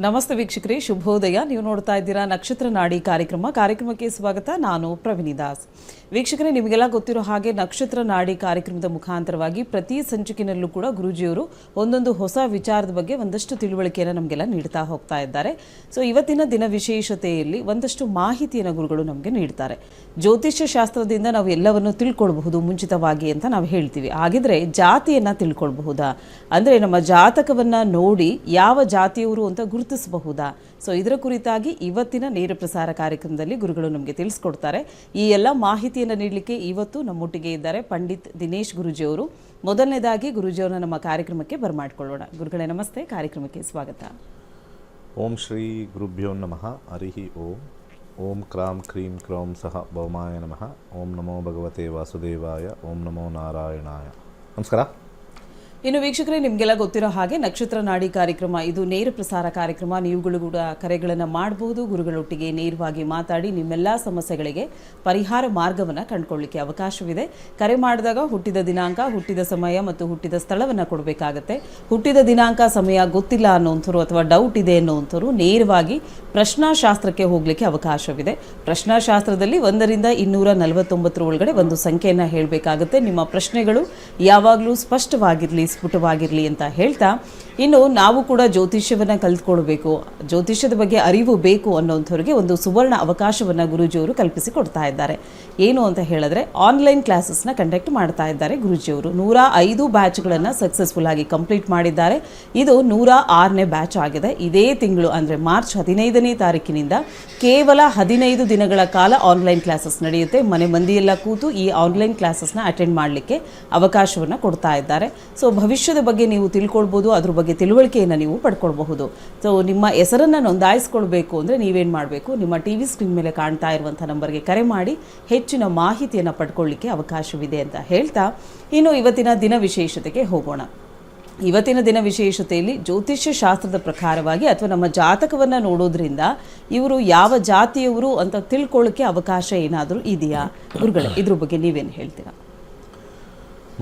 ನಮಸ್ತೆ ವೀಕ್ಷಕರೇ, ಶುಭೋದಯ. ನೀವು ನೋಡ್ತಾ ಇದ್ದೀರಾ ನಕ್ಷತ್ರ ನಾಡಿ ಕಾರ್ಯಕ್ರಮಕ್ಕೆ ಸ್ವಾಗತ. ನಾನು ಪ್ರವೀಣಿ ದಾಸ್. ವೀಕ್ಷಕರೇ, ನಿಮಗೆಲ್ಲ ಗೊತ್ತಿರೋ ಹಾಗೆ ನಕ್ಷತ್ರ ನಾಡಿ ಕಾರ್ಯಕ್ರಮದ ಮುಖಾಂತರವಾಗಿ ಪ್ರತಿ ಸಂಚಿಕೆಯಲ್ಲೂ ಕೂಡ ಗುರೂಜಿಯವರು ಒಂದೊಂದು ಹೊಸ ವಿಚಾರದ ಬಗ್ಗೆ ಒಂದಷ್ಟು ತಿಳುವಳಿಕೆಯನ್ನು ನಮಗೆಲ್ಲ ನೀಡ್ತಾ ಹೋಗ್ತಾ ಇದ್ದಾರೆ. ಸೊ ಇವತ್ತಿನ ದಿನ ವಿಶೇಷತೆಯಲ್ಲಿ ಒಂದಷ್ಟು ಮಾಹಿತಿಯನ್ನು ಗುರುಗಳು ನಮಗೆ ನೀಡ್ತಾರೆ. ಜ್ಯೋತಿಷ್ಯ ಶಾಸ್ತ್ರದಿಂದ ನಾವು ಎಲ್ಲವನ್ನು ತಿಳ್ಕೊಳ್ಬಹುದು ಮುಂಚಿತವಾಗಿ ಅಂತ ನಾವು ಹೇಳ್ತೀವಿ. ಹಾಗಿದ್ರೆ ಜಾತಿಯನ್ನು ತಿಳ್ಕೊಳ್ಬಹುದಾ, ಅಂದರೆ ನಮ್ಮ ಜಾತಕವನ್ನು ನೋಡಿ ಯಾವ ಜಾತಿಯವರು ಅಂತ ಗುರುತಿಸಬಹುದಾ? ಸೊ ಇದರ ಕುರಿತಾಗಿ ಇವತ್ತಿನ ನೇರ ಪ್ರಸಾರ ಕಾರ್ಯಕ್ರಮದಲ್ಲಿ ಗುರುಗಳು ನಮಗೆ ತಿಳಿಸ್ಕೊಡ್ತಾರೆ. ಈ ಎಲ್ಲ ಮಾಹಿತಿಯನ್ನು ನೀಡಲಿಕ್ಕೆ ಇವತ್ತು ನಮ್ಮೊಟ್ಟಿಗೆ ಇದ್ದಾರೆ ಪಂಡಿತ್ ದಿನೇಶ್ ಗುರೂಜಿಯವರು. ಮೊದಲನೇದಾಗಿ ಗುರೂಜಿಯವರನ್ನ ನಮ್ಮ ಕಾರ್ಯಕ್ರಮಕ್ಕೆ ಬರಮಾಡಿಕೊಳ್ಳೋಣ. ಗುರುಗಳೇ ನಮಸ್ತೆ, ಕಾರ್ಯಕ್ರಮಕ್ಕೆ ಸ್ವಾಗತ. ಓಂ ಶ್ರೀ ಗುರುಭ್ಯೋ ನಮಃ. ಹರಿ ಓಂ. ಓಂ ಕ್ರಾಂ ಕ್ರೀಂ ಕ್ರೌಂ ಸಹ ಭೌಮಾಯ ನಮಃ. ಓಂ ನಮೋ ಭಗವತೆ ವಾಸುದೇವಾಯ. ಓಂ ನಮೋ ನಾರಾಯಣಾಯ. ನಮಸ್ಕಾರ. ಇನ್ನು ವೀಕ್ಷಕರೇ, ನಿಮಗೆಲ್ಲ ಗೊತ್ತಿರೋ ಹಾಗೆ ನಕ್ಷತ್ರ ನಾಡಿ ಕಾರ್ಯಕ್ರಮ ಇದು ನೇರ ಪ್ರಸಾರ ಕಾರ್ಯಕ್ರಮ. ನೀವುಗಳು ಕೂಡ ಕರೆಗಳನ್ನು ಮಾಡಬಹುದು. ಗುರುಗಳೊಟ್ಟಿಗೆ ನೇರವಾಗಿ ಮಾತಾಡಿ ನಿಮ್ಮೆಲ್ಲ ಸಮಸ್ಯೆಗಳಿಗೆ ಪರಿಹಾರ ಮಾರ್ಗವನ್ನು ಕಂಡುಕೊಳ್ಳಿಕ್ಕೆ ಅವಕಾಶವಿದೆ. ಕರೆ ಮಾಡಿದಾಗ ಹುಟ್ಟಿದ ದಿನಾಂಕ, ಹುಟ್ಟಿದ ಸಮಯ ಮತ್ತು ಹುಟ್ಟಿದ ಸ್ಥಳವನ್ನು ಕೊಡಬೇಕಾಗತ್ತೆ. ಹುಟ್ಟಿದ ದಿನಾಂಕ, ಸಮಯ ಗೊತ್ತಿಲ್ಲ ಅನ್ನೋಂಥವ್ರು ಅಥವಾ ಡೌಟ್ ಇದೆ ಅನ್ನೋಂಥವ್ರು ನೇರವಾಗಿ ಪ್ರಶ್ನಾಶಾಸ್ತ್ರಕ್ಕೆ ಹೋಗಲಿಕ್ಕೆ ಅವಕಾಶವಿದೆ. ಪ್ರಶ್ನಾಶಾಸ್ತ್ರದಲ್ಲಿ 1 ರಿಂದ 249 ಒಳಗಡೆ ಒಂದು ಸಂಖ್ಯೆಯನ್ನು ಹೇಳಬೇಕಾಗುತ್ತೆ. ನಿಮ್ಮ ಪ್ರಶ್ನೆಗಳು ಯಾವಾಗಲೂ ಸ್ಪಷ್ಟವಾಗಿರಲಿ, ಸ್ಫುಟವಾಗಿರಲಿ ಅಂತ ಹೇಳ್ತಾ, ಇನ್ನು ನಾವು ಕೂಡ ಜ್ಯೋತಿಷ್ಯವನ್ನು ಕಲಿತ್ಕೊಳ್ಬೇಕು, ಜ್ಯೋತಿಷ್ಯದ ಬಗ್ಗೆ ಅರಿವು ಬೇಕು ಅನ್ನೋಂಥವ್ರಿಗೆ ಒಂದು ಸುವರ್ಣ ಅವಕಾಶವನ್ನು ಗುರೂಜಿಯವರು ಕಲ್ಪಿಸಿಕೊಡ್ತಾ ಇದ್ದಾರೆ. ಏನು ಅಂತ ಹೇಳಿದ್ರೆ, ಆನ್ಲೈನ್ ಕ್ಲಾಸಸ್ನ ಕಂಡಕ್ಟ್ ಮಾಡ್ತಾ ಇದ್ದಾರೆ ಗುರೂಜಿಯವರು. 105 ಬ್ಯಾಚ್ಗಳನ್ನು ಸಕ್ಸಸ್ಫುಲ್ ಆಗಿ ಕಂಪ್ಲೀಟ್ ಮಾಡಿದ್ದಾರೆ. ಇದು 106ನೇ ಬ್ಯಾಚ್ ಆಗಿದೆ. ಇದೇ ತಿಂಗಳು ಅಂದರೆ ಮಾರ್ಚ್ 15ನೇ ತಾರೀಕಿನಿಂದ ಕೇವಲ 15 ದಿನಗಳ ಕಾಲ ಆನ್ಲೈನ್ ಕ್ಲಾಸಸ್ ನಡೆಯುತ್ತೆ. ಮನೆ ಮಂದಿಯೆಲ್ಲ ಕೂತು ಈ ಆನ್ಲೈನ್ ಕ್ಲಾಸಸ್ನ ಅಟೆಂಡ್ ಮಾಡಲಿಕ್ಕೆ ಅವಕಾಶವನ್ನು ಕೊಡ್ತಾ ಇದ್ದಾರೆ. ಸೊ ಭವಿಷ್ಯದ ಬಗ್ಗೆ ನೀವು ತಿಳ್ಕೊಳ್ಬೋದು, ಅದ್ರ ಬಗ್ಗೆ ತಿಳುವಳಿಕೆಯನ್ನು ನೀವು ಪಡ್ಕೊಳ್ಬಹುದು. ಸೊ ನಿಮ್ಮ ಹೆಸರನ್ನು ನೋಂದಾಯಿಸ್ಕೊಳ್ಬೇಕು ಅಂದರೆ ನೀವೇನು ಮಾಡಬೇಕು, ನಿಮ್ಮ TV ಸ್ಕ್ರೀನ್ ಮೇಲೆ ಕಾಣ್ತಾ ಇರುವಂಥ ನಂಬರ್ಗೆ ಕರೆ ಮಾಡಿ ಹೆಚ್ಚಿನ ಮಾಹಿತಿಯನ್ನು ಪಡ್ಕೊಳ್ಳಿಕ್ಕೆ ಅವಕಾಶವಿದೆ ಅಂತ ಹೇಳ್ತಾ, ಇನ್ನು ಇವತ್ತಿನ ದಿನ ವಿಶೇಷತೆಗೆ ಹೋಗೋಣ. ಇವತ್ತಿನ ದಿನ ವಿಶೇಷತೆಯಲ್ಲಿ ಜ್ಯೋತಿಷ್ಯ ಶಾಸ್ತ್ರದ ಪ್ರಕಾರವಾಗಿ ಅಥವಾ ನಮ್ಮ ಜಾತಕವನ್ನು ನೋಡೋದ್ರಿಂದ ಇವರು ಯಾವ ಜಾತಿಯವರು ಅಂತ ತಿಳ್ಕೊಳ್ಳೋಕ್ಕೆ ಅವಕಾಶ ಏನಾದರೂ ಇದೆಯಾ? ಗುರುಗಳೇ, ಇದ್ರ ಬಗ್ಗೆ ನೀವೇನು ಹೇಳ್ತೀರಾ?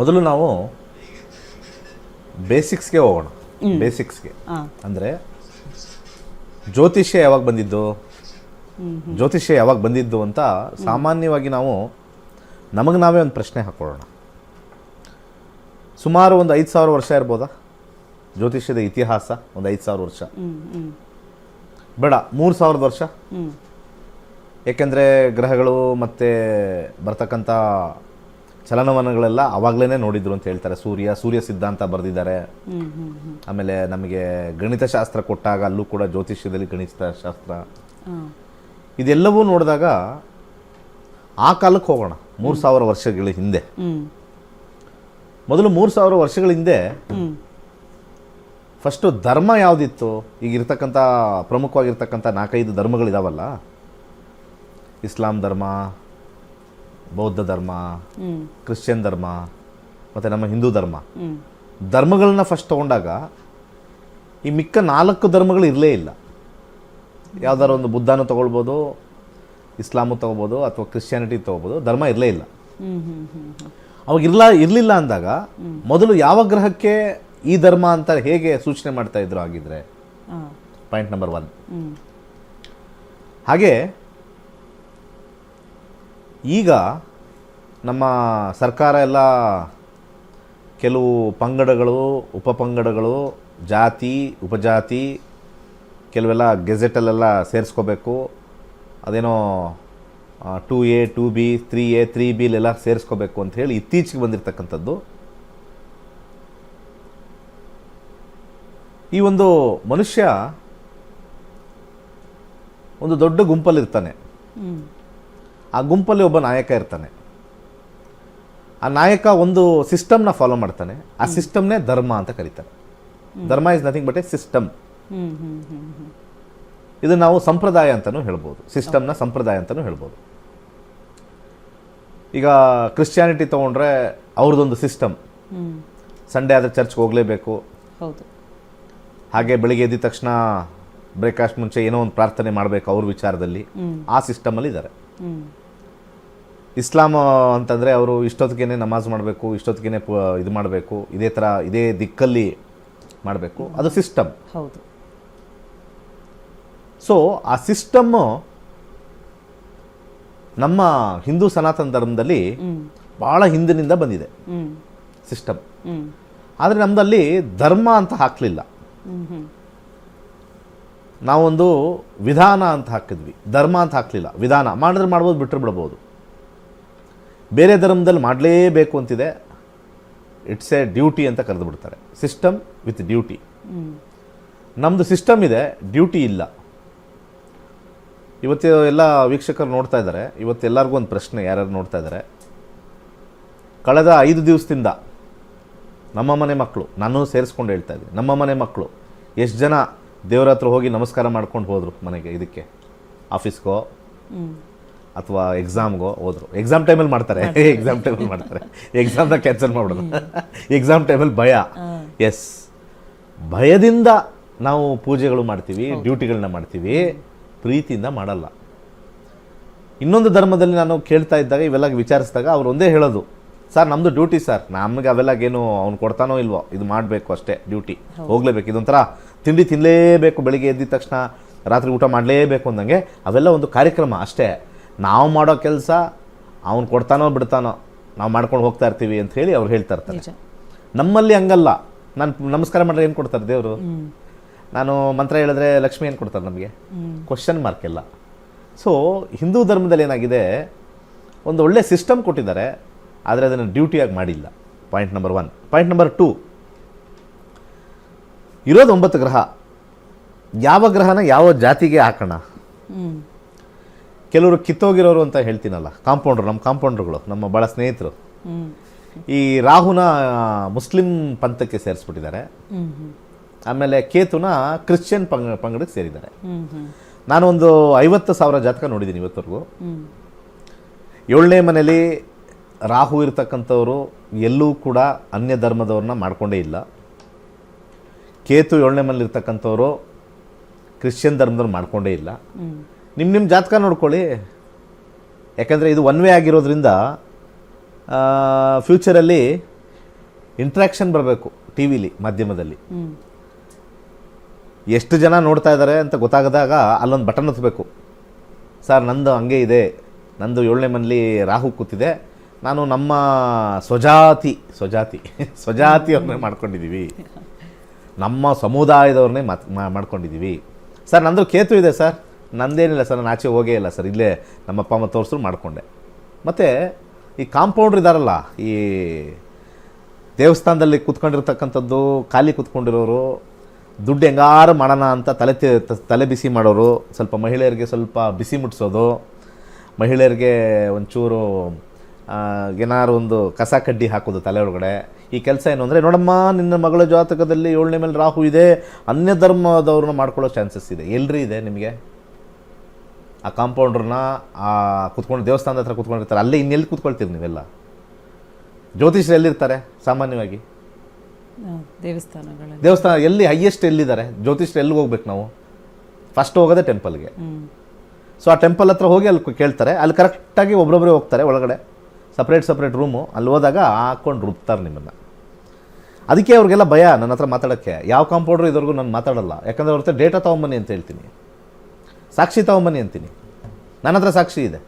ಮೊದಲು ನಾವು ಬೇಸಿಕ್ಸ್ಗೆ ಹೋಗೋಣ. ಬೇಸಿಕ್ಸ್ಗೆ ಅಂದರೆ ಜ್ಯೋತಿಷ್ಯ ಯಾವಾಗ ಬಂದಿದ್ದು ಅಂತ ಸಾಮಾನ್ಯವಾಗಿ ನಾವು ನಮಗೆ ನಾವೇ ಒಂದು ಪ್ರಶ್ನೆ ಹಾಕೊಳ್ಳೋಣ. ಸುಮಾರು ಒಂದು 5,000 ವರ್ಷ ಇರ್ಬೋದಾ ಜ್ಯೋತಿಷ್ಯದ ಇತಿಹಾಸ? ಒಂದು 5,000 ವರ್ಷ ಬೇಡ, 3,000 ವರ್ಷ. ಏಕೆಂದರೆ ಗ್ರಹಗಳು ಮತ್ತು ಬರ್ತಕ್ಕಂಥ ಚಲನವಲನಗಳೆಲ್ಲ ಅವಾಗಲೇ ನೋಡಿದ್ರು ಅಂತ ಹೇಳ್ತಾರೆ. ಸೂರ್ಯ ಸಿದ್ಧಾಂತ ಬರೆದಿದ್ದಾರೆ. ಆಮೇಲೆ ನಮಗೆ ಗಣಿತಶಾಸ್ತ್ರ ಕೊಟ್ಟಾಗ ಅಲ್ಲೂ ಕೂಡ ಜ್ಯೋತಿಷ್ಯದಲ್ಲಿ ಗಣಿತಶಾಸ್ತ್ರ, ಇದೆಲ್ಲವೂ ನೋಡಿದಾಗ ಆ ಕಾಲಕ್ಕೆ ಹೋಗೋಣ. 3,000 ವರ್ಷಗಳ ಹಿಂದೆ. ಮೊದಲು 3,000 ವರ್ಷಗಳ ಹಿಂದೆ ಫಸ್ಟು ಧರ್ಮ ಯಾವುದಿತ್ತು? ಈಗಿರ್ತಕ್ಕಂಥ ಪ್ರಮುಖವಾಗಿರ್ತಕ್ಕಂಥ 4-5 ಧರ್ಮಗಳಿದಾವಲ್ಲ, ಇಸ್ಲಾಂ ಧರ್ಮ, ಬೌದ್ಧ ಧರ್ಮ, ಕ್ರಿಶ್ಚಿಯನ್ ಧರ್ಮ ಮತ್ತು ನಮ್ಮ ಹಿಂದೂ ಧರ್ಮಗಳನ್ನ ಫಸ್ಟ್ ತಗೊಂಡಾಗ ಈ ಮಿಕ್ಕ 4 ಧರ್ಮಗಳು ಇರಲೇ ಇಲ್ಲ. ಯಾವ್ದಾರು ಒಂದು ಬುದ್ಧನೂ ತಗೊಳ್ಬೋದು, ಇಸ್ಲಾಮು ತಗೋಬೋದು, ಅಥವಾ ಕ್ರಿಶ್ಚಿಯಾನಿಟಿ ತಗೋಬೋದು. ಧರ್ಮ ಇರಲೇ ಇಲ್ಲ. ಅವಾಗ ಇರಲಿಲ್ಲ ಅಂದಾಗ ಮೊದಲು ಯಾವ ಗ್ರಹಕ್ಕೆ ಈ ಧರ್ಮ ಅಂತ ಹೇಗೆ ಸೂಚನೆ ಮಾಡ್ತಾ ಇದ್ರು ಆಗಿದ್ರೆ? Point number 1. ಹಾಗೆ ಈಗ ನಮ್ಮ ಸರ್ಕಾರ ಎಲ್ಲ ಕೆಲವು ಪಂಗಡಗಳು, ಉಪಪಂಗಡಗಳು, ಜಾತಿ, ಉಪಜಾತಿ ಕೆಲವೆಲ್ಲ ಗೆಜೆಟಲ್ಲೆಲ್ಲ ಸೇರಿಸ್ಕೋಬೇಕು. ಅದೇನೋ 2A, 2B, 3A, 3Bಲೆಲ್ಲ ಸೇರಿಸ್ಕೋಬೇಕು ಅಂತ ಹೇಳಿ ಇತ್ತೀಚೆಗೆ ಬಂದಿರತಕ್ಕಂಥದ್ದು. ಈ ಒಂದು ಮನುಷ್ಯ ಒಂದು ದೊಡ್ಡ ಗುಂಪಲ್ಲಿರ್ತಾನೆ. ಆ ಗುಂಪಲ್ಲಿ ಒಬ್ಬ ನಾಯಕ ಇರ್ತಾನೆ. ಆ ನಾಯಕ ಒಂದು ಸಿಸ್ಟಮ್ನ ಫಾಲೋ ಮಾಡ್ತಾನೆ. ಆ ಸಿಸ್ಟಮ್ನೇ ಧರ್ಮ ಅಂತ ಕರೀತಾರೆ. ಧರ್ಮ is nothing but A system. ಇದು ನಾವು ಸಂಪ್ರದಾಯ ಅಂತಲೂ ಹೇಳ್ಬೋದು. ಸಿಸ್ಟಮ್ನ ಸಂಪ್ರದಾಯ ಅಂತಲೂ ಹೇಳ್ಬೋದು. ಈಗ ಕ್ರಿಶ್ಚಿಯಾನಿಟಿ ತೊಗೊಂಡ್ರೆ ಅವ್ರದ್ದೊಂದು ಸಿಸ್ಟಮ್. ಸಂಡೇ ಆದರೆ ಚರ್ಚ್ಗೆ ಹೋಗಲೇಬೇಕು. ಹಾಗೆ ಬೆಳಿಗ್ಗೆ ಎದ್ದ ತಕ್ಷಣ ಬ್ರೇಕ್ಫಾಸ್ಟ್ ಮುಂಚೆ ಏನೋ ಒಂದು ಪ್ರಾರ್ಥನೆ ಮಾಡಬೇಕು ಅವ್ರ ವಿಚಾರದಲ್ಲಿ. ಆ ಸಿಸ್ಟಮಲ್ಲಿ ಇದ್ದಾರೆ. ಇಸ್ಲಾಂ ಅಂತಂದರೆ ಅವರು ಇಷ್ಟೊತ್ತಿಗೆ ನಮಾಜ್ ಮಾಡಬೇಕು, ಇಷ್ಟೊತ್ತಿಗೆ ಇದು ಮಾಡಬೇಕು, ಇದೇ ದಿಕ್ಕಲ್ಲಿ ಮಾಡಬೇಕು. ಅದು ಸಿಸ್ಟಮ್. ಹೌದು. ಸೊ ಆ ಸಿಸ್ಟಮ್ಮು ನಮ್ಮ ಹಿಂದೂ ಸನಾತನ ಧರ್ಮದಲ್ಲಿ ಭಾಳ ಹಿಂದಿನಿಂದ ಬಂದಿದೆ ಸಿಸ್ಟಮ್. ಆದರೆ ನಮ್ಮದಲ್ಲಿ ಧರ್ಮ ಅಂತ ಹಾಕಲಿಲ್ಲ, ನಾವೊಂದು ವಿಧಾನ ಅಂತ ಹಾಕಿದ್ವಿ, ಧರ್ಮ ಅಂತ ಹಾಕಲಿಲ್ಲ. ವಿಧಾನ ಮಾಡಿದ್ರೆ ಮಾಡ್ಬೋದು, ಬಿಟ್ಟರೆ ಬಿಡ್ಬೋದು. ಬೇರೆ ಧರ್ಮದಲ್ಲಿ ಮಾಡಲೇಬೇಕು ಅಂತಿದೆ, ಇಟ್ಸ್ ಎ ಡ್ಯೂಟಿ ಅಂತ ಕರೆದು ಬಿಡ್ತಾರೆ. System with duty. ನಮ್ಮದು ಸಿಸ್ಟಮ್ ಇದೆ, ಡ್ಯೂಟಿ ಇಲ್ಲ. ಇವತ್ತು ಎಲ್ಲ ವೀಕ್ಷಕರು ನೋಡ್ತಾ ಇದ್ದಾರೆ. ಇವತ್ತು ಎಲ್ಲರಿಗೂ ಒಂದು ಪ್ರಶ್ನೆ, ಯಾರ್ಯಾರು ನೋಡ್ತಾ ಇದ್ದಾರೆ, ಕಳೆದ 5 ದಿವಸದಿಂದ ನಮ್ಮ ಮನೆ ಮಕ್ಕಳು, ನಾನು ಸೇರಿಸ್ಕೊಂಡು ಹೇಳ್ತಾ ಇದ್ದೀನಿ, ನಮ್ಮ ಮನೆ ಮಕ್ಕಳು ಎಷ್ಟು ಜನ ದೇವ್ರ ಹತ್ರ ಹೋಗಿ ನಮಸ್ಕಾರ ಮಾಡ್ಕೊಂಡು ಹೋದರು ಮನೆಗೆ, ಇದಕ್ಕೆ ಆಫೀಸ್ಗೋ ಅಥವಾ ಎಕ್ಸಾಮ್ಗೋ ಹೋದರು. ಎಕ್ಸಾಮ್ ಟೈಮಲ್ಲಿ ಮಾಡ್ತಾರೆ, ಎಕ್ಸಾಮ್ ಟೈಮಲ್ಲಿ ಮಾಡ್ತಾರೆ, ಎಕ್ಸಾಮ್ನ ಕ್ಯಾನ್ಸಲ್ ಮಾಡೋದು. ಎಕ್ಸಾಮ್ ಟೈಮಲ್ಲಿ ಭಯ. ಎಸ್, ಭಯದಿಂದ ನಾವು ಪೂಜೆಗಳು ಮಾಡ್ತೀವಿ, ಡ್ಯೂಟಿಗಳನ್ನ ಮಾಡ್ತೀವಿ, ಪ್ರೀತಿಯಿಂದ ಮಾಡಲ್ಲ. ಇನ್ನೊಂದು ಧರ್ಮದಲ್ಲಿ ನಾನು ಕೇಳ್ತಾ ಇದ್ದಾಗ, ಇವೆಲ್ಲ ವಿಚಾರಿಸಿದಾಗ ಅವ್ರು ಒಂದೇ ಹೇಳೋದು, ಸರ್ ನಮ್ಮದು ಡ್ಯೂಟಿ ಸರ್, ನಮಗೆ ಅವೆಲ್ಲಾಗೇನು ಅವ್ನು ಕೊಡ್ತಾನೋ ಇಲ್ವೋ, ಇದು ಮಾಡಬೇಕು ಅಷ್ಟೇ, ಡ್ಯೂಟಿ, ಹೋಗಲೇಬೇಕು. ಇದೊಂಥರ ತಿಂಡಿ ತಿನ್ನಲೇಬೇಕು, ಬೆಳಿಗ್ಗೆ ಎದ್ದಿದ ತಕ್ಷಣ ರಾತ್ರಿ ಊಟ ಮಾಡಲೇಬೇಕು ಅಂದಂಗೆ, ಅವೆಲ್ಲ ಒಂದು ಕಾರ್ಯಕ್ರಮ ಅಷ್ಟೇ. ನಾವು ಮಾಡೋ ಕೆಲಸ ಅವ್ನು ಕೊಡ್ತಾನೋ ಬಿಡ್ತಾನೋ, ನಾವು ಮಾಡ್ಕೊಂಡು ಹೋಗ್ತಾ ಇರ್ತೀವಿ ಅಂತ ಹೇಳಿ ಅವ್ರು ಹೇಳ್ತಾ ಇರ್ತಾರೆ. ನಮ್ಮಲ್ಲಿ ಹಂಗಲ್ಲ. ನಾನು ನಮಸ್ಕಾರ ಮಾಡಿದ್ರೆ ಏನು ಕೊಡ್ತಾರೆ ದೇವರು? ನಾನು ಮಂತ್ರ ಹೇಳಿದ್ರೆ ಲಕ್ಷ್ಮಿ ಏನು ಕೊಡ್ತಾರೆ ನಮಗೆ? ಕ್ವಶನ್ ಮಾರ್ಕ್ ಎಲ್ಲ. ಸೊ ಹಿಂದೂ ಧರ್ಮದಲ್ಲಿ ಏನಾಗಿದೆ, ಒಂದು ಒಳ್ಳೆ ಸಿಸ್ಟಮ್ ಕೊಟ್ಟಿದ್ದಾರೆ, ಆದರೆ ಅದನ್ನು ಡ್ಯೂಟಿಯಾಗಿ ಮಾಡಿಲ್ಲ. Point number 1. ಪಾಯಿಂಟ್ ನಂಬರ್ 2, ಇರೋದು 9 ಗ್ರಹ. ಯಾವ ಗ್ರಹನ ಯಾವ ಜಾತಿಗೆ ಹಾಕೋಣ? ಕೆಲವರು ಕಿತ್ತೋಗಿರೋರು ಅಂತ ಹೇಳ್ತೀನಲ್ಲ, ಕಾಂಪೌಂಡ್ರು, ನಮ್ಮ ಕಾಂಪೌಂಡ್ರುಗಳು, ನಮ್ಮ ಭಾಳ ಸ್ನೇಹಿತರು, ಈ ರಾಹುನ ಮುಸ್ಲಿಂ ಪಂಥಕ್ಕೆ ಸೇರಿಸ್ಬಿಟ್ಟಿದ್ದಾರೆ. ಆಮೇಲೆ ಕೇತುನ ಕ್ರಿಶ್ಚಿಯನ್ ಪಂಗಡಕ್ಕೆ ಸೇರಿದ್ದಾರೆ. ನಾನು ಒಂದು 50,000 ಜಾತಕ ನೋಡಿದ್ದೀನಿ ಇವತ್ತವರೆಗೂ. 7ನೇ ಮನೇಲಿ ರಾಹು ಇರ್ತಕ್ಕಂಥವ್ರು ಎಲ್ಲೂ ಕೂಡ ಅನ್ಯ ಧರ್ಮದವ್ರನ್ನ ಮಾಡ್ಕೊಂಡೇ ಇಲ್ಲ. ಕೇತು 7ನೇ ಮನೇಲಿ ಇರ್ತಕ್ಕಂಥವ್ರು ಕ್ರಿಶ್ಚಿಯನ್ ಧರ್ಮದವ್ರು ಮಾಡ್ಕೊಂಡೇ ಇಲ್ಲ. ನಿಮ್ಮ ಜಾತಕ ನೋಡ್ಕೊಳ್ಳಿ, ಯಾಕಂದರೆ ಇದು ಒನ್ ವೇ ಆಗಿರೋದ್ರಿಂದ ಫ್ಯೂಚರಲ್ಲಿ ಇಂಟ್ರ್ಯಾಕ್ಷನ್ ಬರಬೇಕು ಟಿ ವಿಲಿ, ಮಾಧ್ಯಮದಲ್ಲಿ. ಎಷ್ಟು ಜನ ನೋಡ್ತಾ ಇದ್ದಾರೆ ಅಂತ ಗೊತ್ತಾಗದಾಗ ಅಲ್ಲೊಂದು ಬಟನ್ ಒತ್ತಬೇಕು, ಸರ್ ನಂದು ಹಂಗೆ ಇದೆ, ನಂದು 7ನೇ ಮನೇಲಿ ರಾಹು ಕೂತಿದೆ, ನಾನು ನಮ್ಮ ಸ್ವಜಾತಿಯವ್ರನ್ನೇ ಮಾಡ್ಕೊಂಡಿದ್ದೀವಿ, ನಮ್ಮ ಸಮುದಾಯದವ್ರನ್ನೇ ಮಾಡ್ಕೊಂಡಿದ್ದೀವಿ. ಸರ್ ನಂದು ಕೇತು ಇದೆ ಸರ್, ನಂದೇನಿಲ್ಲ ಸರ್, ನಾನು ಆಚೆ ಹೋಗೇ ಇಲ್ಲ ಸರ್, ಇಲ್ಲೇ ನಮ್ಮ ಅಪ್ಪ ಅಮ್ಮ ತೋರಿಸ್ರು ಮಾಡಿಕೊಂಡೆ. ಮತ್ತು ಈ ಕಾಂಪೌಂಡ್ರ್ ಇದ್ದಾರಲ್ಲ, ಈ ದೇವಸ್ಥಾನದಲ್ಲಿ ಕೂತ್ಕೊಂಡಿರ್ತಕ್ಕಂಥದ್ದು, ಖಾಲಿ ಕೂತ್ಕೊಂಡಿರೋರು, ದುಡ್ಡು ಹೆಂಗಾರು ಮಾಡೋಣ ಅಂತ ತಲೆ ಬಿಸಿ ಮಾಡೋರು, ಸ್ವಲ್ಪ ಮಹಿಳೆಯರಿಗೆ ಸ್ವಲ್ಪ ಬಿಸಿ ಮುಟ್ಟಿಸೋದು, ಮಹಿಳೆಯರಿಗೆ ಒಂಚೂರು ಏನಾರು ಒಂದು ಕಸ ಕಡ್ಡಿ ಹಾಕೋದು ತಲೆ ಒಳಗಡೆ. ಈ ಕೆಲಸ ಏನು ಅಂದರೆ, ನೋಡಮ್ಮ ನಿನ್ನ ಮಗಳ ಜಾತಕದಲ್ಲಿ 7ನೇ ಮೇಲೆ ರಾಹು ಇದೆ, ಅನ್ಯ ಧರ್ಮದವ್ರನ್ನ ಮಾಡ್ಕೊಳ್ಳೋ ಚಾನ್ಸಸ್ ಇದೆ. ಎಲ್ರಿ ಇದೆ ನಿಮಗೆ? ಆ ಕಾಂಪೌಂಡ್ರನ್ನ ಕೂತ್ಕೊಂಡು ದೇವಸ್ಥಾನದ ಹತ್ರ ಕೂತ್ಕೊಂಡಿರ್ತಾರೆ, ಅಲ್ಲೇ ಇನ್ನೆಲ್ಲಿ ಕೂತ್ಕೊಳ್ತೀರಿ ನೀವೆಲ್ಲ? ಜ್ಯೋತಿಷ್ಯರು ಎಲ್ಲಿರ್ತಾರೆ ಸಾಮಾನ್ಯವಾಗಿ? ದೇವಸ್ಥಾನ ಎಲ್ಲಿ ಹೈಯೆಸ್ಟ್ ಎಲ್ಲಿದ್ದಾರೆ? ಜ್ಯೋತಿಷ್ಯರು ಎಲ್ಲಿಗೆ ಹೋಗ್ಬೇಕು ನಾವು? ಫಸ್ಟ್ ಹೋಗೋದೇ ಟೆಂಪಲ್ಗೆ. ಸೊ ಆ ಟೆಂಪಲ್ ಹತ್ರ ಹೋಗಿ ಅಲ್ಲಿ ಕೇಳ್ತಾರೆ, ಅಲ್ಲಿ ಕರೆಕ್ಟಾಗಿ ಒಬ್ಬೊಬ್ಬರೇ ಹೋಗ್ತಾರೆ ಒಳಗಡೆ, ಸಪ್ರೇಟ್ ರೂಮು. ಅಲ್ಲಿ ಹೋದಾಗ ಹಾಕ್ಕೊಂಡು ರುಬ್ತಾರೆ ನಿಮ್ಮನ್ನು. ಅದಕ್ಕೆ ಅವ್ರಿಗೆಲ್ಲ ಭಯ ನನ್ನ ಹತ್ರ ಮಾತಾಡೋಕ್ಕೆ. ಯಾವ ಕಾಂಪೌಂಡ್ರು ಇದ್ರಿಗೂ ನಾನು ಮಾತಾಡಲ್ಲ, ಯಾಕಂದರೆ ಅವ್ರ ಹತ್ರ ಡೇಟಾ ತೊಗೊಂಬನ್ನಿ ಅಂತ ಹೇಳ್ತೀನಿ, ಸಾಕ್ಷಿ ತೊಗೊಂಬನ್ನಿ ಅಂತೀನಿ. ನನ್ನ ಹತ್ರ ಸಾಕ್ಷಿ ಇದೆ,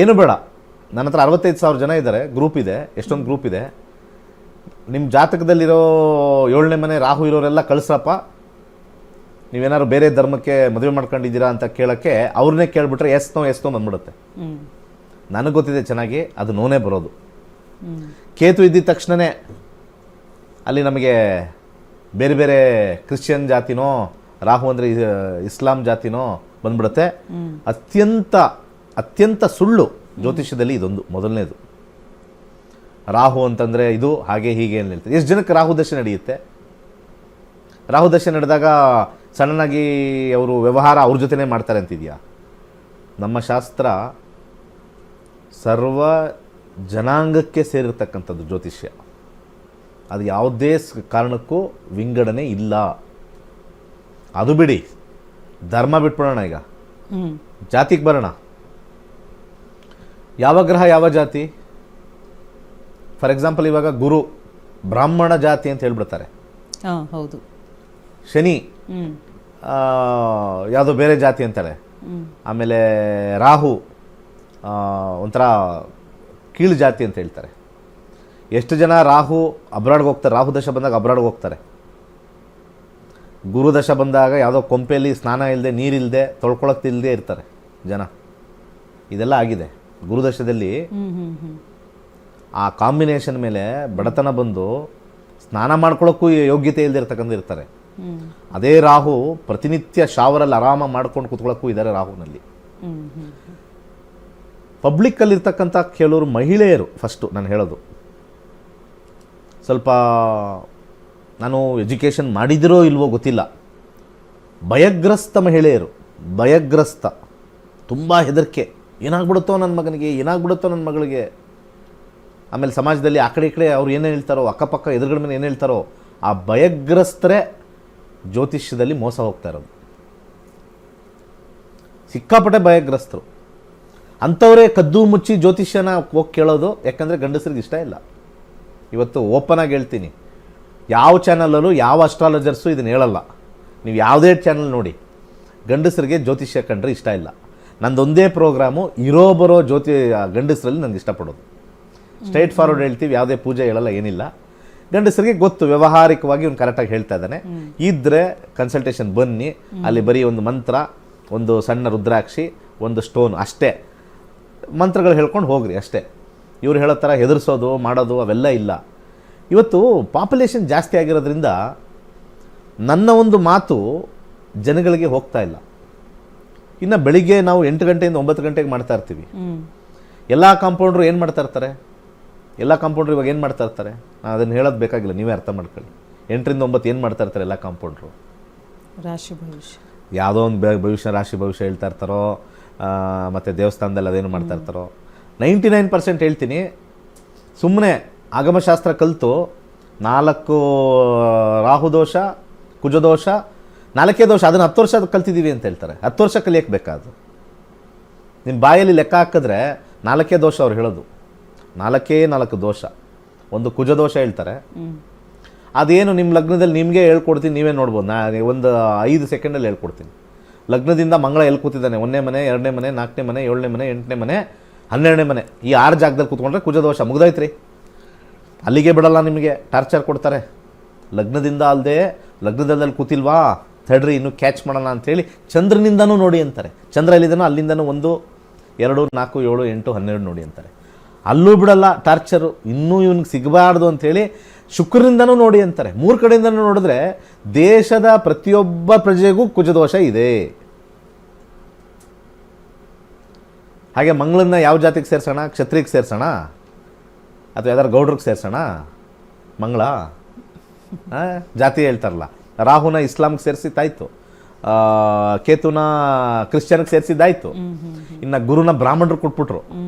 ಏನು ಬೇಡ. ನನ್ನ ಹತ್ರ 65,000 ಜನ ಇದ್ದಾರೆ, ಗ್ರೂಪ್ ಇದೆ, ಎಷ್ಟೊಂದು ಗ್ರೂಪ್ ಇದೆ. ನಿಮ್ಮ ಜಾತಕದಲ್ಲಿರೋ 7ನೇ ಮನೆ ರಾಹು ಇರೋರೆಲ್ಲ ಕಳಿಸ್ರಪ್ಪ, ನೀವೇನಾದ್ರು ಬೇರೆ ಧರ್ಮಕ್ಕೆ ಮದುವೆ ಮಾಡ್ಕೊಂಡಿದ್ದೀರಾ ಅಂತ ಕೇಳೋಕ್ಕೆ ಅವ್ರನ್ನೇ ಕೇಳಿಬಿಟ್ರೆ ಎಸ್ ನೋ ಬಂದ್ಬಿಡುತ್ತೆ. ನನಗೆ ಗೊತ್ತಿದೆ ಚೆನ್ನಾಗಿ, ಅದು ನೋನೇ ಬರೋದು. ಕೇತು ಇದ್ದಿದ ತಕ್ಷಣವೇ ಅಲ್ಲಿ ನಮಗೆ ಬೇರೆ ಬೇರೆ ಕ್ರಿಶ್ಚಿಯನ್ ಜಾತಿನೋ, ರಾಹು ಅಂದರೆ ಇಸ್ಲಾಂ ಜಾತಿನೋ ಬಂದ್ಬಿಡುತ್ತೆ. ಅತ್ಯಂತ ಸುಳ್ಳು ಜ್ಯೋತಿಷ್ಯದಲ್ಲಿ ಇದೊಂದು ಮೊದಲನೇದು. ರಾಹು ಅಂತಂದರೆ ಇದು ಹಾಗೆ ಹೀಗೆ ಏನು ಹೇಳ್ತಾರೆ. ಎಷ್ಟು ಜನಕ್ಕೆ ರಾಹು ದಶೆ ನಡೆಯುತ್ತೆ? ರಾಹು ದಶೆ ನಡೆದಾಗ ಸಡನ್ನಾಗಿ ಅವರು ವ್ಯವಹಾರ ಅವ್ರ ಜೊತೆನೇ ಮಾಡ್ತಾರೆ ಅಂತಿದೆಯಾ? ನಮ್ಮ ಶಾಸ್ತ್ರ ಸರ್ವ ಜನಾಂಗಕ್ಕೆ ಸೇರಿರ್ತಕ್ಕಂಥದ್ದು ಜ್ಯೋತಿಷ್ಯ. ಅದು ಯಾವುದೇ ಕಾರಣಕ್ಕೂ ವಿಂಗಡಣೆ ಇಲ್ಲ. ಅದು ಬಿಡಿ, ಧರ್ಮ ಬಿಟ್ಬಿಡೋಣ, ಈಗ ಜಾತಿಗೆ ಬರೋಣ. ಯಾವ ಗ್ರಹ ಯಾವ ಜಾತಿ? ಫಾರ್ ಎಕ್ಸಾಂಪಲ್ ಇವಾಗ ಗುರು ಬ್ರಾಹ್ಮಣ ಜಾತಿ ಅಂತ ಹೇಳ್ಬಿಡ್ತಾರೆ. ಹೌದು. ಶನಿ ಯಾವುದೋ ಬೇರೆ ಜಾತಿ ಅಂತಾಳೆ. ಆಮೇಲೆ ರಾಹು ಒಂಥರ ಕೀಳು ಜಾತಿ ಅಂತ ಹೇಳ್ತಾರೆ. ಎಷ್ಟು ಜನ ರಾಹು ಅಬ್ರಾಡ್ಗೆ ಹೋಗ್ತಾರೆ, ರಾಹು ದಶ ಬಂದಾಗ ಅಬ್ರಾಡ್ಗೆ ಹೋಗ್ತಾರೆ. ಗುರು ದಶ ಬಂದಾಗ ಯಾವುದೋ ಕೊಂಪೆಯಲ್ಲಿ ಸ್ನಾನ ಇಲ್ಲದೆ ನೀರಿಲ್ಲದೆ ತೊಳ್ಕೊಳಕ್ತಿಲ್ಲದೆ ಇರ್ತಾರೆ ಜನ. ಇದೆಲ್ಲ ಆಗಿದೆ ಗುರುದಶದಲ್ಲಿ. ಆ ಕಾಂಬಿನೇಷನ್ ಮೇಲೆ ಬಡತನ ಬಂದು ಸ್ನಾನ ಮಾಡ್ಕೊಳ್ಳೋಕ್ಕೂ ಯೋಗ್ಯತೆ ಇಲ್ಲದೆ ಇರ್ತಕ್ಕಂಥ ಇರ್ತಾರೆ. ಅದೇ ರಾಹು ಪ್ರತಿನಿತ್ಯ ಶಾವರಲ್ಲಿ ಆರಾಮ ಮಾಡ್ಕೊಂಡು ಕೂತ್ಕೊಳ್ಳೋಕ್ಕೂ ಇದ್ದಾರೆ ರಾಹುನಲ್ಲಿ. ಪಬ್ಲಿಕ್ಕಲ್ಲಿರ್ತಕ್ಕಂಥ ಕೆಲವರು ಮಹಿಳೆಯರು, ಫಸ್ಟು ನಾನು ಹೇಳೋದು, ಸ್ವಲ್ಪ ನಾನು ಎಜುಕೇಷನ್ ಮಾಡಿದಿರೋ ಇಲ್ವೋ ಗೊತ್ತಿಲ್ಲ, ಭಯಗ್ರಸ್ತ ಮಹಿಳೆಯರು, ಭಯಗ್ರಸ್ತ, ತುಂಬ ಹೆದರಿಕೆ, ಏನಾಗ್ಬಿಡುತ್ತೋ ನನ್ನ ಮಗನಿಗೆ, ಏನಾಗ್ಬಿಡುತ್ತೋ ನನ್ನ ಮಗಳಿಗೆ. ಆಮೇಲೆ ಸಮಾಜದಲ್ಲಿ ಆ ಕಡೆ ಈ ಕಡೆ ಅವ್ರು ಏನು ಹೇಳ್ತಾರೋ, ಅಕ್ಕಪಕ್ಕ ಎದುರುಗಡೆ ಮೇಲೆ ಏನು ಹೇಳ್ತಾರೋ, ಆ ಭಯಗ್ರಸ್ತರೇ ಜ್ಯೋತಿಷ್ಯದಲ್ಲಿ ಮೋಸ ಹೋಗ್ತಾ ಇರೋದು. ಸಿಕ್ಕಾಪಟ್ಟೆ ಭಯಗ್ರಸ್ತರು ಅಂಥವರೇ ಕದ್ದು ಮುಚ್ಚಿ ಜ್ಯೋತಿಷ್ಯನ ಹೋಗಿ ಕೇಳೋದು. ಯಾಕಂದರೆ ಗಂಡಸರಿಗೆ ಇಷ್ಟ ಇಲ್ಲ. ಇವತ್ತು ಓಪನ್ ಆಗಿ ಹೇಳ್ತೀನಿ, ಯಾವ ಚಾನಲಲ್ಲೂ ಯಾವ ಅಸ್ಟ್ರಾಲಜರ್ಸು ಇದನ್ನು ಹೇಳಲ್ಲ. ನೀವು ಯಾವುದೇ ಚಾನಲ್ ನೋಡಿ, ಗಂಡಸರಿಗೆ ಜ್ಯೋತಿಷ್ಯ ಕಂಡ್ರೆ ಇಷ್ಟ ಇಲ್ಲ. ನಂದೊಂದೇ ಪ್ರೋಗ್ರಾಮು ಇರೋ ಬರೋ ಗಂಡಸರಲ್ಲಿ ನನಗೆ ಇಷ್ಟಪಡೋದು. ಸ್ಟ್ರೈಟ್ ಫಾರ್ವರ್ಡ್ ಹೇಳ್ತೀವಿ, ಯಾವುದೇ ಪೂಜೆ ಹೇಳಲ್ಲ, ಏನಿಲ್ಲ. ಗಂಡಸರಿಗೆ ಗೊತ್ತು, ವ್ಯವಹಾರಿಕವಾಗಿ ಅವ್ನು ಕರೆಕ್ಟಾಗಿ ಹೇಳ್ತಾ ಇದ್ದಾನೆ. ಇದ್ದರೆ ಕನ್ಸಲ್ಟೇಷನ್ ಬನ್ನಿ, ಅಲ್ಲಿ ಬರೀ ಒಂದು ಮಂತ್ರ, ಒಂದು ಸಣ್ಣ ರುದ್ರಾಕ್ಷಿ, ಒಂದು ಸ್ಟೋನ್ ಅಷ್ಟೇ, ಮಂತ್ರಗಳು ಹೇಳ್ಕೊಂಡು ಹೋಗ್ರಿ ಅಷ್ಟೇ. ಇವ್ರು ಹೇಳೋ ಥರ ಹೆದರ್ಸೋದು ಮಾಡೋದು ಅವೆಲ್ಲ ಇಲ್ಲ. ಇವತ್ತು ಪಾಪ್ಯುಲೇಷನ್ ಜಾಸ್ತಿ ಆಗಿರೋದ್ರಿಂದ ನನ್ನ ಒಂದು ಮಾತು ಜನಗಳಿಗೆ ಹೋಗ್ತಾ ಇಲ್ಲ. ಇನ್ನು ಬೆಳಿಗ್ಗೆ ನಾವು 8 ಗಂಟೆಯಿಂದ 9 ಗಂಟೆಗೆ ಮಾಡ್ತಾ ಇರ್ತೀವಿ. ಎಲ್ಲ ಕಾಂಪೌಂಡ್ರು ಏನು ಮಾಡ್ತಾ ಇರ್ತಾರೆ, ಎಲ್ಲ ಕಾಂಪೌಂಡ್ರು ಇವಾಗ ಏನು ಮಾಡ್ತಾ ಇರ್ತಾರೆ, ನಾನು ಅದನ್ನು ಹೇಳೋದು ಬೇಕಾಗಿಲ್ಲ, ನೀವೇ ಅರ್ಥ ಮಾಡ್ಕೊಳ್ಳಿ. 8 ರಿಂದ 9 ಏನು ಮಾಡ್ತಾ ಇರ್ತಾರೆ ಎಲ್ಲ ಕಾಂಪೌಂಡ್ರು? ರಾಶಿ ಭವಿಷ್ಯ, ಯಾವುದೋ ಒಂದು ಭವಿಷ್ಯ, ರಾಶಿ ಭವಿಷ್ಯ ಹೇಳ್ತಾ ಇರ್ತಾರೋ, ಮತ್ತು ದೇವಸ್ಥಾನದಲ್ಲಿ ಅದೇನು ಮಾಡ್ತಾ ಇರ್ತಾರೋ. 99% ಹೇಳ್ತೀನಿ, ಸುಮ್ಮನೆ ಆಗಮಶಾಸ್ತ್ರ ಕಲಿತು 4 ರಾಹುದೋಷ, ಕುಜದೋಷ, 4 ದೋಷ, ಅದನ್ನು 10 ವರ್ಷ ಕಲ್ತಿದ್ದೀವಿ ಅಂತ ಹೇಳ್ತಾರೆ. 10 ವರ್ಷ ಕಲಿಯಕ್ಕೆ ಬೇಕಾದು. ನಿಮ್ಮ ಬಾಯಲ್ಲಿ ಲೆಕ್ಕ ಹಾಕಿದ್ರೆ 4 ದೋಷ ಅವ್ರು ಹೇಳೋದು. 4 ದೋಷ. ಒಂದು ಕುಜದೋಷ ಹೇಳ್ತಾರೆ, ಅದೇನು ನಿಮ್ಮ ಲಗ್ನದಲ್ಲಿ ನಿಮಗೆ ಹೇಳ್ಕೊಡ್ತೀನಿ, ನೀವೇ ನೋಡ್ಬೋದು. ನಾನು ಒಂದು 5 ಸೆಕೆಂಡಲ್ಲಿ ಹೇಳ್ಕೊಡ್ತೀನಿ. ಲಗ್ನದಿಂದ ಮಂಗಳ ಎಲ್ಲಿ ಕೂತಿದ್ದಾನೆ, 1ನೇ ಮನೆ, 2ನೇ ಮನೆ, 4ನೇ ಮನೆ, 7ನೇ ಮನೆ, 8ನೇ ಮನೆ, 12ನೇ ಮನೆ, ಈ 6 ಜಾಗದಲ್ಲಿ ಕೂತ್ಕೊಂಡ್ರೆ ಕುಜದೋಷ ಮುಗ್ದೋಯ್ತು ರೀ. ಅಲ್ಲಿಗೆ ಬಿಡಲ್ಲ, ನಿಮಗೆ ಟಾರ್ಚರ್ ಕೊಡ್ತಾರೆ. ಲಗ್ನದಿಂದ ಅಲ್ಲದೆ ಲಗ್ನದಲ್ಲಿ ಕೂತಿಲ್ವಾ, ತಡ್ರಿ ಇನ್ನೂ ಕ್ಯಾಚ್ ಮಾಡೋಣ ಅಂಥೇಳಿ ಚಂದ್ರನಿಂದನೂ ನೋಡಿ ಅಂತಾರೆ. ಚಂದ್ರ ಎಲ್ಲಿದ್ದಾನೋ ಅಲ್ಲಿಂದನೂ 1, 2, 4, 7, 8, 12 ನೋಡಿ ಅಂತಾರೆ. ಅಲ್ಲೂ ಬಿಡಲ್ಲ ಟಾರ್ಚರು, ಇನ್ನೂ ಇವನಿಗೆ ಸಿಗಬಾರ್ದು ಅಂಥೇಳಿ ಶುಕ್ರನಿಂದನೂ ನೋಡಿ ಅಂತಾರೆ. 3 ಕಡೆಯಿಂದನೂ ನೋಡಿದ್ರೆ ದೇಶದ ಪ್ರತಿಯೊಬ್ಬ ಪ್ರಜೆಗೂ ಕುಜದೋಷ ಇದೆ. ಹಾಗೆ ಮಂಗಳನ್ನ ಯಾವ ಜಾತಿಗೆ ಸೇರಿಸೋಣ, ಕ್ಷತ್ರಿಗೆ ಸೇರಿಸೋಣ ಅಥವಾ ಯಾವ್ದಾರು ಗೌಡ್ರಿಗೆ ಸೇರಿಸೋಣ? ಮಂಗಳ ಜಾತಿ ಹೇಳ್ತಾರಲ್ಲ. ರಾಹುನ ಇಸ್ಲಾಮ್ಗೆ ಸೇರಿಸಿದ್ದಾಯ್ತು, ಕೇತುನ ಕ್ರಿಶ್ಚಿಯನ್ಗೆ ಸೇರಿಸಿದ್ದಾಯ್ತು. ಇನ್ನು ಗುರುನ ಬ್ರಾಹ್ಮಣರು ಕೊಟ್ಬಿಟ್ರು.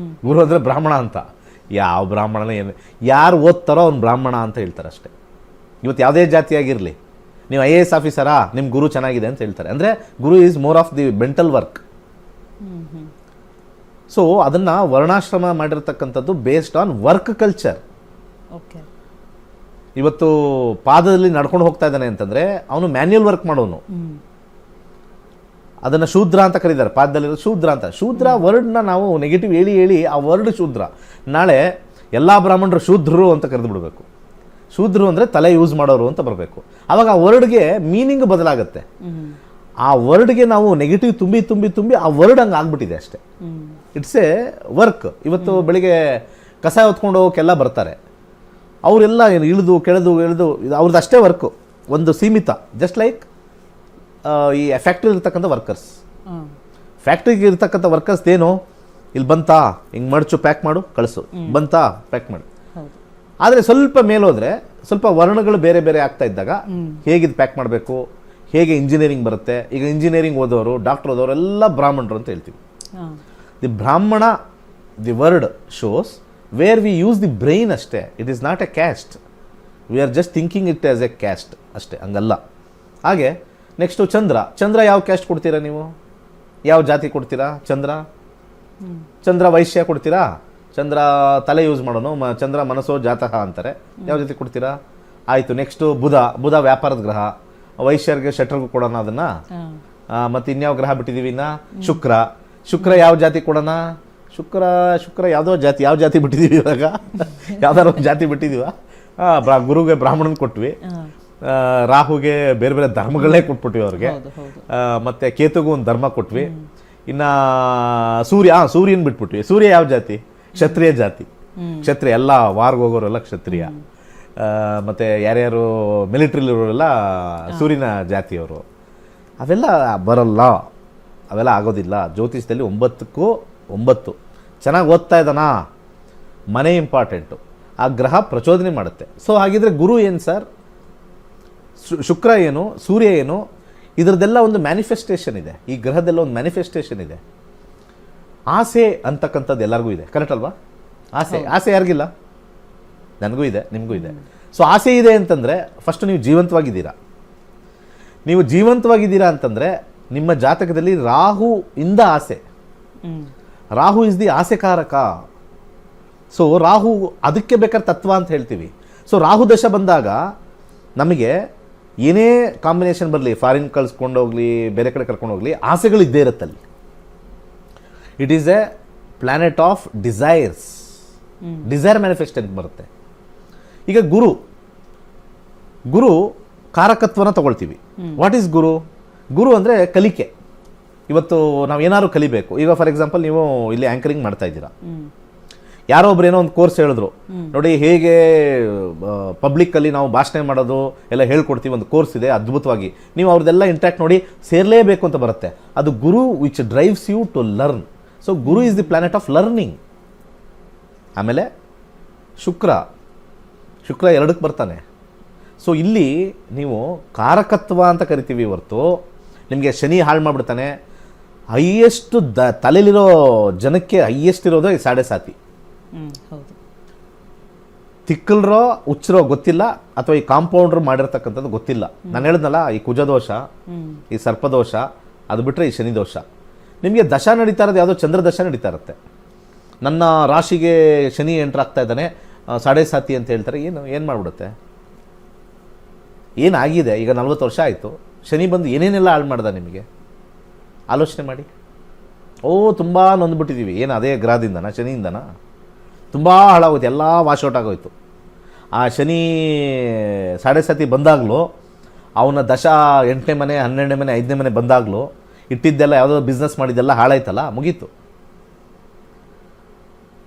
ಗುರು ಅಂದರೆ ಬ್ರಾಹ್ಮಣ ಅಂತ. ಯಾವ ಬ್ರಾಹ್ಮಣನ ಏನು, ಯಾರು ಓದ್ತಾರೋ ಅವ್ನು ಬ್ರಾಹ್ಮಣ ಅಂತ ಹೇಳ್ತಾರೆ ಅಷ್ಟೇ. ಇವತ್ತು ಯಾವುದೇ ಜಾತಿಯಾಗಿರಲಿ, ನೀವು IAS ಆಫೀಸರಾ, ನಿಮ್ಮ ಗುರು ಚೆನ್ನಾಗಿದೆ ಅಂತ ಹೇಳ್ತಾರೆ. ಅಂದರೆ Guru is more of the mental work. So ಅದನ್ನು ವರ್ಣಾಶ್ರಮ ಮಾಡಿರ್ತಕ್ಕಂಥದ್ದು ಬೇಸ್ಡ್ ಆನ್ ವರ್ಕ್ ಕಲ್ಚರ್. ಇವತ್ತು ಪಾದದಲ್ಲಿ ನಡ್ಕೊಂಡು ಹೋಗ್ತಾ ಇದ್ದಾನೆ ಅಂತಂದರೆ ಅವನು ಮ್ಯಾನ್ಯುಯಲ್ ವರ್ಕ್ ಮಾಡೋನು. ಅದನ್ನು ಶೂದ್ರ ಅಂತ ಕರೀತಾರೆ, ಪಾದದಲ್ಲಿರೋ ಶೂದ್ರ ಅಂತ. ಶೂದ್ರ ವರ್ಡ್ನ ನಾವು ನೆಗೆಟಿವ್ ಹೇಳಿ ಹೇಳಿ ಆ ವರ್ಡ್ ಶೂದ್ರ. ನಾಳೆ ಎಲ್ಲ ಬ್ರಾಹ್ಮಣರು ಶೂದ್ರರು ಅಂತ ಕರೆದು ಬಿಡಬೇಕು. ಶೂದ್ರರು ಅಂದರೆ ತಲೆ ಯೂಸ್ ಮಾಡೋರು ಅಂತ ಬರಬೇಕು. ಆವಾಗ ಆ ವರ್ಡ್ಗೆ ಮೀನಿಂಗ್ ಬದಲಾಗುತ್ತೆ. ಆ ವರ್ಡ್ಗೆ ನಾವು ನೆಗೆಟಿವ್ ತುಂಬಿ ತುಂಬಿ ತುಂಬಿ ಆ ವರ್ಡ್ ಹಂಗೆ ಆಗ್ಬಿಟ್ಟಿದೆ ಅಷ್ಟೇ. It's A work. ಇವತ್ತು ಬೆಳಿಗ್ಗೆ ಕಸ ಹೊತ್ಕೊಂಡು ಹೋಗೋಕ್ಕೆಲ್ಲ ಬರ್ತಾರೆ, ಅವರೆಲ್ಲ ಏನು ಇಳಿದು ಕೆಳೆದು ಇಳಿದು ಅವ್ರದ್ದು ಅಷ್ಟೇ ವರ್ಕು, ಒಂದು ಸೀಮಿತ. ಜಸ್ಟ್ ಲೈಕ್ ಈ ಫ್ಯಾಕ್ಟ್ರಿ ಇರ್ತಕ್ಕಂಥ ವರ್ಕರ್ಸ್, ಫ್ಯಾಕ್ಟ್ರಿಗೆ ಇರ್ತಕ್ಕಂಥ ವರ್ಕರ್ಸ್ ಏನು, ಇಲ್ಲಿ ಬಂತಾ ಹಿಂಗೆ ಮಡಚು ಪ್ಯಾಕ್ ಮಾಡು ಕಳಿಸು, ಬಂತಾ ಪ್ಯಾಕ್ ಮಾಡಿ. ಆದರೆ ಸ್ವಲ್ಪ ಮೇಲೋದ್ರೆ ಸ್ವಲ್ಪ ವರ್ಣಗಳು ಬೇರೆ ಬೇರೆ ಆಗ್ತಾ ಇದ್ದಾಗ ಹೇಗಿದು ಪ್ಯಾಕ್ ಮಾಡಬೇಕು, ಹೇಗೆ ಇಂಜಿನಿಯರಿಂಗ್ ಬರುತ್ತೆ. ಈಗ ಇಂಜಿನಿಯರಿಂಗ್ ಓದೋರು, ಡಾಕ್ಟರ್ ಓದೋರು ಎಲ್ಲ ಬ್ರಾಹ್ಮಣರು ಅಂತ ಹೇಳ್ತೀವಿ. The Brahmana, the word shows where we use the brain ಅಷ್ಟೇ. It is not a caste. We are just thinking it as a caste ಅಷ್ಟೇ, ಹಂಗಲ್ಲ. ಹಾಗೆ ನೆಕ್ಸ್ಟು ಚಂದ್ರ. ಚಂದ್ರ ಯಾವ ಕ್ಯಾಸ್ಟ್ ಕೊಡ್ತೀರಾ ನೀವು, ಯಾವ ಜಾತಿ ಕೊಡ್ತೀರಾ? ಚಂದ್ರ ವೈಶ್ಯ ಕೊಡ್ತೀರಾ? ಚಂದ್ರ ತಲೆ ಯೂಸ್ ಮಾಡೋನು, ಚಂದ್ರ ಮನಸ್ಸೋ ಜಾತಕ ಅಂತಾರೆ. ಯಾವ ಜಾತಿ ಕೊಡ್ತೀರಾ? ಆಯಿತು. ನೆಕ್ಸ್ಟು ಬುಧ. ಬುಧ ವ್ಯಾಪಾರದ ಗ್ರಹ. ವೈಶ್ಯರಿಗೆ ಶೆಟ್ರಿಗೂ ಕೊಡೋಣ ಅದನ್ನು. ಹಾಂ ಮತ್ತು ಇನ್ಯಾವ ಗ್ರಹ ಬಿಟ್ಟಿದ್ದೀವಿ ಇನ್ನು? ಶುಕ್ರ ಯಾವ ಜಾತಿ ಕೊಡೋಣ? ಶುಕ್ರ ಯಾವುದೋ ಜಾತಿ, ಯಾವ ಜಾತಿ ಬಿಟ್ಟಿದ್ದೀವಿ ಇವಾಗ? ಯಾವ್ದಾರು ಒಂದು ಜಾತಿ ಬಿಟ್ಟಿದ್ದೀವ? ಗುರುಗೆ ಬ್ರಾಹ್ಮಣನ್ ಕೊಟ್ವಿ, ರಾಹುಗೆ ಬೇರೆ ಬೇರೆ ಧರ್ಮಗಳೇ ಕೊಟ್ಬಿಟ್ವಿ ಅವ್ರಿಗೆ, ಮತ್ತು ಕೇತುಗೂ ಒಂದು ಧರ್ಮ ಕೊಟ್ವಿ. ಇನ್ನು ಸೂರ್ಯನ ಬಿಟ್ಬಿಟ್ವಿ. ಸೂರ್ಯ ಯಾವ ಜಾತಿ? ಕ್ಷತ್ರಿಯ ಜಾತಿ. ಕ್ಷತ್ರಿಯ ಎಲ್ಲ ವಾರ್ಗೆ ಹೋಗೋರೆಲ್ಲ ಕ್ಷತ್ರಿಯ. ಮತ್ತು ಯಾರ್ಯಾರು ಮಿಲಿಟ್ರಿಲಿರೋರೆಲ್ಲ ಸೂರ್ಯನ ಜಾತಿಯವರು. ಅವೆಲ್ಲ ಬರಲ್ಲ, ಅವೆಲ್ಲ ಆಗೋದಿಲ್ಲ. ಜ್ಯೋತಿಷದಲ್ಲಿ 9ಕ್ಕೂ 9. ಚೆನ್ನಾಗಿ ಓದ್ತಾ ಇದ್ದಾನಾ? ಮನೆ ಇಂಪಾರ್ಟೆಂಟು. ಆ ಗ್ರಹ ಪ್ರಚೋದನೆ ಮಾಡುತ್ತೆ. ಸೊ ಹಾಗಿದ್ರೆ ಗುರು ಏನು ಸರ್? ಶುಕ್ರ ಏನು? ಸೂರ್ಯ ಏನು? ಇದರದ್ದೆಲ್ಲ ಒಂದು ಮ್ಯಾನಿಫೆಸ್ಟೇಷನ್ ಇದೆ. ಈ ಗ್ರಹದೆಲ್ಲ ಒಂದು ಮ್ಯಾನಿಫೆಸ್ಟೇಷನ್ ಇದೆ. ಆಸೆ ಅಂತಕ್ಕಂಥದ್ದು ಎಲ್ಲರಿಗೂ ಇದೆ, ಕರೆಕ್ಟ್ ಅಲ್ವಾ? ಆಸೆ ಯಾರಿಗಿಲ್ಲ? ನನಗೂ ಇದೆ, ನಿಮಗೂ ಇದೆ. ಸೊ ಆಸೆ ಇದೆ ಅಂತಂದರೆ ಫಸ್ಟ್ ನೀವು ಜೀವಂತವಾಗಿದ್ದೀರಾ. ನೀವು ಜೀವಂತವಾಗಿದ್ದೀರಾ ಅಂತಂದರೆ ನಿಮ್ಮ ಜಾತಕದಲ್ಲಿ ರಾಹು ಇಂದ ಆಸೆ. ರಾಹು ಇಸ್ ದಿ ಆಸೆಕಾರಕ. ಸೊ ರಾಹು ಅದಕ್ಕೆ ಬೇಕಾದ್ರೆ ತತ್ವ ಅಂತ ಹೇಳ್ತೀವಿ. ಸೊ ರಾಹು ದಶ ಬಂದಾಗ ನಮಗೆ ಏನೇ ಕಾಂಬಿನೇಷನ್ ಬರಲಿ, ಫಾರಿನ್ ಕಳಿಸ್ಕೊಂಡೋಗ್ಲಿ, ಬೇರೆ ಕಡೆ ಕರ್ಕೊಂಡೋಗ್ಲಿ, ಆಸೆಗಳು ಇದ್ದೇ ಇರುತ್ತಲ್ಲಿ. It is a planet of desires. Desire manifest ಅಂತ ಬರುತ್ತೆ. ಈಗ ಗುರು ಕಾರಕತ್ವನ ತಗೊಳ್ತೀವಿ. ವಾಟ್ ಈಸ್ ಗುರು? ಗುರು ಅಂದರೆ ಕಲಿಕೆ. ಇವತ್ತು ನಾವು ಏನಾದ್ರು ಕಲಿಬೇಕು. ಈಗ ಫಾರ್ ಎಕ್ಸಾಂಪಲ್ ನೀವು ಇಲ್ಲಿ ಆ್ಯಂಕರಿಂಗ್ ಮಾಡ್ತಾ ಇದ್ದೀರಾ, ಯಾರೋ ಒಬ್ರು ಏನೋ ಒಂದು ಕೋರ್ಸ್ ಹೇಳಿದ್ರು, ನೋಡಿ ಹೇಗೆ ಪಬ್ಲಿಕ್ಕಲ್ಲಿ ನಾವು ಭಾಷಣ ಮಾಡೋದು ಎಲ್ಲ ಹೇಳ್ಕೊಡ್ತೀವಿ, ಒಂದು ಕೋರ್ಸ್ ಇದೆ ಅದ್ಭುತವಾಗಿ, ನೀವು ಅವ್ರದ್ದೆಲ್ಲ ಇಂಟ್ಯಾಕ್ಟ್ ನೋಡಿ ಸೇರಲೇಬೇಕು ಅಂತ ಬರುತ್ತೆ. ಅದು Guru which drives you to learn. So Guru is the planet of learning. ಆಮೇಲೆ ಶುಕ್ರ 2ಕ್ಕೆ ಬರ್ತಾನೆ. ಸೊ ಇಲ್ಲಿ ನೀವು ಕಾರಕತ್ವ ಅಂತ ಕರಿತೀವಿ ಹೊರತು ನಿಮಗೆ ಶನಿ ಹಾಳು ಮಾಡಿಬಿಡ್ತಾನೆ. ಹೈಯೆಸ್ಟ್ ತಲೆಯಲ್ಲಿರೋ ಜನಕ್ಕೆ ಹೈಯೆಸ್ಟ್ ಇರೋದು ಈ 7.5. ತಿಕ್ಕಲ್ರೋ ಹುಚ್ಚರೋ ಗೊತ್ತಿಲ್ಲ, ಅಥವಾ ಈ ಕಾಂಪೌಂಡ್ರು ಮಾಡಿರ್ತಕ್ಕಂಥದ್ದು ಗೊತ್ತಿಲ್ಲ. ನಾನು ಹೇಳಿದ್ನಲ್ಲ, ಈ ಕುಜದೋಷ, ಈ ಸರ್ಪದೋಷ, ಅದು ಬಿಟ್ಟರೆ ಈ ಶನಿ ದೋಷ. ನಿಮಗೆ ದಶ ನಡೀತಾ ಇರೋದು ಯಾವುದೋ ಚಂದ್ರ ದಶ ನಡೀತಾ ಇರುತ್ತೆ. ನನ್ನ ರಾಶಿಗೆ ಶನಿ ಎಂಟ್ರ್ ಆಗ್ತಾ ಇದ್ದಾನೆ, 7.5 ಅಂತ ಹೇಳ್ತಾರೆ. ಏನು ಮಾಡಿಬಿಡುತ್ತೆ? ಏನಾಗಿದೆ? ಈಗ 40 ವರ್ಷ ಆಯಿತು, ಶನಿ ಬಂದು ಏನೇನೆಲ್ಲ ಹಾಳು ಮಾಡ್ದ ನಿಮಗೆ? ಆಲೋಚನೆ ಮಾಡಿ. ತುಂಬ ನೊಂದ್ಬಿಟ್ಟಿದ್ದೀವಿ. ಏನು ಅದೇ ಗ್ರಹದಿಂದನಾ? ಶನಿಯಿಂದನಾ? ತುಂಬ ಹಾಳಾಗೋಯ್ತು, ಎಲ್ಲ ವಾಶೌಟ್ ಆಗೋಯ್ತು. ಆ ಶನಿ 7.5 ಬಂದಾಗಲೂ, ಅವನ ದಶ 8ನೇ ಮನೆ, 12ನೇ ಮನೆ, 5ನೇ ಮನೆ ಬಂದಾಗಲೂ ಇಟ್ಟಿದ್ದೆಲ್ಲ ಯಾವುದೋ ಬಿಸ್ನೆಸ್ ಮಾಡಿದ್ದೆಲ್ಲ ಹಾಳಾಯ್ತಲ್ಲ, ಮುಗೀತು.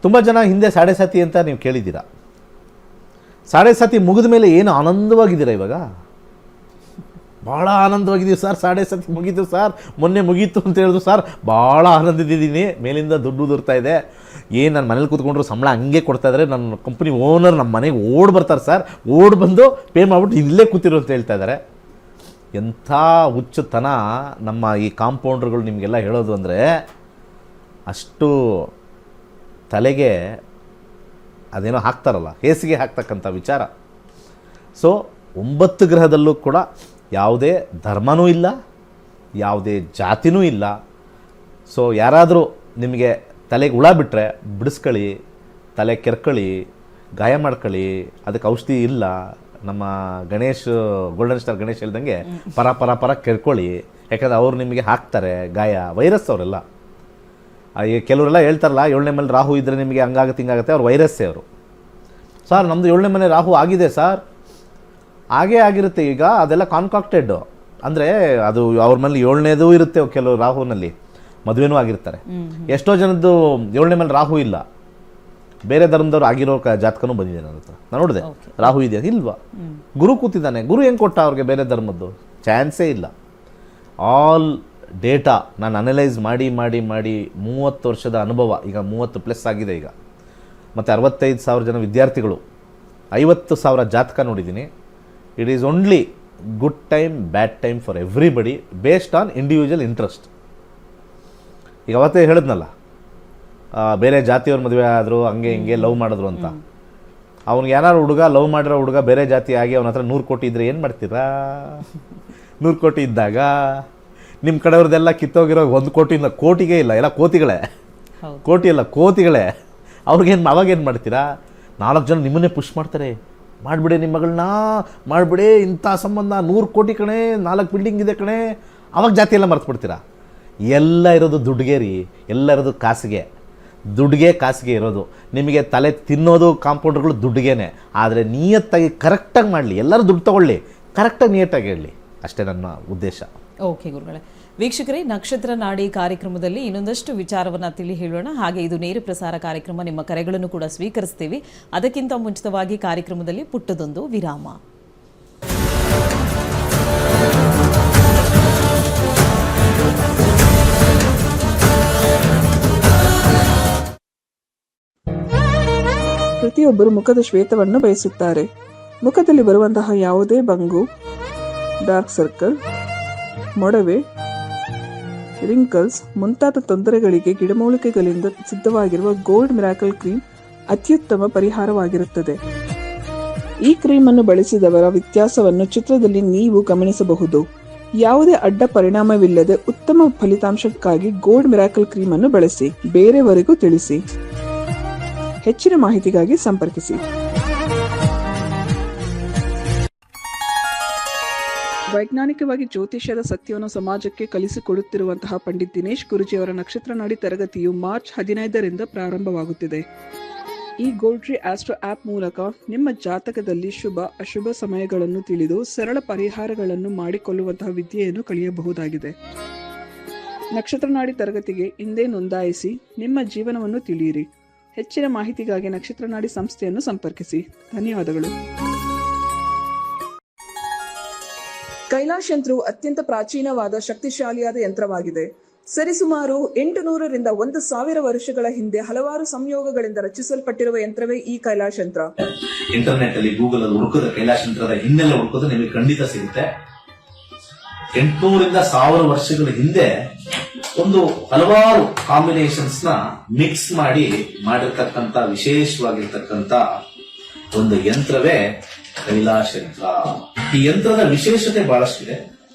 ತುಂಬ ಜನ ಹಿಂದೆ 7.5 ಅಂತ ನೀವು ಕೇಳಿದ್ದೀರಾ. 7.5 ಮುಗಿದ ಮೇಲೆ ಏನು ಆನಂದವಾಗಿದ್ದೀರಾ ಇವಾಗ? ಭಾಳ ಆನಂದವಾಗಿದ್ದೀವಿ ಸರ್, 7.5 ಮುಗೀತು ಸರ್, ಮೊನ್ನೆ ಮುಗೀತು ಅಂತ ಹೇಳಿದ್ರು ಸರ್, ಭಾಳ ಆನಂದಿದ್ದೀನಿ, ಮೇಲಿಂದ ದುಡ್ಡು ಉದುರ್ತಾ ಇದೆ, ಏನು ನನ್ನ ಮನೇಲಿ ಕೂತ್ಕೊಂಡ್ರು ಸಂಬಳ ಹಂಗೆ ಕೊಡ್ತಾ ಇದ್ದಾರೆ, ನನ್ನ ಕಂಪ್ನಿ ಓನರ್ ನಮ್ಮ ಮನೆಗೆ ಓಡ್ ಬರ್ತಾರೆ ಸರ್, ಓಡ್ ಬಂದು ಪೇ ಮಾಡಿಬಿಟ್ಟು ಇಲ್ಲೇ ಕೂತಿರು ಅಂತ ಹೇಳ್ತಾ ಇದ್ದಾರೆ. ಎಂಥ ಹುಚ್ಚುತನ ನಮ್ಮ ಈ ಕಾಂಪೌಂಡ್ರುಗಳು ನಿಮಗೆಲ್ಲ ಹೇಳೋದು ಅಂದರೆ, ಅಷ್ಟು ತಲೆಗೆ ಅದೇನೋ ಹಾಕ್ತಾರಲ್ಲ, ಹೇಸಿಗೆ ಹಾಕ್ತಕ್ಕಂಥ ವಿಚಾರ. ಸೊ 9 ಗ್ರಹದಲ್ಲೂ ಕೂಡ ಯಾವುದೇ ಧರ್ಮನೂ ಇಲ್ಲ, ಯಾವುದೇ ಜಾತಿನೂ ಇಲ್ಲ. ಸೊ ಯಾರಾದರೂ ನಿಮಗೆ ತಲೆಗೆ ಹುಳ ಬಿಟ್ಟರೆ ಬಿಡಿಸ್ಕೊಳ್ಳಿ, ತಲೆ ಕೆರ್ಕೊಳ್ಳಿ, ಗಾಯ ಮಾಡ್ಕೊಳ್ಳಿ, ಅದಕ್ಕೆ ಔಷಧಿ ಇಲ್ಲ. ನಮ್ಮ ಗಣೇಶ್, ಗೋಲ್ಡನ್ ಸ್ಟಾರ್ ಗಣೇಶ್ ಹೇಳ್ದಂಗೆ ಪರ ಕೆರ್ಕೊಳ್ಳಿ, ಯಾಕಂದರೆ ಅವ್ರು ನಿಮಗೆ ಹಾಕ್ತಾರೆ ಗಾಯ. ವೈರಸ್ ಅವರೆಲ್ಲ. ಕೆಲವರೆಲ್ಲ ಹೇಳ್ತಾರಲ್ಲ, 7ನೇ ಮನೆ ರಾಹು ಇದ್ದರೆ ನಿಮಗೆ ಹಂಗಾಗುತ್ತೆ ಹಿಂಗಾಗುತ್ತೆ, ಅವ್ರು ವೈರಸ್ಸೇ ಅವರು. ಸರ್ ನಮ್ಮದು 7ನೇ ಮನೆ ರಾಹು ಆಗಿದೆ ಸರ್, ಹಾಗೇ ಆಗಿರುತ್ತೆ. ಈಗ ಅದೆಲ್ಲ ಕಾನ್ಕಾಕ್ಟೆಡ್, ಅಂದರೆ ಅದು ಅವ್ರ ಮನೇಲಿ 7ನೇದೂ ಇರುತ್ತೆ, ಕೆಲವು ರಾಹುನಲ್ಲಿ ಮದುವೆನೂ ಆಗಿರ್ತಾರೆ. ಎಷ್ಟೋ ಜನದ್ದು 7ನೇ ಮೇಲೆ ರಾಹು ಇಲ್ಲ, ಬೇರೆ ಧರ್ಮದವ್ರು ಆಗಿರೋ ಜಾತಕನೂ ಬಂದಿದೆ ನನ್ನ ಹತ್ರ. ನಾನು ನೋಡಿದೆ, ರಾಹು ಇದೆಯಾ? ಇಲ್ವಾ. ಗುರು ಕೂತಿದ್ದಾನೆ. ಗುರು ಹೆಂಗೆ ಕೊಟ್ಟ ಅವ್ರಿಗೆ ಬೇರೆ ಧರ್ಮದ್ದು? ಚಾನ್ಸೇ ಇಲ್ಲ. ಆಲ್ ಡೇಟಾ ನಾನು ಅನಲೈಸ್ ಮಾಡಿ 30 ವರ್ಷದ ಅನುಭವ, ಈಗ 30+ ಆಗಿದೆ ಈಗ, ಮತ್ತು 65,000 ಜನ ವಿದ್ಯಾರ್ಥಿಗಳು, 50,000 ಜಾತಕ ನೋಡಿದ್ದೀನಿ. It is only good time, bad time for everybody based on individual interest. ಈಗ ಅವತ್ತೇ ಹೇಳಿದ್ನಲ್ಲ, ಬೇರೆ ಜಾತಿಯವ್ರ ಮದುವೆ ಆದರು, ಹಂಗೆ ಹಿಂಗೆ ಲವ್ ಮಾಡಿದ್ರು ಅಂತ. ಅವ್ನಿಗೆ ಏನಾದ್ರು ಹುಡುಗ ಲವ್ ಮಾಡಿರೋ ಹುಡುಗ ಬೇರೆ ಜಾತಿ ಆಗಿ ಅವನ ಹತ್ರ 100 ಕೋಟಿ ಇದ್ದರೆ ಏನು ಮಾಡ್ತೀರಾ? 100 ಕೋಟಿ ಇದ್ದಾಗ ನಿಮ್ಮ ಕಡೆಯವ್ರದ್ದೆಲ್ಲ ಕಿತ್ತೋಗಿರೋ 1 ಕೋಟಿ ಇಲ್ಲ, ಕೋಟಿಗೆ ಇಲ್ಲ, ಎಲ್ಲ ಕೋತಿಗಳೇ. ಕೋಟಿ ಅಲ್ಲ, ಕೋತಿಗಳೇ. ಅವಾಗೇನು ಮಾಡ್ತೀರಾ? 4 ಜನ ನಿಮ್ಮನ್ನೇ ಪುಷ್ ಮಾಡ್ತಾರೆ. ಮಾಡಿಬಿಡಿ ನಿಮ್ಮ ಮಗಳನ್ನ ಮಾಡಿಬಿಡಿ, ಇಂಥ ಸಂಬಂಧ 100 ಕೋಟಿ ಕಣೆ, 4 ಬಿಲ್ಡಿಂಗ್ ಇದೆ ಕಣೆ, ಅವಾಗ ಜಾತಿ ಎಲ್ಲ ಮರ್ತು ಬಿಡ್ತೀರಾ. ಎಲ್ಲ ಇರೋದು ದುಡ್ಡಿಗೆ ರೀ, ಎಲ್ಲ ಇರೋದು ಕಾಸಿಗೆ, ದುಡ್ಡಿಗೆ ಕಾಸಿಗೆ ಇರೋದು. ನಿಮಗೆ ತಲೆ ತಿನ್ನೋದು ಕಾಂಪೌಂಡರ್ಗಳು ದುಡ್ಡಿಗೇನೆ. ಆದರೆ ನಿಯತ್ತಾಗಿ ಕರೆಕ್ಟಾಗಿ ಮಾಡಲಿ, ಎಲ್ಲರೂ ದುಡ್ಡು ತೊಗೊಳ್ಳಿ, ಕರೆಕ್ಟಾಗಿ ನಿಯತ್ತಾಗಿ ಹೇಳಲಿ, ಅಷ್ಟೇ ನನ್ನ ಉದ್ದೇಶ. ಓಕೆ ಗುರುಗಳೇ. ವೀಕ್ಷಕರೇ, ನಕ್ಷತ್ರ ನಾಡಿ ಕಾರ್ಯಕ್ರಮದಲ್ಲಿ ಇನ್ನೊಂದಷ್ಟು ವಿಚಾರವನ್ನು ತಿಳಿ ಹೇಳೋಣ. ಹಾಗೆ ಇದು ನೇರ ಪ್ರಸಾರ ಕಾರ್ಯಕ್ರಮ, ನಿಮ್ಮ ಕರೆಗಳನ್ನು ಕೂಡ ಸ್ವೀಕರಿಸ್ತೀವಿ. ಅದಕ್ಕಿಂತ ಮುಂಚಿತವಾಗಿ ಕಾರ್ಯಕ್ರಮದಲ್ಲಿ ಪುಟ್ಟದೊಂದು ವಿರಾಮ. ಪ್ರತಿಯೊಬ್ಬರು ಮುಖದ ಶ್ವೇತವನ್ನು ಬಯಸುತ್ತಾರೆ. ಮುಖದಲ್ಲಿ ಬರುವಂತಹ ಯಾವುದೇ ಬಂಗು, ಡಾರ್ಕ್ ಸರ್ಕಲ್, ಮೊಡವೆ, ರಿಂಕಲ್ಸ್ ಮುಂತಾದ ತೊಂದರೆಗಳಿಗೆ ಗಿಡಮೂಲಿಕೆಗಳಿಂದ ಸಿದ್ಧವಾಗಿರುವ ಗೋಲ್ಡ್ ಮಿರಾಕಲ್ ಕ್ರೀಮ್ ಅತ್ಯುತ್ತಮ ಪರಿಹಾರವಾಗಿರುತ್ತದೆ. ಈ ಕ್ರೀಮ್ ಅನ್ನು ಬಳಸಿದವರ ವ್ಯತ್ಯಾಸವನ್ನು ಚಿತ್ರದಲ್ಲಿ ನೀವು ಗಮನಿಸಬಹುದು. ಯಾವುದೇ ಅಡ್ಡ ಪರಿಣಾಮವಿಲ್ಲದೆ ಉತ್ತಮ ಫಲಿತಾಂಶಕ್ಕಾಗಿ ಗೋಲ್ಡ್ ಮಿರಾಕಲ್ ಕ್ರೀಮ್ ಅನ್ನು ಬಳಸಿ, ಬೇರೆಯವರಿಗೂ ತಿಳಿಸಿ. ಹೆಚ್ಚಿನ ಮಾಹಿತಿಗಾಗಿ ಸಂಪರ್ಕಿಸಿ. ವೈಜ್ಞಾನಿಕವಾಗಿ ಜ್ಯೋತಿಷ್ಯದ ಸತ್ಯವನ್ನು ಸಮಾಜಕ್ಕೆ ಕಲಿಸಿಕೊಡುತ್ತಿರುವಂತಹ ಪಂಡಿತ್ ದಿನೇಶ್ ಗುರುಜಿಯವರ ನಕ್ಷತ್ರ ನಾಡಿ ತರಗತಿಯು ಮಾರ್ಚ್ 15ರಿಂದ ಪ್ರಾರಂಭವಾಗುತ್ತಿದೆ. ಈ ಗೋಲ್ಡ್ ಟ್ರೀ ಆಸ್ಟ್ರೋ ಆಪ್ ಮೂಲಕ ನಿಮ್ಮ ಜಾತಕದಲ್ಲಿ ಶುಭ ಅಶುಭ ಸಮಯಗಳನ್ನು ತಿಳಿದು ಸರಳ ಪರಿಹಾರಗಳನ್ನು ಮಾಡಿಕೊಳ್ಳುವಂತಹ ವಿದ್ಯೆಯನ್ನು ಕಲಿಯಬಹುದಾಗಿದೆ. ನಕ್ಷತ್ರ ನಾಡಿ ತರಗತಿಗೆ ಹಿಂದೆ ನೋಂದಾಯಿಸಿ ನಿಮ್ಮ ಜೀವನವನ್ನು ತಿಳಿಯಿರಿ. ಹೆಚ್ಚಿನ ಮಾಹಿತಿಗಾಗಿ ನಕ್ಷತ್ರ ನಾಡಿ ಸಂಸ್ಥೆಯನ್ನು ಸಂಪರ್ಕಿಸಿ. ಧನ್ಯವಾದಗಳು. ಕೈಲಾಶ್ ಯಂತ್ರವು ಅತ್ಯಂತ ಪ್ರಾಚೀನವಾದ ಶಕ್ತಿಶಾಲಿಯಾದ ಯಂತ್ರವಾಗಿದೆ. ಸರಿಸುಮಾರು 800ರಿಂದ 1000 ವರ್ಷಗಳ ಹಿಂದೆ ಹಲವಾರು ಸಂಯೋಗಗಳಿಂದ ರಚಿಸಲ್ಪಟ್ಟಿರುವ ಯಂತ್ರವೇ ಈ ಕೈಲಾಶ್ ಯಂತ್ರ. ಇಂಟರ್ನೆಟ್ ಅಲ್ಲಿ ಗೂಗಲ್ ಅಲ್ಲಿ ಹುಡುಕಿದ್ರೆ ಕೈಲಾಶ್ ಯಂತ್ರದ ಹಿನ್ನೆಲೆ ಹುಡುಕೋದು ನಿಮಗೆ ಖಂಡಿತ ಸಿಗುತ್ತೆ. 800ರಿಂದ 1000 ವರ್ಷಗಳ ಹಿಂದೆ ಒಂದು ಹಲವಾರು ಕಾಂಬಿನೇಷನ್ಸ್ ನ ಮಿಕ್ಸ್ ಮಾಡಿರ್ತಕ್ಕಂಥ ವಿಶೇಷವಾಗಿರ್ತಕ್ಕಂಥ ಒಂದು ಯಂತ್ರವೇ ಕೈಲಾಶ್ ಯಂತ್ರ. ಈ ಯಂತ್ರದ ವಿಶೇಷತೆ ಬಹಳಷ್ಟಿದೆ.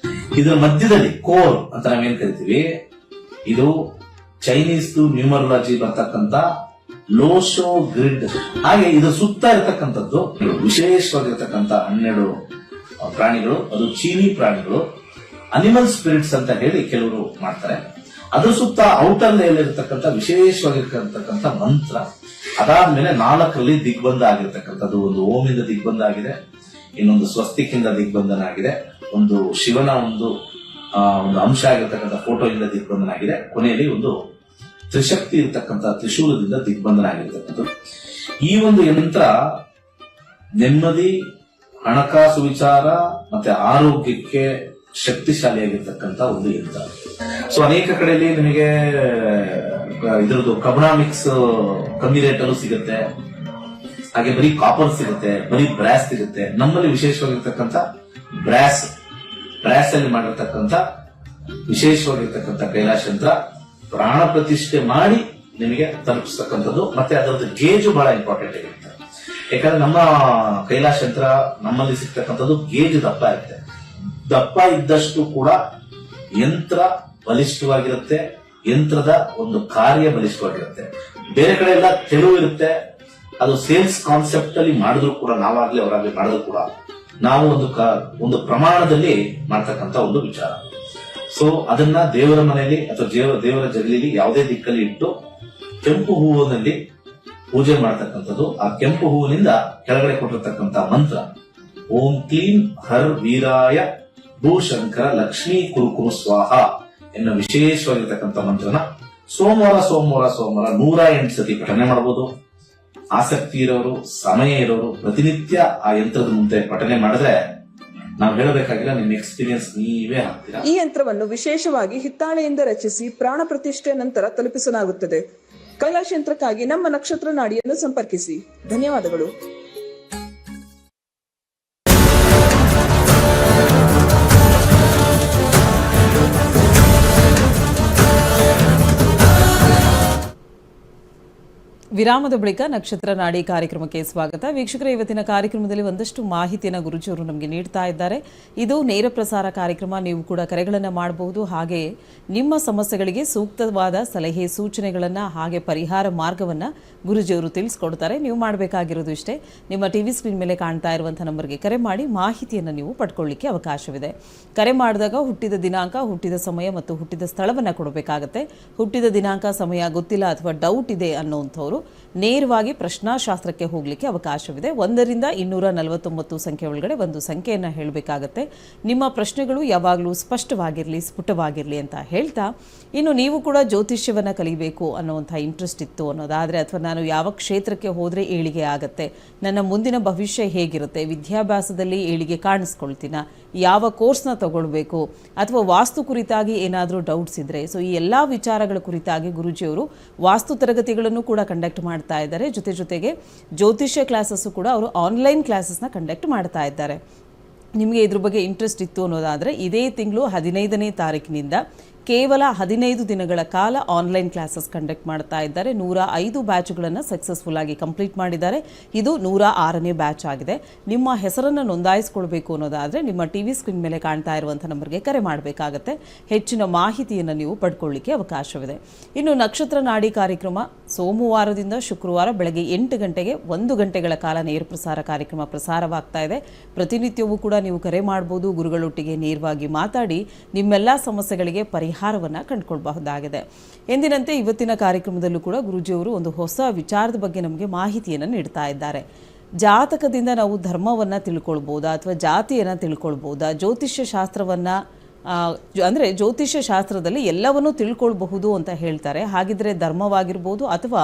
ಇದರ ಮಧ್ಯದಲ್ಲಿ ಕೋರ್ ಅಂತ ನಾವೇನ್ ಕರಿತೀವಿ, ಇದು ಚೈನೀಸ್ ನ್ಯೂಮರಾಲಜಿ ಬರ್ತಕ್ಕಂಥ ಲೋಶೋ ಗ್ರಿಡ್. ಹಾಗೆ ಇದು ಸುತ್ತ ಇರತಕ್ಕಂಥದ್ದು ವಿಶೇಷವಾಗಿರ್ತಕ್ಕಂಥ 12 ಪ್ರಾಣಿಗಳು, ಅದು ಚೀನಿ ಪ್ರಾಣಿಗಳು, ಅನಿಮಲ್ ಸ್ಪಿರಿಟ್ಸ್ ಅಂತ ಹೇಳಿ ಕೆಲವರು ಮಾಡ್ತಾರೆ. ಅದ್ರ ಸುತ್ತ ಔಟರ್ ಲೇಯರ್ ಇರತಕ್ಕಂಥ ವಿಶೇಷವಾಗಿರ್ತಕ್ಕಂಥ ಮಂತ್ರ. ಅದಾದ್ಮೇಲೆ 4ರಲ್ಲಿ ದಿಗ್ಬಂಧ ಆಗಿರ್ತಕ್ಕಂಥದ್ದು, ಒಂದು ಓಮಿಂದ ದಿಗ್ಬಂಧ ಆಗಿದೆ, ಇನ್ನೊಂದು ಸ್ವಸ್ತಿಕಿಂದ ದಿಗ್ಬಂಧನ ಆಗಿದೆ, ಒಂದು ಶಿವನ ಒಂದು ಅಂಶ ಆಗಿರ್ತಕ್ಕಂಥ ಫೋಟೋಯಿಂದ ದಿಗ್ಬಂಧನ ಆಗಿದೆ, ಕೊನೆಯಲ್ಲಿ ಒಂದು ತ್ರಿಶಕ್ತಿ ಇರತಕ್ಕಂಥ ತ್ರಿಶೂಲದಿಂದ ದಿಗ್ಬಂಧನ ಆಗಿರ್ತಕ್ಕಂಥದ್ದು. ಈ ಒಂದು ಯಂತ್ರ ನೆಮ್ಮದಿ, ಹಣಕಾಸು ವಿಚಾರ ಮತ್ತೆ ಆರೋಗ್ಯಕ್ಕೆ ಶಕ್ತಿಶಾಲಿಯಾಗಿರ್ತಕ್ಕಂಥ ಒಂದು ಯಂತ್ರ. ಸೊ ಅನೇಕ ಕಡೆಯಲ್ಲಿ ನಿಮಗೆ ಇದ್ರದ್ದು ಕಬ್ಣ ಮಿಕ್ಸ್ ಕಮ್ಮಿ ರೇಟ್ ಅಲ್ಲೂ ಸಿಗುತ್ತೆ, ಹಾಗೆ ಬರೀ ಕಾಪರ್ ಸಿಗುತ್ತೆ, ಬರೀ ಬ್ರಾಸ್ ಸಿಗುತ್ತೆ. ನಮ್ಮಲ್ಲಿ ವಿಶೇಷವಾಗಿರ್ತಕ್ಕಂಥ ಬ್ರಾಸ್ ಅಲ್ಲಿ ಮಾಡಿರ್ತಕ್ಕಂಥ ವಿಶೇಷವಾಗಿರ್ತಕ್ಕಂಥ ಕೈಲಾಶ್ ಯಂತ್ರ ಪ್ರಾಣ ಪ್ರತಿಷ್ಠೆ ಮಾಡಿ ನಿಮಗೆ ತಲುಪಿಸ್ತಕ್ಕಂಥದ್ದು. ಮತ್ತೆ ಅದರದ್ದು ಗೇಜು ಬಹಳ ಇಂಪಾರ್ಟೆಂಟ್ ಆಗಿರುತ್ತೆ. ಯಾಕಂದ್ರೆ ನಮ್ಮ ಕೈಲಾಶ್ ಯಂತ್ರ ನಮ್ಮಲ್ಲಿ ಸಿಗ್ತಕ್ಕಂಥದ್ದು ಗೇಜ್ ದಪ್ಪ ಇರುತ್ತೆ. ದಪ್ಪ ಇದ್ದಷ್ಟು ಕೂಡ ಯಂತ್ರ ಬಲಿಷ್ಠವಾಗಿರುತ್ತೆ, ಯಂತ್ರದ ಒಂದು ಕಾರ್ಯ ಬಲಿಷ್ಠವಾಗಿರುತ್ತೆ. ಬೇರೆ ಕಡೆ ಎಲ್ಲ ತೆಳು ಇರುತ್ತೆ, ಅದು ಸೇಲ್ಸ್ ಕಾನ್ಸೆಪ್ಟ್ ಅಲ್ಲಿ ಮಾಡಿದ್ರು ಕೂಡ, ನಾವಾಗ್ಲಿ ಅವರಾಗ್ಲಿ ಮಾಡಿದ್ರು ಕೂಡ ನಾವು ಒಂದು ಪ್ರಮಾಣದಲ್ಲಿ ಮಾಡ್ತಕ್ಕಂಥ ಒಂದು ವಿಚಾರ. ಸೊ ಅದನ್ನ ದೇವರ ಮನೆಯಲ್ಲಿ ಅಥವಾ ದೇವರ ಜಗಲಿಲಿ ಯಾವುದೇ ದಿಕ್ಕಲ್ಲಿ ಇಟ್ಟು ಕೆಂಪು ಹೂವಿನಲ್ಲಿ ಪೂಜೆ ಮಾಡ್ತಕ್ಕಂಥದ್ದು. ಆ ಕೆಂಪು ಹೂವಿನಿಂದ ಕೆಳಗಡೆ ಕೊಟ್ಟಿರ್ತಕ್ಕಂಥ ಮಂತ್ರ ಓಂ ಕ್ಲೀಂ ಹರ್ ವೀರಾಯ ಭೂಶಂಕರ ಲಕ್ಷ್ಮೀ ಕುರುಕುರು ಸ್ವಾಹ ಎನ್ನುವ ವಿಶೇಷವಾಗಿರ್ತಕ್ಕಂಥ ಮಂತ್ರನ ಸೋಮವಾರ 108 ಸತಿ ಪಠನೆ ಮಾಡಬಹುದು. ಆಸಕ್ತಿ ಇರೋರು, ಸಮಯ ಇರೋರು ಪ್ರತಿನಿತ್ಯ ಆ ಯಂತ್ರದ ಮುಂದೆ ಪಠನೆ ಮಾಡಿದ್ರೆ ನಾವು ಹೇಳಬೇಕಾಗಿಲ್ಲ, ನಿಮ್ಮ ಎಕ್ಸ್ಪೀರಿಯನ್ಸ್ ನೀವೇ ಹಾಕ್ತೀರಾ. ಈ ಯಂತ್ರವನ್ನು ವಿಶೇಷವಾಗಿ ಹಿತ್ತಾಳೆಯಿಂದ ರಚಿಸಿ ಪ್ರಾಣ ಪ್ರತಿಷ್ಠೆ ನಂತರ ತಲುಪಿಸಲಾಗುತ್ತದೆ. ಕೈಲಾಶ್ ಯಂತ್ರಕ್ಕಾಗಿ ನಮ್ಮ ನಕ್ಷತ್ರ ನಾಡಿಯನ್ನು ಸಂಪರ್ಕಿಸಿ. ಧನ್ಯವಾದಗಳು. ವಿರಾಮದ ಬಳಿಕ ನಕ್ಷತ್ರ ನಾಡಿ ಕಾರ್ಯಕ್ರಮಕ್ಕೆ ಸ್ವಾಗತ. ವೀಕ್ಷಕರೇ, ಇವತ್ತಿನ ಕಾರ್ಯಕ್ರಮದಲ್ಲಿ ಒಂದಷ್ಟು ಮಾಹಿತಿಯನ್ನು ಗುರುಜಿಯವರು ನಮಗೆ ನೀಡ್ತಾ ಇದ್ದಾರೆ. ಇದು ನೇರ ಪ್ರಸಾರ ಕಾರ್ಯಕ್ರಮ. ನೀವು ಕೂಡ ಕರೆಗಳನ್ನು ಮಾಡಬಹುದು. ಹಾಗೆ ನಿಮ್ಮ ಸಮಸ್ಯೆಗಳಿಗೆ ಸೂಕ್ತವಾದ ಸಲಹೆ ಸೂಚನೆಗಳನ್ನು ಹಾಗೆ ಪರಿಹಾರ ಮಾರ್ಗವನ್ನು ಗುರುಜಿಯವರು ತಿಳಿಸ್ಕೊಡ್ತಾರೆ. ನೀವು ಮಾಡಬೇಕಾಗಿರೋದು ಇಷ್ಟೇ, ನಿಮ್ಮ ಟಿವಿ ಸ್ಕ್ರೀನ್ ಮೇಲೆ ಕಾಣ್ತಾ ಇರುವಂಥ ನಂಬರ್ಗೆ ಕರೆ ಮಾಡಿ ಮಾಹಿತಿಯನ್ನು ನೀವು ಪಡ್ಕೊಳ್ಳಿಕ್ಕೆ ಅವಕಾಶವಿದೆ. ಕರೆ ಮಾಡಿದಾಗ ಹುಟ್ಟಿದ ದಿನಾಂಕ, ಹುಟ್ಟಿದ ಸಮಯ ಮತ್ತು ಹುಟ್ಟಿದ ಸ್ಥಳವನ್ನು ಕೊಡಬೇಕಾಗತ್ತೆ. ಹುಟ್ಟಿದ ದಿನಾಂಕ, ಸಮಯ ಗೊತ್ತಿಲ್ಲ ಅಥವಾ ಡೌಟ್ ಇದೆ ಅನ್ನೋಂಥವ್ರು ನೇರವಾಗಿ ಪ್ರಶ್ನಾಶಾಸ್ತ್ರಕ್ಕೆ ಹೋಗಲಿಕ್ಕೆ ಅವಕಾಶವಿದೆ. 1 ರಿಂದ 249 ಸಂಖ್ಯೆ ಒಳಗಡೆ ಒಂದು ಸಂಖ್ಯೆಯನ್ನು ಹೇಳಬೇಕಾಗತ್ತೆ. ನಿಮ್ಮ ಪ್ರಶ್ನೆಗಳು ಯಾವಾಗಲೂ ಸ್ಪಷ್ಟವಾಗಿರಲಿ, ಸ್ಫುಟವಾಗಿರಲಿ ಅಂತ ಹೇಳ್ತಾ, ಇನ್ನು ನೀವು ಕೂಡ ಜ್ಯೋತಿಷ್ಯವನ್ನು ಕಲಿಬೇಕು ಅನ್ನುವಂಥ ಇಂಟ್ರೆಸ್ಟ್ ಇತ್ತು ಅನ್ನೋದಾದರೆ, ಅಥವಾ ನಾನು ಯಾವ ಕ್ಷೇತ್ರಕ್ಕೆ ಹೋದರೆ ಏಳಿಗೆ ಆಗುತ್ತೆ, ನನ್ನ ಮುಂದಿನ ಭವಿಷ್ಯ ಹೇಗಿರುತ್ತೆ, ವಿದ್ಯಾಭ್ಯಾಸದಲ್ಲಿ ಏಳಿಗೆ ಕಾಣಿಸ್ಕೊಳ್ತೀನ, ಯಾವ ಕೋರ್ಸ್ನ ತಗೊಳ್ಬೇಕು, ಅಥವಾ ವಾಸ್ತು ಕುರಿತಾಗಿ ಏನಾದರೂ ಡೌಟ್ಸ್ ಇದ್ದರೆ, ಸೊ ಈ ಎಲ್ಲ ವಿಚಾರಗಳ ಕುರಿತಾಗಿ ಗುರುಜಿಯವರು ವಾಸ್ತು ತರಗತಿಗಳನ್ನು ಕೂಡ ಕಂಡಕ್ಟ್ ಮಾಡ್ತಾ ಇದ್ದಾರೆ. ಜೊತೆಗೆ ಜ್ಯೋತಿಷ್ಯ ಕ್ಲಾಸಸ್ಸು ಕೂಡ ಅವರು ಆನ್ಲೈನ್ ಕ್ಲಾಸಸ್ನ ಕಂಡಕ್ಟ್ ಮಾಡ್ತಾ ಇದ್ದಾರೆ. ನಿಮಗೆ ಇದ್ರ ಬಗ್ಗೆ ಇಂಟ್ರೆಸ್ಟ್ ಇತ್ತು ಅನ್ನೋದಾದರೆ, ಇದೇ ತಿಂಗಳು 15ನೇ ತಾರೀಕಿನಿಂದ ಕೇವಲ 15 ದಿನಗಳ ಕಾಲ ಆನ್ಲೈನ್ ಕ್ಲಾಸಸ್ ಕಂಡಕ್ಟ್ ಮಾಡ್ತಾ ಇದ್ದಾರೆ. 105 ಬ್ಯಾಚ್ಗಳನ್ನು ಸಕ್ಸಸ್ಫುಲ್ ಆಗಿ ಕಂಪ್ಲೀಟ್ ಮಾಡಿದ್ದಾರೆ. ಇದು 106ನೇ ಬ್ಯಾಚ್ ಆಗಿದೆ. ನಿಮ್ಮ ಹೆಸರನ್ನು ನೋಂದಾಯಿಸಿಕೊಳ್ಬೇಕು ಅನ್ನೋದಾದರೆ ನಿಮ್ಮ ಟಿವಿ ಸ್ಕ್ರೀನ್ ಮೇಲೆ ಕಾಣ್ತಾ ಇರುವಂಥ ನಂಬರ್ಗೆ ಕರೆ ಮಾಡಬೇಕಾಗತ್ತೆ. ಹೆಚ್ಚಿನ ಮಾಹಿತಿಯನ್ನು ನೀವು ಪಡ್ಕೊಳ್ಳಿಕ್ಕೆ ಅವಕಾಶವಿದೆ. ಇನ್ನು ನಕ್ಷತ್ರ ನಾಡಿ ಕಾರ್ಯಕ್ರಮ ಸೋಮವಾರದಿಂದ ಶುಕ್ರವಾರ ಬೆಳಗ್ಗೆ 8 ಗಂಟೆಗೆ 1 ಗಂಟೆಗಳ ಕಾಲ ನೇರ ಪ್ರಸಾರ ಕಾರ್ಯಕ್ರಮ ಪ್ರಸಾರವಾಗ್ತಾ ಇದೆ. ಪ್ರತಿನಿತ್ಯವೂ ಕೂಡ ನೀವು ಕರೆ ಮಾಡ್ಬೋದು. ಗುರುಗಳೊಟ್ಟಿಗೆ ನೇರವಾಗಿ ಮಾತಾಡಿ ನಿಮ್ಮೆಲ್ಲ ಸಮಸ್ಯೆಗಳಿಗೆ ಪರಿಹಾರವನ್ನು ಕಂಡುಕೊಳ್ಬಹುದಾಗಿದೆ. ಎಂದಿನಂತೆ ಇವತ್ತಿನ ಕಾರ್ಯಕ್ರಮದಲ್ಲೂ ಕೂಡ ಗುರುಜಿಯವರು ಒಂದು ಹೊಸ ವಿಚಾರದ ಬಗ್ಗೆ ನಮಗೆ ಮಾಹಿತಿಯನ್ನು ನೀಡ್ತಾ ಇದ್ದಾರೆ. ಜಾತಕದಿಂದ ನಾವು ಧರ್ಮವನ್ನು ತಿಳ್ಕೊಳ್ಬೋದಾ ಅಥವಾ ಜಾತಿಯನ್ನು ತಿಳ್ಕೊಳ್ಬೋದಾ, ಜ್ಯೋತಿಷ್ಯ ಶಾಸ್ತ್ರವನ್ನು ಅಂದರೆ ಜ್ಯೋತಿಷ್ಯ ಶಾಸ್ತ್ರದಲ್ಲಿ ಎಲ್ಲವನ್ನೂ ತಿಳ್ಕೊಳ್ಬಹುದು ಅಂತ ಹೇಳ್ತಾರೆ. ಹಾಗಿದ್ರೆ ಧರ್ಮವಾಗಿರ್ಬೋದು ಅಥವಾ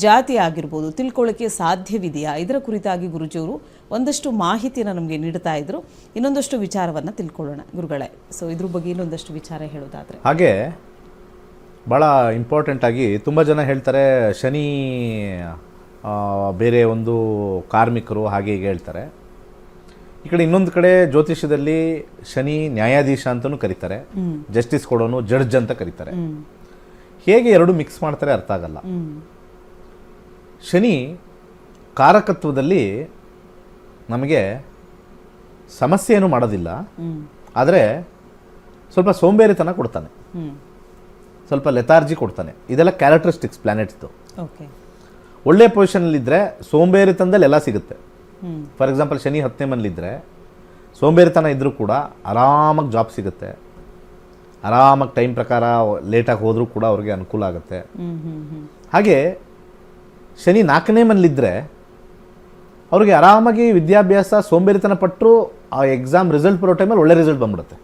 ಜಾತಿ ಆಗಿರ್ಬೋದು ತಿಳ್ಕೊಳ್ಳೋಕ್ಕೆ ಸಾಧ್ಯವಿದೆಯಾ? ಇದರ ಕುರಿತಾಗಿ ಗುರುಜಿಯವರು ಒಂದಷ್ಟು ಮಾಹಿತಿಯನ್ನು ನಮಗೆ ನೀಡ್ತಾ ಇದ್ರು. ಇನ್ನೊಂದಷ್ಟು ವಿಚಾರವನ್ನು ತಿಳ್ಕೊಳ್ಳೋಣ ಗುರುಗಳೇ. ಸೊ ಇದ್ರ ಬಗ್ಗೆ ಇನ್ನೊಂದಷ್ಟು ವಿಚಾರ ಹೇಳೋದಾದರೆ, ಹಾಗೆ ಭಾಳ ಇಂಪಾರ್ಟೆಂಟಾಗಿ ತುಂಬ ಜನ ಹೇಳ್ತಾರೆ ಶನಿ ಬೇರೆ ಒಂದು ಕಾರ್ಮಿಕರು ಹಾಗೆ ಹೀಗೆ ಹೇಳ್ತಾರೆ. ಈ ಕಡೆ ಇನ್ನೊಂದು ಕಡೆ ಜ್ಯೋತಿಷ್ಯದಲ್ಲಿ ಶನಿ ನ್ಯಾಯಾಧೀಶ ಅಂತಲೂ ಕರೀತಾರೆ, ಜಸ್ಟಿಸ್ ಕೊಡೋನು ಜಡ್ಜ್ ಅಂತ ಕರೀತಾರೆ. ಹೇಗೆ ಎರಡು ಮಿಕ್ಸ್ ಮಾಡ್ತಾರೆ ಅರ್ಥ ಆಗಲ್ಲ. ಶನಿ ಕಾರಕತ್ವದಲ್ಲಿ ನಮಗೆ ಸಮಸ್ಯೆ ಏನು ಮಾಡೋದಿಲ್ಲ, ಆದರೆ ಸ್ವಲ್ಪ ಸೋಂಬೇರಿತನ ಕೊಡ್ತಾನೆ, ಸ್ವಲ್ಪ ಲೆಥಾರ್ಜಿ ಕೊಡ್ತಾನೆ. ಇದೆಲ್ಲ ಕ್ಯಾರೆಕ್ಟರಿಸ್ಟಿಕ್ಸ್ ಪ್ಲಾನೆಟ್ಸ್ದು. ಒಳ್ಳೆ ಪೊಸಿಷನಲ್ಲಿದ್ದರೆ ಸೋಂಬೇರಿತನದಲ್ಲಿ ಎಲ್ಲ ಸಿಗುತ್ತೆ. ಫಾರ್ ಎಕ್ಸಾಂಪಲ್ ಶನಿ 10ನೇ ಮನೇಲಿದ್ದರೆ ಸೋಂಬೇರಿತನ ಇದ್ದರೂ ಕೂಡ ಆರಾಮಾಗಿ ಜಾಬ್ ಸಿಗುತ್ತೆ, ಆರಾಮಾಗಿ ಟೈಮ್ ಪ್ರಕಾರ ಲೇಟಾಗಿ ಹೋದರೂ ಕೂಡ ಅವ್ರಿಗೆ ಅನುಕೂಲ ಆಗುತ್ತೆ. ಹಾಗೆ ಶನಿ 4ನೇ ಮನೇಲಿದ್ದರೆ ಅವ್ರಿಗೆ ಆರಾಮಾಗಿ ವಿದ್ಯಾಭ್ಯಾಸ ಸೋಂಬೇರಿತನ ಪಟ್ಟರು ಆ ಎಕ್ಸಾಮ್ ರಿಸಲ್ಟ್ ಬರೋ ಟೈಮಲ್ಲಿ ಒಳ್ಳೆ ರಿಸಲ್ಟ್ ಬಂದ್ಬಿಡುತ್ತೆ.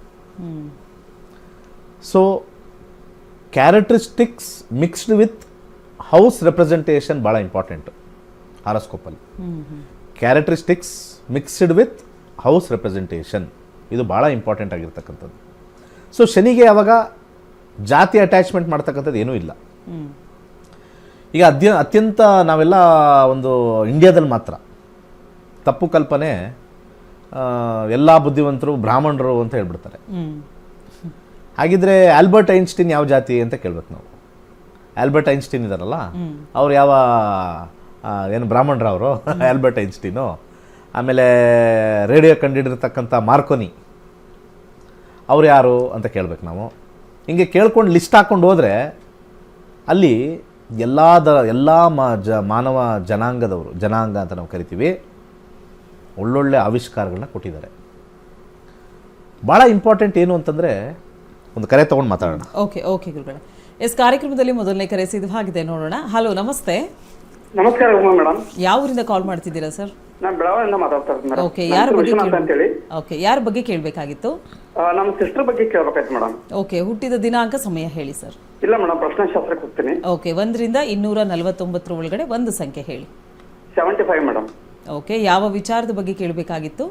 So characteristics mixed with house representation ಭಾಳ ಇಂಪಾರ್ಟೆಂಟು ಹಾರೋಸ್ಕೋಪಲ್ಲಿ. Characteristics mixed with house representation ಇದು ಭಾಳ ಇಂಪಾರ್ಟೆಂಟ್ ಆಗಿರ್ತಕ್ಕಂಥದ್ದು. ಸೊ ಶನಿಗೆ ಯಾವಾಗ ಜಾತಿ ಅಟ್ಯಾಚ್ಮೆಂಟ್ ಮಾಡ್ತಕ್ಕಂಥದ್ದು ಏನೂ ಇಲ್ಲ. ಈಗ ಅತ್ಯಂತ ನಾವೆಲ್ಲ ಒಂದು ಇಂಡಿಯಾದಲ್ಲಿ ಮಾತ್ರ ತಪ್ಪು ಕಲ್ಪನೆ, ಎಲ್ಲ ಬುದ್ಧಿವಂತರು ಬ್ರಾಹ್ಮಣರು ಅಂತ ಹೇಳ್ಬಿಡ್ತಾರೆ. ಹಾಗಿದ್ರೆ ಆಲ್ಬರ್ಟ್ ಐನ್ಸ್ಟೀನ್ ಯಾವ ಜಾತಿ ಅಂತ ಕೇಳ್ಬೇಕು ನಾವು. ಆಲ್ಬರ್ಟ್ ಐನ್ಸ್ಟೀನ್ ಇದಾರಲ್ಲ, ಅವ್ರು ಯಾವ ಏನು ಬ್ರಾಹ್ಮಣರ ಅವರು ಆಲ್ಬರ್ಟ್ ಐನ್ಸ್ಟೀನು. ಆಮೇಲೆ ರೇಡಿಯೋ ಕಂಡುಹಿಡಿದಿರ್ತಕ್ಕಂಥ ಮಾರ್ಕೋನಿ ಅವ್ರು ಯಾರು ಅಂತ ಕೇಳ್ಬೇಕು ನಾವು. ಹಿಂಗೆ ಕೇಳ್ಕೊಂಡು ಲಿಸ್ಟ್ ಹಾಕ್ಕೊಂಡು ಹೋದರೆ ಅಲ್ಲಿ ಎಲ್ಲ ಮಾನವ ಜನಾಂಗದವರು, ಜನಾಂಗ ಅಂತ ನಾವು ಕರಿತೀವಿ, ಒಳ್ಳೊಳ್ಳೆ ಆವಿಷ್ಕಾರಗಳನ್ನ ಕೊಟ್ಟಿದ್ದಾರೆ. ಭಾಳ ಇಂಪಾರ್ಟೆಂಟ್ ಏನು ಅಂತಂದರೆ ಒಂದು ಕರೆ ತೊಗೊಂಡು ಮಾತಾಡೋಣ. ಓಕೆ ಗುರುಗಳೇ. ಕಾರ್ಯಕ್ರಮದಲ್ಲಿ ಮೊದಲನೇ ಕರೆ ಸಿದ್ಧವಾಗಿದೆ, ನೋಡೋಣ. ಹಲೋ, ನಮಸ್ತೆ. ನಮಸ್ಕಾರ ಮೇಡಮ್. ಯಾವ ಊರಿಂದ ಕಾಲ್ ಮಾಡ್ತಿದ್ದೀರಾ ಸರ್? ನಾನು ಬೆಳಗಾವಿಯಿಂದ ಮಾತಾಡ್ತಾ ಇದ್ದೀನಿ. ಓಕೆ, ಯಾರ ಬಗ್ಗೆ ಕೇಳಬೇಕಾಗಿತ್ತು? ನಮ್ಮ ಸಿಸ್ಟರ್ ಬಗ್ಗೆ ಕೇಳಬೇಕಾಯ್ತು ಮೇಡಮ್. ಓಕೆ, ಹುಟ್ಟಿದ ದಿನಾಂಕ, ಸಮಯ ಹೇಳಿ ಸರ್. ಇಲ್ಲ ಮೇಡಮ್, ಪ್ರಶ್ನಾಶಾಸ್ತ್ರಕ್ಕೆ ಹೋಗ್ತೀನಿ. ಓಕೆ, 1 ರಿಂದ 249 ಒಳಗಡೆ ಒಂದು ಸಂಖ್ಯೆ ಹೇಳಿ. 75 ಮೇಡಮ್. ಓಕೆ, ಯಾವ ವಿಚಾರದ ಬಗ್ಗೆ ಕೇಳಬೇಕಾಗಿತ್ತು?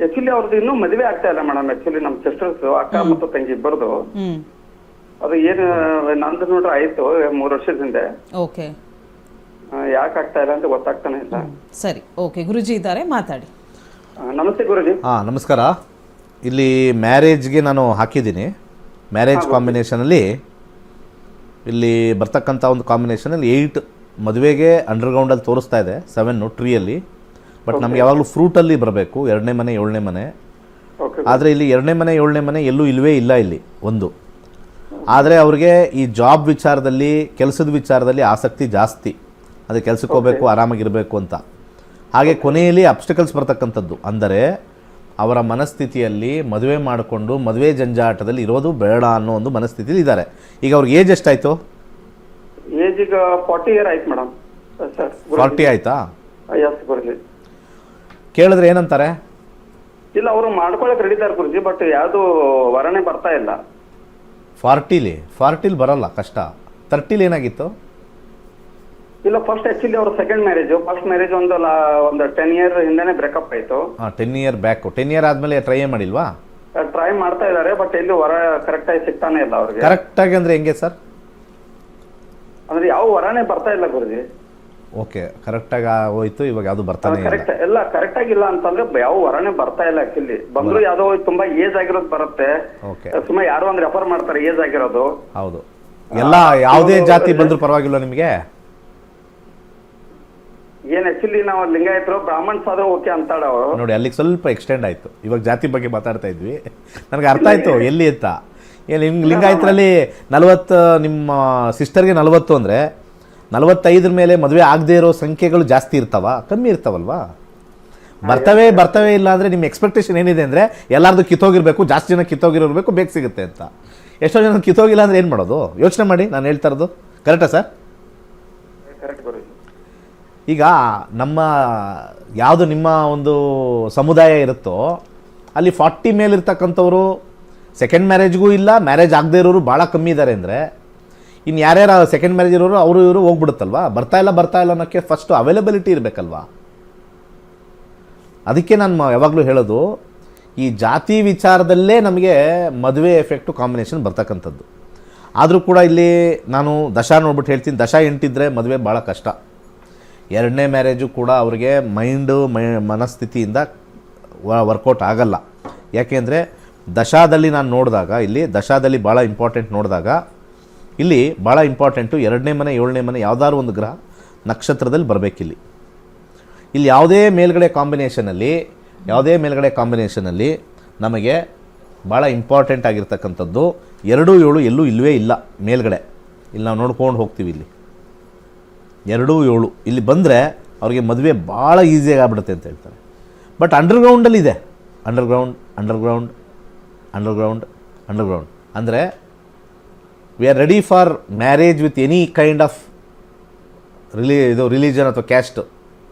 ಆಕ್ಚುಲಿ ಅವ್ರದ್ದು ಇನ್ನೂ ಮದುವೆ ಆಗ್ತಾ ಇಲ್ಲ ಮೇಡಮ್. ಆಕ್ಚುಲಿ ನಮ್ಮ ಸಿಸ್ಟರ್ಸ್ ಅಕ್ಕ ಮತ್ತು ತಂಗಿ ಇಬ್ಬರದು ಅದು ಏನು ನಂದು ನೋಡ್ರೆ ಆಯ್ತು 3 ವರ್ಷದ ಹಿಂದೆ. ಓಕೆ, ಯಾಕೆ ಆಗ್ತಾ ಇಲ್ಲ ಅಂತ ಗೊತ್ತಾಗ್ತಾನೆ ಇಲ್ಲ. ಸರಿ, ಓಕೆ, ಗುರುಜಿ ಇದ್ದಾರೆ, ಮಾತಾಡಿ. ನಮಸ್ತೆ ಗುರುಜಿ. ನಮಸ್ಕಾರ. ಇಲ್ಲಿ ಮ್ಯಾರೇಜ್ಗೆ ನಾನು ಹಾಕಿದ್ದೀನಿ. ಮ್ಯಾರೇಜ್ ಕಾಂಬಿನೇಷನಲ್ಲಿ ಇಲ್ಲಿ ಬರ್ತಕ್ಕಂಥ ಒಂದು ಕಾಂಬಿನೇಷನಲ್ಲಿ 8 ಮದುವೆಗೆ ಅಂಡರ್ಗ್ರೌಂಡಲ್ಲಿ ತೋರಿಸ್ತಾ ಇದೆ 7 ಟ್ರೀಯಲ್ಲಿ, ಬಟ್ ನಮ್ಗೆ ಯಾವಾಗಲೂ ಫ್ರೂಟಲ್ಲಿ ಬರಬೇಕು 2ನೇ ಮನೆ 7ನೇ ಮನೆ. ಓಕೆ ಆದರೆ ಇಲ್ಲಿ 2ನೇ ಮನೆ 7ನೇ ಮನೆ ಎಲ್ಲೂ ಇಲ್ಲವೇ ಇಲ್ಲ ಇಲ್ಲಿ ಒಂದು. ಆದರೆ ಅವ್ರಿಗೆ ಈ ಜಾಬ್ ವಿಚಾರದಲ್ಲಿ, ಕೆಲಸದ ವಿಚಾರದಲ್ಲಿ ಆಸಕ್ತಿ ಜಾಸ್ತಿ. ಅದೇ ಕೆಲಸಕ್ಕೆ ಹೋಗಬೇಕು, ಆರಾಮಾಗಿರಬೇಕು ಅಂತ. ಹಾಗೆ ಕೊನೆಯಲ್ಲಿ ಅಬ್ಸ್ಟಿಕಲ್ಸ್ ಬರ್ತಕ್ಕಂಥದ್ದು ಅಂದರೆ ಅವರ ಮನಸ್ಥಿತಿಯಲ್ಲಿ ಮದುವೆ ಮಾಡಿಕೊಂಡು ಮದುವೆ ಜಂಜಾಟದಲ್ಲಿ ಇರೋದು ಬೇಡ ಅನ್ನೋ ಒಂದು ಮನಸ್ಥಿತಿಲಿ ಇದ್ದಾರೆ. ಈಗ ಅವ್ರಿಗೆ ಏಜ್ ಎಷ್ಟಾಯಿತು? ಏಜ್ ಈಗ 40 ಇಯರ್ ಆಯ್ತು ಮೇಡಮ್. ಸರ್ 40 ಆಯಿತಾ? ಎಸ್ ಗುರುಜಿ. ಕೇಳಿದ್ರೆ ಏನಂತಾರೆ? ಇಲ್ಲ, ಅವರು ಮಾಡ್ಕೊಳಕ್ ರೆಡಿ ಇದ್ದಾರೆ ಗುರುಜಿ, ಬಟ್ ಯಾವ್ದು ವರನೇ ಬರ್ತಾ ಇಲ್ಲ. 40ಲಿ ಬರಲ್ಲ, ಕಷ್ಟ. 30ಲಿ ಏನಾಗಿತ್ತು? ಇಲ್ಲ, ಫಸ್ಟ್ ಆಕ್ಚುಲಿ ಅವ್ರ ಸೆಕೆಂಡ್ ಮ್ಯಾರೇಜ್. ಫಸ್ಟ್ ಮ್ಯಾರೇಜ್ ಒಂದು 10 ಇಯರ್ ಹಿಂದೆನೆ ಬ್ರೇಕಪ್ ಆಯ್ತು. 10 ಇಯರ್ ಬ್ಯಾಕ್. 10 ಇಯರ್ ಆದಮೇಲೆ ಟ್ರೈ ಮಾಡಿಲ್ವಾ? ಟ್ರೈ ಮಾಡ್ತಾ ಇದಾರೆ, ಬಟ್ ಎಲ್ಲಿ ವರ ಕರೆಕ್ಟ್ ಆಗಿ ಸಿಗ್ತಾನೆ ಇಲ್ಲ ಅವ್ರಿಗೆ. ಕರೆಕ್ಟಾಗಿ ಅಂದರೆ ಹೆಂಗೆ ಸರ್? ಅಂದ್ರೆ ಯಾವ ವರನೇ ಬರ್ತಾ ಇಲ್ಲ ಗುರುಜಿ. ಓಕೆ, ಕರೆಕ್ಟಾಗಿ ಹೋಯ್ತು, ಇವಾಗ ಯಾವುದು ಬರ್ತಾನೆ ಇಲ್ಲ. ಕರೆಕ್ಟ್ ಎಲ್ಲ ಕರೆಕ್ಟ್ ಆಗಿಲ್ಲ ಅಂತಂದ್ರೆ ಯಾವ ವರನೇ ಬರ್ತಾ ಇಲ್ಲ. ಆಕ್ಚುಲಿ ಬಂದ್ರು ಯಾವ್ದೋ ತುಂಬಾ ಏಜ್ ಆಗಿರೋದು ಬರುತ್ತೆ. ಓಕೆ, ಸುಮ್ಮನೆ ಯಾರು ಒಂದ್ ರೆಫರ್ ಮಾಡ್ತಾರೆ ಏಜ್ ಆಗಿರೋದು. ಹೌದು. ಎಲ್ಲ ಯಾವುದೇ ಜಾತಿ ಬಂದರೂ ಪರವಾಗಿಲ್ಲ ನಿಮಗೆ? ಏನ್ ಆಕ್ಚುಲಿ ನಾವು ಲಿಂಗಾಯತರು ಬ್ರಾಹ್ಮಣ್ಸ್ ಆದ್ರೂ ಓಕೆ ಅಂತಾಳ ಅವರು. ನೋಡಿ, ಅಲ್ಲಿಗೆ ಸ್ವಲ್ಪ ಎಕ್ಸ್ಟೆಂಡ್ ಆಯಿತು. ಇವಾಗ ಜಾತಿ ಬಗ್ಗೆ ಮಾತಾಡ್ತಾ ಇದ್ವಿ, ನನಗೆ ಅರ್ಥ ಆಯಿತು ಎಲ್ಲಿ ಅಂತ. ಏನು ನಿಮ್ಮ ಲಿಂಗಾಯತರಲ್ಲಿ 40, ನಿಮ್ಮ ಸಿಸ್ಟರ್ಗೆ 40 ಅಂದರೆ 45 ಮೇಲೆ ಮದುವೆ ಆಗದೇ ಇರೋ ಸಂಖ್ಯೆಗಳು ಜಾಸ್ತಿ ಇರ್ತಾವ, ಕಮ್ಮಿ ಇರ್ತಾವಲ್ವಾ? ಬರ್ತವೇ ಇಲ್ಲ ಅಂದರೆ ನಿಮ್ಮ ಎಕ್ಸ್ಪೆಕ್ಟೇಷನ್ ಏನಿದೆ ಅಂದರೆ ಎಲ್ಲರದು ಕಿತ್ತೋಗಿರ್ಬೇಕು, ಜಾಸ್ತಿ ಜನ ಕಿತ್ತೋಗಿರಬೇಕು, ಬೇಗ ಸಿಗುತ್ತೆ ಅಂತ. ಎಷ್ಟೋ ಜನ ಕಿತ್ತೋಗಿಲ್ಲ ಅಂದರೆ ಏನು ಮಾಡೋದು? ಯೋಚನೆ ಮಾಡಿ, ನಾನು ಹೇಳ್ತಾ ಇರೋದು ಕರೆಕ್ಟಾ ಸರ್? ಕರೆಕ್ಟ್ ಗುರುಜಿ. ಈಗ ನಿಮ್ಮ ಒಂದು ಸಮುದಾಯ ಇರುತ್ತೋ ಅಲ್ಲಿ 40 ಮೇಲಿರ್ತಕ್ಕಂಥವ್ರು ಸೆಕೆಂಡ್ ಮ್ಯಾರೇಜ್ಗೂ ಇಲ್ಲ, ಮ್ಯಾರೇಜ್ ಆಗದೇ ಇರೋರು ಭಾಳ ಕಮ್ಮಿ ಇದ್ದಾರೆ ಅಂದರೆ ಇನ್ನು ಯಾರ್ಯಾರು ಸೆಕೆಂಡ್ ಮ್ಯಾರೇಜ್ ಇರೋರು ಅವರು ಇವರು ಹೋಗ್ಬಿಡುತ್ತಲ್ವಾ? ಬರ್ತಾ ಇಲ್ಲ ಅನ್ನೋಕ್ಕೆ ಫಸ್ಟು ಅವೈಲಬಿಲಿಟಿ ಇರಬೇಕಲ್ವಾ? ಅದಕ್ಕೆ ನಾನು ಯಾವಾಗಲೂ ಹೇಳೋದು, ಈ ಜಾತಿ ವಿಚಾರದಲ್ಲೇ ನಮಗೆ ಮದುವೆ ಎಫೆಕ್ಟು ಕಾಂಬಿನೇಷನ್ ಬರ್ತಕ್ಕಂಥದ್ದು. ಆದರೂ ಕೂಡ ಇಲ್ಲಿ ನಾನು ದಶಾ ನೋಡ್ಬಿಟ್ಟು ಹೇಳ್ತೀನಿ, ದಶಾ 8 ಇದ್ದರೆ ಮದುವೆ ಭಾಳ ಕಷ್ಟ. 2ನೇ ಮ್ಯಾರೇಜು ಕೂಡ ಅವ್ರಿಗೆ ಮನಸ್ಥಿತಿಯಿಂದ ವರ್ಕೌಟ್ ಆಗಲ್ಲ. ಯಾಕೆಂದರೆ ದಶಾದಲ್ಲಿ ನಾನು ನೋಡಿದಾಗ, ಇಲ್ಲಿ ದಶಾದಲ್ಲಿ ಭಾಳ ಇಂಪಾರ್ಟೆಂಟ್ ನೋಡಿದಾಗ, ಇಲ್ಲಿ ಭಾಳ ಇಂಪಾರ್ಟೆಂಟು 2ನೇ ಮನೆ 7ನೇ ಮನೆ ಯಾವುದಾದ್ರು ಒಂದು ಗ್ರಹ ನಕ್ಷತ್ರದಲ್ಲಿ ಬರಬೇಕಿಲ್ಲಿ. ಇಲ್ಲಿ ಯಾವುದೇ ಮೇಲ್ಗಡೆ ಕಾಂಬಿನೇಷನಲ್ಲಿ ನಮಗೆ ಭಾಳ ಇಂಪಾರ್ಟೆಂಟ್ ಆಗಿರ್ತಕ್ಕಂಥದ್ದು 2, 7 ಎಲ್ಲೂ ಇಲ್ಲವೇ ಇಲ್ಲ ಮೇಲ್ಗಡೆ. ಇಲ್ಲಿ ನಾವು ನೋಡ್ಕೊಂಡು ಹೋಗ್ತೀವಿ. ಇಲ್ಲಿ 2, 7 ಇಲ್ಲಿ ಬಂದರೆ ಅವ್ರಿಗೆ ಮದುವೆ ಭಾಳ ಈಸಿಯಾಗಿ ಆಗ್ಬಿಡುತ್ತೆ ಅಂತ ಹೇಳ್ತಾರೆ. ಬಟ್ ಅಂಡರ್ಗ್ರೌಂಡಲ್ಲಿದೆ, ಅಂಡರ್ಗ್ರೌಂಡ್ ಅಂದರೆ we are ready for marriage with any kind of religion ಅಥವಾ ಕ್ಯಾಸ್ಟ್.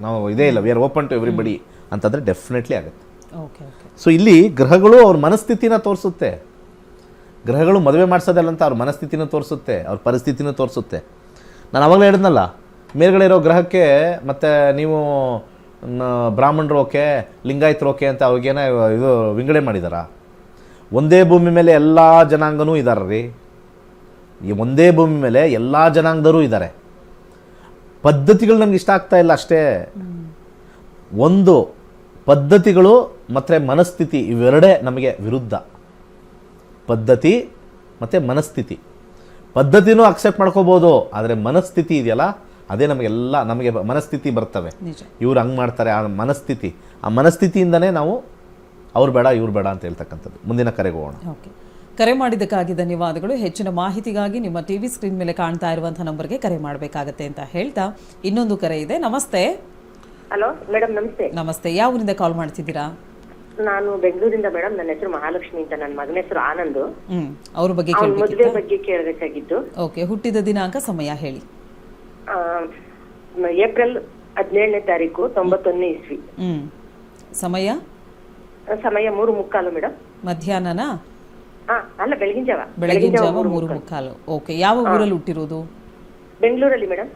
ನಾವು ಇದೇ ಇಲ್ಲ, we are open to everybody ಅಂತಂದರೆ ಡೆಫಿನೆಟ್ಲಿ ಆಗುತ್ತೆ. Okay okay. ಸೊ ಇಲ್ಲಿ ಗ್ರಹಗಳು ಅವ್ರ ಮನಸ್ಥಿತಿನ ತೋರಿಸುತ್ತೆ. ಗ್ರಹಗಳು ಮದುವೆ ಮಾಡಿಸೋದಲ್ಲ ಅಂತ ಅವ್ರ ಮನಸ್ಥಿತಿನ ತೋರಿಸುತ್ತೆ, ಅವ್ರ ಪರಿಸ್ಥಿತಿನೂ ತೋರಿಸುತ್ತೆ. ನಾನು ಅವಾಗಲೇ ಹೇಳಿದ್ನಲ್ಲ, ಮೇಲ್ಗಡೆ ಇರೋ ಗ್ರಹಕ್ಕೆ ಮತ್ತು ನೀವು ಬ್ರಾಹ್ಮಣರು ಓಕೆ, ಲಿಂಗಾಯತರು ಓಕೆ ಅಂತ ಅವ್ರಿಗೇನ ಇದು ವಿಂಗಡಣೆ ಮಾಡಿದಾರಾ? ಒಂದೇ ಭೂಮಿ ಮೇಲೆ ಎಲ್ಲ ಜನಾಂಗನೂ ಇದ್ದಾರೆ ರೀ. ಈ ಒಂದೇ ಭೂಮಿ ಮೇಲೆ ಎಲ್ಲ ಜನಾಂಗದವರು ಇದ್ದಾರೆ. ಪದ್ಧತಿಗಳು ನಮ್ಗೆ ಇಷ್ಟ ಆಗ್ತಾ ಇಲ್ಲ ಅಷ್ಟೇ. ಒಂದು ಪದ್ಧತಿಗಳು ಮತ್ತು ಮನಸ್ಥಿತಿ ಇವೆರಡೇ ನಮಗೆ ವಿರುದ್ಧ. ಪದ್ಧತಿ ಮತ್ತು ಮನಸ್ಥಿತಿ. ಪದ್ಧತಿನೂ ಅಕ್ಸೆಪ್ಟ್ ಮಾಡ್ಕೋಬೋದು, ಆದರೆ ಮನಸ್ಥಿತಿ ಇದೆಯಲ್ಲ ಅದೇ ನಮಗೆ ಮನಸ್ಥಿತಿ ಬರ್ತವೆ. ಇವ್ರು ಹಂಗೆ ಮಾಡ್ತಾರೆ, ಆ ಮನಸ್ಥಿತಿಯಿಂದನೇ ನಾವು ಅವ್ರು ಬೇಡ ಇವ್ರು ಬೇಡ ಅಂತ ಹೇಳ್ತಕ್ಕಂಥದ್ದು. ಮುಂದಿನ ಕರೆಗೆ ಹೋಗೋಣ. ಓಕೆ, ಕರೆ ಮಾಡಿದ್ದಕ್ಕಾಗಿ ಧನ್ಯವಾದಗಳು. ಹೆಚ್ಚಿನ ಮಾಹಿತಿಗಾಗಿ ನಿಮ್ಮ ಟಿವಿ ಸ್ಕ್ರೀನ್ ಮೇಲೆ ಕಾಣ್ತಾ ಇರುವಂತಹ ನಂಬರ್ಗೆ ಕರೆ ಮಾಡಬೇಕಾಗತ್ತೆ ಅಂತ ಹೇಳ್ತಾ ಇನ್ನೊಂದು ಕರೆ ಇದೆ. ನಮಸ್ತೆ. ಹಲೋ ಮೇಡಮ್, ನಮಸ್ತೆ. ನಮಸ್ತೆ, ಯಾವ ಊರಿಂದ ಕಾಲ್ ಮಾಡ್ತಿದ್ದೀರಾ? ನಾನು ಬೆಂಗಳೂರಿಂದ ಮೇಡಮ್. ನನ್ನ ಹೆಸರು ಮಹಾಲಕ್ಷ್ಮಿ ಅಂತ, ನನ್ನ ಮಗನ ಹೆಸರು ಆನಂದ್. ಅವ್ರ ಬಗ್ಗೆ ಮದುವೆ ಬಗ್ಗೆ ಕೇಳಬೇಕಾಗಿತ್ತು. ಓಕೆ, ಹುಟ್ಟಿದ ದಿನಾಂಕ, ಸಮಯ ಹೇಳಿ. ಏಪ್ರಿಲ್ 17ನೇ ತಾರೀಕು 91ನೇ ಇಸ್ವಿ. ಸಮಯ 3:15 ಮೇಡಮ್. ಮಧ್ಯಾಹ್ನನಾ? ಅಲ್ಲ, ಬೆಳಗಿನ ಜಾವ 3:15. ಓಕೆ, ಯಾವ ಊರಲ್ಲಿ ಹುಟ್ಟಿರೋದು? ಬೆಂಗಳೂರಲ್ಲಿ ಮೇಡಮ್.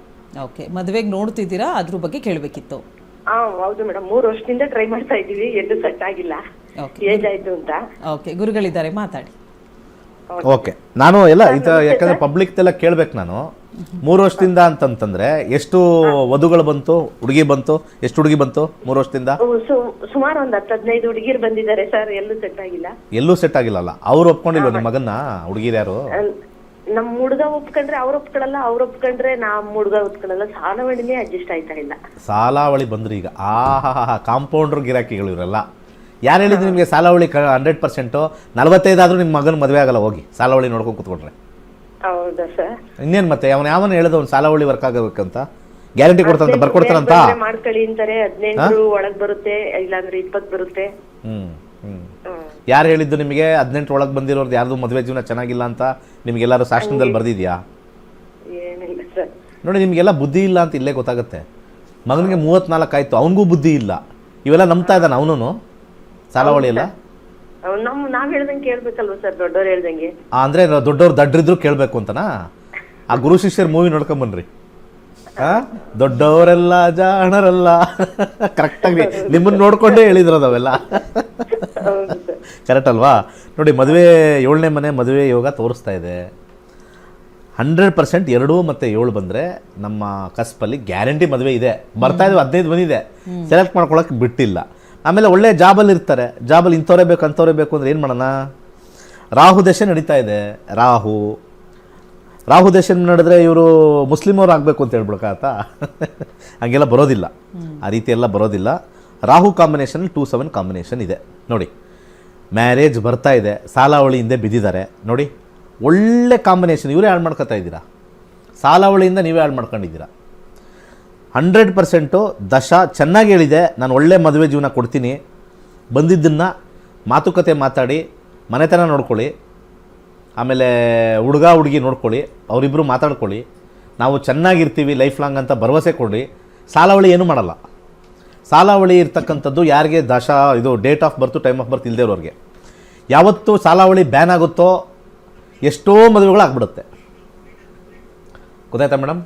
ಓಕೆ, ಮದುವೆಗೆ ನೋಡ್ತಿದ್ದೀರಾ, ಅದ್ರ ಬಗ್ಗೆ ಕೇಳಬೇಕಿತ್ತು. ಹೌದು ಮೇಡಮ್, 3 ವರ್ಷದಿಂದ ಟ್ರೈ ಮಾಡ್ತಾ ಇದ್ದೀವಿ, ಎಲ್ಲೂ ಸೆಟ್ ಆಗಿಲ್ಲ. ಏಜ್ ಆಯ್ತು ಅಂತ. ಓಕೆ, ಗುರುಗಳಿದ್ದಾರೆ, ಮಾತಾಡಿ. ಓಕೆ, ನಾನು ಎಲ್ಲ ಯಾಕಂದ್ರೆ ಪಬ್ಲಿಕ್ ಎಲ್ಲ ಕೇಳ್ಬೇಕು. ನಾನು 3 ವರ್ಷದಿಂದ ಅಂತಂತಂದ್ರೆ ಎಷ್ಟು ವಧುಗಳು ಬಂತು, ಹುಡುಗಿ ಬಂತು, ಎಷ್ಟು ಹುಡುಗಿ ಬಂತು 3 ವರ್ಷದಿಂದ? ಸುಮಾರು ಒಂದು 10-15 ಹುಡುಗಿರು ಬಂದಿದ್ದಾರೆ ಸರ್, ಎಲ್ಲೂ ಸೆಟ್ ಆಗಿಲ್ಲ. ಎಲ್ಲೂ ಸೆಟ್ ಆಗಿಲ್ಲಲ್ಲ? ಅವ್ರು ಒಪ್ಕೊಂಡಿಲ್ವ ನಿಮ್ಮ ಮಗನ್ನ? ಹುಡುಗಿರು ಯಾರು? ನಮ್ ಹುಡುಗ ಒಪ್ಕೊಂಡ್ರೆ ಅವ್ರ ಒಪ್ಕೊಳಲ್ಲ, ಅವ್ರ ಒಪ್ಕೊಂಡ್ರೆ ನಮ್ ಹುಡುಗ ಒಪ್ಕೊಳಲ್ಲ. ಸಾಲವಳಿನೇ ಅಡ್ಜಸ್ಟ್ ಆಯ್ತಾ ಇಲ್ಲ. ಸಾಲಾವಳಿ ಬಂದ್ರಿ ಈಗ ಕಾಂಪೌಂಡ್ರ್ ಗಿರಾಕಿಗಳು ಇವರೆಲ್ಲ. ಯಾರು ಹೇಳಿದ್ರು ನಿಮಗೆ ಸಾಲಾವಳಿ 100%? 45 ಆದರೂ ನಿಮ್ಮ ಮಗನ ಮದುವೆ ಆಗಲ್ಲ, ಹೋಗಿ ಸಾಲಾವಳಿ ನೋಡ್ಕೊಂಡು ಕೂತ್ಕೊಂಡ್ರೆ. ಹೌದಾ ಸರ್? ಇನ್ನೇನು ಮತ್ತೆ ಅವನು ಹೇಳಿದ ಒಂದು ಸಾಲಾವಳಿ ವರ್ಕ್ ಆಗಬೇಕಂತ ಗ್ಯಾರಂಟಿ ಕೊಡ್ತಾರಂತ ಬರ್ಕೊಡ್ತಾರಂತ ಮಾಡ್ಕೊಳ್ಳಿ ಅಂತಾರೆ. 18 ಒಳಗ್ ಬರುತ್ತೆ, ಇಲ್ಲಾಂದ್ರೆ 20 ಬರುತ್ತೆ. ಯಾರು ಹೇಳಿದ್ದು ನಿಮಗೆ 18 ಒಳಗೆ ಬಂದಿರೋದು ಯಾರ್ದು ಮದುವೆ ಜೀವನ ಚೆನ್ನಾಗಿಲ್ಲ ಅಂತ? ನಿಮಗೆಲ್ಲರೂ ಶಾಸನದಲ್ಲಿ ಬರ್ದಿದ್ಯಾ? ಏನಿಲ್ಲ ಸರ್. ನೋಡಿ, ನಿಮಗೆಲ್ಲ ಬುದ್ಧಿ ಇಲ್ಲ ಅಂತ ಇಲ್ಲೇ ಗೊತ್ತಾಗುತ್ತೆ. ಮಗನಿಗೆ 34 ಆಯಿತು, ಅವನಿಗೂ ಬುದ್ಧಿ ಇಲ್ಲ. ಇವೆಲ್ಲ ನಂಬ್ತಾ ಇದ್ದಾನೆ ಅವನು ಸಾಲಾವಳಿ ಎಲ್ಲ? ನಾವ್ ಹೇಳ್ದಂಗೆ ಕೇಳ್ಬೇಕಲ್ವ ಸರ್, ದೊಡ್ಡವ್ರು ಹೇಳ್ದಂಗೆ. ಅಂದರೆ ದೊಡ್ಡವ್ರು ದಡ್ರಿದ್ರು ಕೇಳಬೇಕು ಅಂತನಾ? ಆ ಗುರು ಶಿಷ್ಯರ್ ಮೂವಿ ನೋಡ್ಕೊಂಬನ್ರಿ. ದೊಡ್ಡವರೆಲ್ಲ ಜಾಣರಲ್ಲ, ಕರೆಕ್ಟಾಗಿ ನಿಮ್ಮನ್ನು ನೋಡ್ಕೊಂಡೇ ಹೇಳಿದ್ರು ಅವೆಲ್ಲ. ಕರೆಕ್ಟ್ ಅಲ್ವಾ? ನೋಡಿ, ಮದುವೆ 7ನೇ ಮನೆ ಮದುವೆ ಯೋಗ ತೋರಿಸ್ತಾ ಇದೆ. 100% 2 ಮತ್ತು 7 ಬಂದರೆ ನಮ್ಮ ಕಸ್ಪಲ್ಲಿ ಗ್ಯಾರಂಟಿ ಮದುವೆ ಇದೆ. ಬರ್ತಾ ಇದ್ವಿ, 15 ಬಂದಿದೆ, ಸೆಲೆಕ್ಟ್ ಮಾಡ್ಕೊಳಕ್ಕೆ ಬಿಟ್ಟಿಲ್ಲ. ಆಮೇಲೆ ಒಳ್ಳೆ ಜಾಬಲ್ಲಿ ಇರ್ತಾರೆ. ಜಾಬಲ್ಲಿ ಇಂಥವರೇ ಬೇಕು ಅಂಥವರೇ ಬೇಕು ಅಂದರೆ ಏನು ಮಾಡೋಣ? ರಾಹು ದಶೆ ನಡೀತಾ ಇದೆ. ರಾಹು ದಶೆ ನಡೆದ್ರೆ ಇವರು ಮುಸ್ಲಿಮವ್ರು ಆಗಬೇಕು ಅಂತ ಹೇಳ್ಬಿಡ್ಕಾತ? ಹಂಗೆಲ್ಲ ಬರೋದಿಲ್ಲ, ಆ ರೀತಿ ಎಲ್ಲ ಬರೋದಿಲ್ಲ. ರಾಹು ಕಾಂಬಿನೇಷನ್ 2-7 ಕಾಂಬಿನೇಷನ್ ಇದೆ ನೋಡಿ. ಮ್ಯಾರೇಜ್ ಬರ್ತಾ ಇದೆ, ಸಾಲಾವಳಿ ಹಿಂದೆ ಬಿದ್ದಿದ್ದಾರೆ ನೋಡಿ. ಒಳ್ಳೆ ಕಾಂಬಿನೇಷನ್. ಇವರೇ ಹಾಳು ಮಾಡ್ಕೊತಾ ಇದ್ದೀರಾ, ಸಾಲಾವಳಿಯಿಂದ ನೀವೇ ಹಾಳು ಮಾಡ್ಕೊಂಡಿದ್ದೀರಾ. 100% ದಶ ಚೆನ್ನಾಗಿ ಹೇಳಿದೆ. ನಾನು ಒಳ್ಳೆ ಮದುವೆ ಜೀವನ ಕೊಡ್ತೀನಿ. ಬಂದಿದ್ದನ್ನು ಮಾತುಕತೆ ಮಾತಾಡಿ ಮನೆತನ ನೋಡ್ಕೊಳ್ಳಿ, ಆಮೇಲೆ ಹುಡುಗ ಹುಡುಗಿ ನೋಡ್ಕೊಳ್ಳಿ, ಅವರಿಬ್ಬರು ಮಾತಾಡ್ಕೊಳ್ಳಿ, ನಾವು ಚೆನ್ನಾಗಿರ್ತೀವಿ ಲೈಫ್ ಲಾಂಗ್ ಅಂತ ಭರವಸೆ ಕೊಡಿ. ಸಾಲಾವಳಿ ಏನೂ ಮಾಡಲ್ಲ. ಸಾಲಾವಳಿ ಇರ್ತಕ್ಕಂಥದ್ದು ಯಾರಿಗೆ ಇದು date of birth, time of birth ಇಲ್ಲದೆ ಇರೋರಿಗೆ. ಯಾವತ್ತು ಸಾಲಾವಳಿ ಬ್ಯಾನ್ ಆಗುತ್ತೋ ಎಷ್ಟೋ ಮದುವೆಗಳು ಆಗ್ಬಿಡುತ್ತೆ. ಗೊತ್ತಾಯ್ತಾ ಮೇಡಮ್?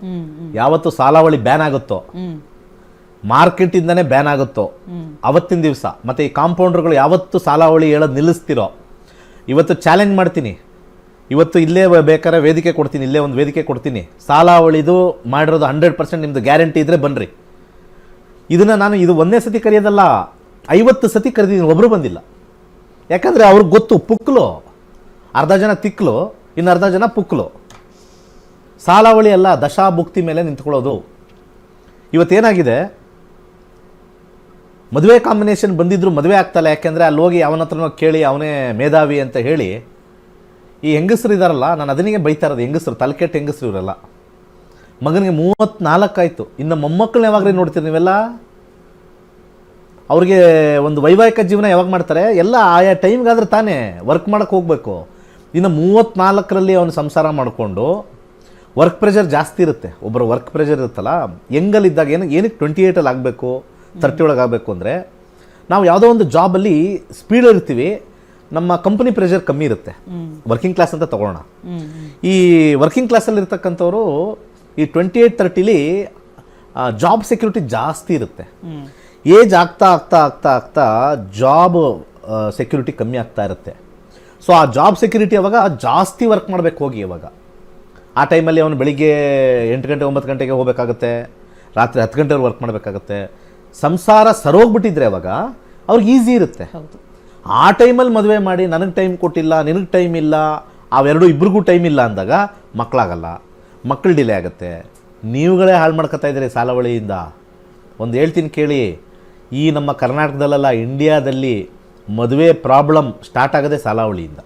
ಯಾವತ್ತು ಸಾಲಾವಳಿ ಬ್ಯಾನ್ ಆಗುತ್ತೋ, ಮಾರ್ಕೆಟಿಂದನೇ ಬ್ಯಾನ್ ಆಗುತ್ತೋ ಅವತ್ತಿನ ದಿವಸ, ಮತ್ತು ಈ ಕಾಂಪೌಂಡರ್ಗಳು ಯಾವತ್ತು ಸಾಲಾವಳಿ ಹೇಳೋದು ನಿಲ್ಲಿಸ್ತಿರೋ, ಇವತ್ತು ಚಾಲೆಂಜ್ ಮಾಡ್ತೀನಿ. ಇವತ್ತು ಇಲ್ಲೇ ಬೇಕಾದ್ರೆ ವೇದಿಕೆ ಕೊಡ್ತೀನಿ, ಇಲ್ಲೇ ಒಂದು ವೇದಿಕೆ ಕೊಡ್ತೀನಿ. ಸಾಲಾವಳಿದು ಮಾಡಿರೋದು 100% ನಿಮ್ಮದು ಗ್ಯಾರಂಟಿ ಇದ್ದರೆ ಬನ್ನಿರಿ. ಇದನ್ನು ನಾನು ಒಂದೇ ಸತಿ ಕರೆಯೋದಲ್ಲ, 50 ಸತಿ ಕರೆದಿದ್ದೀನಿ, ಒಬ್ಬರು ಬಂದಿಲ್ಲ. ಯಾಕಂದರೆ ಅವ್ರಿಗೆ ಗೊತ್ತು, ಪುಕ್ಲು ಅರ್ಧ ಜನ ತಿಕ್ಲು, ಇನ್ನು ಅರ್ಧ ಜನ ಪುಕ್ಲು. ಸಾಲಾವಳಿ ಅಲ್ಲ, ದಶಾಭುಕ್ತಿ ಮೇಲೆ ನಿಂತ್ಕೊಳ್ಳೋದು. ಇವತ್ತೇನಾಗಿದೆ, ಮದುವೆ ಕಾಂಬಿನೇಷನ್ ಬಂದಿದ್ರು ಮದುವೆ ಆಗ್ತಲ್ಲ. ಯಾಕೆಂದರೆ ಅಲ್ಲಿ ಹೋಗಿ ಅವನ ಹತ್ರನೋ ಕೇಳಿ ಅವನೇ ಮೇಧಾವಿ ಅಂತ ಹೇಳಿ ಈ ಹೆಂಗಸರು ಇದ್ದಾರಲ್ಲ, ನಾನು ಅದನ್ನೇ ಬೈತಾ ಇರೋದು. ಹೆಂಗಸರು, ತಲೆಕೆಟ್ಟ ಹೆಂಗಸರು ಇವರೆಲ್ಲ. ಮಗನಿಗೆ 34 ಆಯಿತು, ಇನ್ನು ಮೊಮ್ಮಕ್ಕಳನ್ನ ಯಾವಾಗ್ರಿ ನೋಡ್ತೀರಿ ನೀವೆಲ್ಲ? ಅವ್ರಿಗೆ ಒಂದು ವೈವಾಹಿಕ ಜೀವನ ಯಾವಾಗ ಮಾಡ್ತಾರೆ? ಎಲ್ಲ ಆಯಾ ಟೈಮ್ಗಾದ್ರೆ ತಾನೇ ವರ್ಕ್ ಮಾಡೋಕ್ಕೆ ಹೋಗಬೇಕು. ಇನ್ನು 34ರಲ್ಲಿ ಅವನು ಸಂಸಾರ ಮಾಡಿಕೊಂಡು ವರ್ಕ್ ಪ್ರೆಷರ್ ಜಾಸ್ತಿ ಇರುತ್ತೆ. ಒಬ್ಬರು ವರ್ಕ್ ಪ್ರೆಷರ್ ಇರುತ್ತಲ್ಲ, ಹೆಂಗಲ್ಲಿದ್ದಾಗ ಏನಕ್ಕೆ 28ಅಲ್ಲಿ ಆಗಬೇಕು, 30 ಒಳಗೆ ಆಗಬೇಕು ಅಂದರೆ, ನಾವು ಯಾವುದೋ ಒಂದು ಜಾಬಲ್ಲಿ ಸ್ಪೀಡ್ ಇರ್ತೀವಿ, ನಮ್ಮ ಕಂಪನಿ ಪ್ರೆಷರ್ ಕಮ್ಮಿ ಇರುತ್ತೆ. ವರ್ಕಿಂಗ್ ಕ್ಲಾಸ್ ಅಂತ ತಗೊಳ್ಳೋಣ. ಈ ವರ್ಕಿಂಗ್ ಕ್ಲಾಸಲ್ಲಿ ಇರ್ತಕ್ಕಂಥವ್ರು ಈ 28-30ಲಿ ಜಾಬ್ ಸೆಕ್ಯೂರಿಟಿ ಜಾಸ್ತಿ ಇರುತ್ತೆ. ಏಜ್ ಆಗ್ತಾ ಆಗ್ತಾ ಆಗ್ತಾ ಆಗ್ತಾ ಜಾಬ್ ಸೆಕ್ಯೂರಿಟಿ ಕಮ್ಮಿ ಆಗ್ತಾ ಇರುತ್ತೆ. ಸೊ ಆ ಜಾಬ್ ಸೆಕ್ಯೂರಿಟಿ ಅವಾಗ ಜಾಸ್ತಿ ವರ್ಕ್ ಮಾಡಬೇಕು ಹೋಗಿ. ಅವಾಗ ಆ ಟೈಮಲ್ಲಿ ಅವನು ಬೆಳಿಗ್ಗೆ 8 ಗಂಟೆ 9 ಗಂಟೆಗೆ ಹೋಗಬೇಕಾಗುತ್ತೆ, ರಾತ್ರಿ 10 ಗಂಟೆವರೆಗೆ ವರ್ಕ್ ಮಾಡಬೇಕಾಗುತ್ತೆ. ಸಂಸಾರ ಸರೋಗ್ಬಿಟ್ಟಿದ್ರೆ ಅವಾಗ ಅವ್ರಿಗೆ ಈಸಿ ಇರುತ್ತೆ. ಆ ಟೈಮಲ್ಲಿ ಮದುವೆ ಮಾಡಿ ನನಗೆ ಟೈಮ್ ಕೊಟ್ಟಿಲ್ಲ, ನಿನಗೆ ಟೈಮ್ ಇಲ್ಲ, ಅವೆರಡು ಇಬ್ರಿಗೂ ಟೈಮ್ ಇಲ್ಲ ಅಂದಾಗ ಮಕ್ಕಳಾಗಲ್ಲ, ಮಕ್ಕಳು ಡಿಲೇ ಆಗುತ್ತೆ. ನೀವುಗಳೇ ಹಾಳು ಮಾಡ್ಕೊತಾ ಇದ್ದೀರಿ ಸಾಲಾವಳಿಯಿಂದ. ಒಂದು ಹೇಳ್ತೀನಿ ಕೇಳಿ, ಈ ನಮ್ಮ ಕರ್ನಾಟಕದಲ್ಲ, ಇಂಡಿಯಾದಲ್ಲಿ ಮದುವೆ ಪ್ರಾಬ್ಲಮ್ ಸ್ಟಾರ್ಟ್ ಆಗೋದೇ ಸಾಲಾವಳಿಯಿಂದ.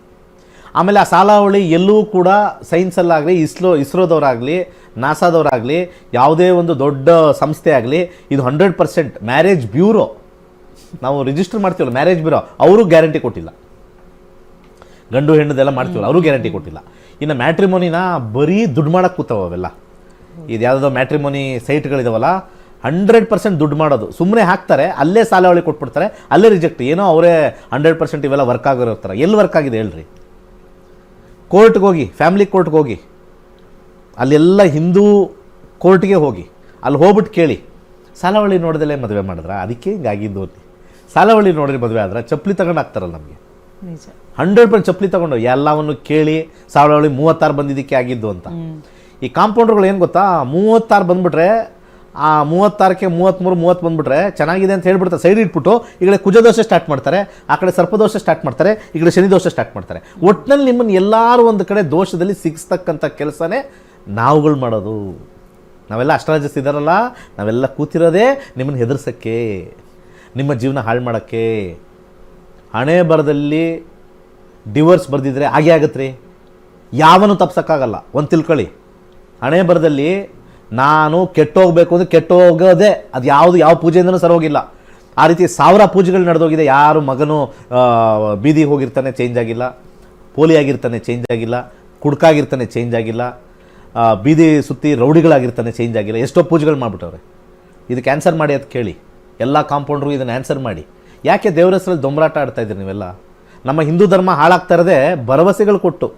ಆಮೇಲೆ ಆ ಸಾಲಾವಳಿ ಎಲ್ಲೂ ಕೂಡ ಸೈನ್ಸಲ್ಲಾಗಲಿ, ಇಸ್ರೋದವರಾಗಲಿ, ನಾಸಾದವರಾಗಲಿ, ಯಾವುದೇ ಒಂದು ದೊಡ್ಡ ಸಂಸ್ಥೆ ಆಗಲಿ, ಇದು 100% ಮ್ಯಾರೇಜ್ ಬ್ಯೂರೋ, ನಾವು ರಿಜಿಸ್ಟರ್ ಮಾಡ್ತೀವಲ್ಲ ಮ್ಯಾರೇಜ್ ಬ್ಯೂರೋ, ಅವರು ಗ್ಯಾರಂಟಿ ಕೊಟ್ಟಿಲ್ಲ. ಗಂಡು ಹೆಣ್ಣದೆಲ್ಲ ಮಾಡ್ತೀವಲ್ಲ, ಅವರು ಗ್ಯಾರಂಟಿ ಕೊಟ್ಟಿಲ್ಲ. ಇನ್ನು ಮ್ಯಾಟ್ರಿಮೋನಿನ ಬರೀ ದುಡ್ಡು ಮಾಡೋಕ್ಕೆ ಕೂತಾವ ಅವೆಲ್ಲ. ಇದು ಯಾವುದೋ ಮ್ಯಾಟ್ರಿಮೋನಿ ಸೈಟ್ಗಳಿದಾವಲ್ಲ, 100% ದುಡ್ಡು ಮಾಡೋದು. ಸುಮ್ಮನೆ ಹಾಕ್ತಾರೆ, ಅಲ್ಲೇ ಸಾಲಾವಳಿ ಕೊಟ್ಬಿಡ್ತಾರೆ, ಅಲ್ಲೇ ರಿಜೆಕ್ಟ್. ಏನೋ ಅವರೇ 100% ಇವೆಲ್ಲ ವರ್ಕ್ ಆಗಿರ್ತಾರೆ. ಎಲ್ಲಿ ವರ್ಕ್ ಆಗಿದೆ ಹೇಳ್ರಿ? ಕೋರ್ಟ್ಗೆ ಹೋಗಿ, ಫ್ಯಾಮಿಲಿ ಕೋರ್ಟ್ಗೆ ಹೋಗಿ, ಅಲ್ಲೆಲ್ಲ ಹಿಂದೂ ಕೋರ್ಟ್ಗೆ ಹೋಗಿ, ಅಲ್ಲಿ ಹೋಗ್ಬಿಟ್ಟು ಕೇಳಿ, ಸಾಲಾವಳಿ ನೋಡ್ದಲ್ಲೇ ಮದುವೆ ಮಾಡಿದ್ರ? ಅದಕ್ಕೆ ಹಿಂಗಾಗಿದ್ದು. ಸಾಲಾವಳಿ ನೋಡ್ರಿ ಮದುವೆ ಆದ್ರೆ ಚಪ್ಪಲಿ ತಗೊಂಡು ಹಾಕ್ತಾರಲ್ಲ ನಮಗೆ. 100% ಚಪ್ಪಲಿ ತಗೊಂಡು ಎಲ್ಲವನ್ನು ಕೇಳಿ ಸಾಲಾವಳಿ 36 ಬಂದಿದ್ದಕ್ಕೆ ಆಗಿದ್ದು ಅಂತ. ಈ ಕಾಂಪೌಂಡರ್ಗಳು ಏನು ಗೊತ್ತಾ, 36 ಬಂದ್ಬಿಟ್ರೆ ಆ 36ಕ್ಕೆ 33 30 ಬಂದ್ಬಿಟ್ರೆ ಚೆನ್ನಾಗಿದೆ ಅಂತ ಹೇಳ್ಬಿಡ್ತಾರೆ, ಸೈಡ್ ಇಟ್ಬಿಟ್ಟು ಈ ಕಡೆ ಕುಜದೋಷ ಸ್ಟಾರ್ಟ್ ಮಾಡ್ತಾರೆ, ಆ ಕಡೆ ಸರ್ಪದೋಷ ಸ್ಟಾರ್ಟ್ ಮಾಡ್ತಾರೆ, ಈ ಕಡೆ ಶನಿದೋಷ ಸ್ಟಾರ್ಟ್ ಮಾಡ್ತಾರೆ. ಒಟ್ಟಿನಲ್ಲಿ ನಿಮ್ಮನ್ನು ಎಲ್ಲರೂ ಒಂದು ಕಡೆ ದೋಷದಲ್ಲಿ ಸಿಗಿಸ್ತಕ್ಕಂಥ ಕೆಲಸನೇ ನಾವುಗಳು ಮಾಡೋದು. ನಾವೆಲ್ಲ ಅಷ್ಟರಾಜಸ್ ಇದ್ದಾರಲ್ಲ, ನಾವೆಲ್ಲ ಕೂತಿರೋದೇ ನಿಮ್ಮನ್ನು ಹೆದರ್ಸೋಕ್ಕೆ, ನಿಮ್ಮ ಜೀವನ ಹಾಳು ಮಾಡೋಕ್ಕೆ. ಹಣೆ ಬರದಲ್ಲಿ ಡಿವೋರ್ಸ್ ಬರೆದಿದ್ರೆ ಹಾಗೆ ಆಗತ್ತೆ ರೀ, ಯಾವನು ತಪ್ಸೋಕ್ಕಾಗಲ್ಲ. ಒಂದು ತಿಳ್ಕೊಳ್ಳಿ, ಹಣೆ ಬರದಲ್ಲಿ ನಾನು ಕೆಟ್ಟೋಗ್ಬೇಕು ಅಂದರೆ ಕೆಟ್ಟೋಗೋದೇ, ಅದು ಯಾವ ಪೂಜೆಯಿಂದನೂ ಸರೋಗಿಲ್ಲ. ಆ ರೀತಿ 1000 ಪೂಜೆಗಳು ನಡೆದೋಗಿದೆ. ಯಾರು ಮಗನು ಬೀದಿಗೆ ಹೋಗಿರ್ತಾನೆ ಚೇಂಜ್ ಆಗಿಲ್ಲ, ಪೋಲಿ ಆಗಿರ್ತಾನೆ ಚೇಂಜ್ ಆಗಿಲ್ಲ, ಕುಡ್ಕಾಗಿರ್ತಾನೆ ಚೇಂಜ್ ಆಗಿಲ್ಲ, ಬೀದಿ ಸುತ್ತಿ ರೌಡಿಗಳಾಗಿರ್ತಾನೆ ಚೇಂಜ್ ಆಗಿಲ್ಲ. ಎಷ್ಟೋ ಪೂಜೆಗಳು ಮಾಡಿಬಿಟ್ಟವ್ರೆ. ಇದಕ್ಕೆ ಆನ್ಸರ್ ಮಾಡಿ ಅಂತ ಕೇಳಿ, ಎಲ್ಲ ಕಾಂಪೌಂಡ್ರು ಇದನ್ನು ಆನ್ಸರ್ ಮಾಡಿ. ಯಾಕೆ ದೇವ್ರ ಹೆಸರಲ್ಲಿ ದೊಂಬರಾಟ ಆಡ್ತಾಯಿದ್ರಿ ನೀವೆಲ್ಲ? ನಮ್ಮ ಹಿಂದೂ ಧರ್ಮ ಹಾಳಾಗ್ತಾ ಇರೋದೇ ಭರವಸೆಗಳು ಕೊಟ್ಟು.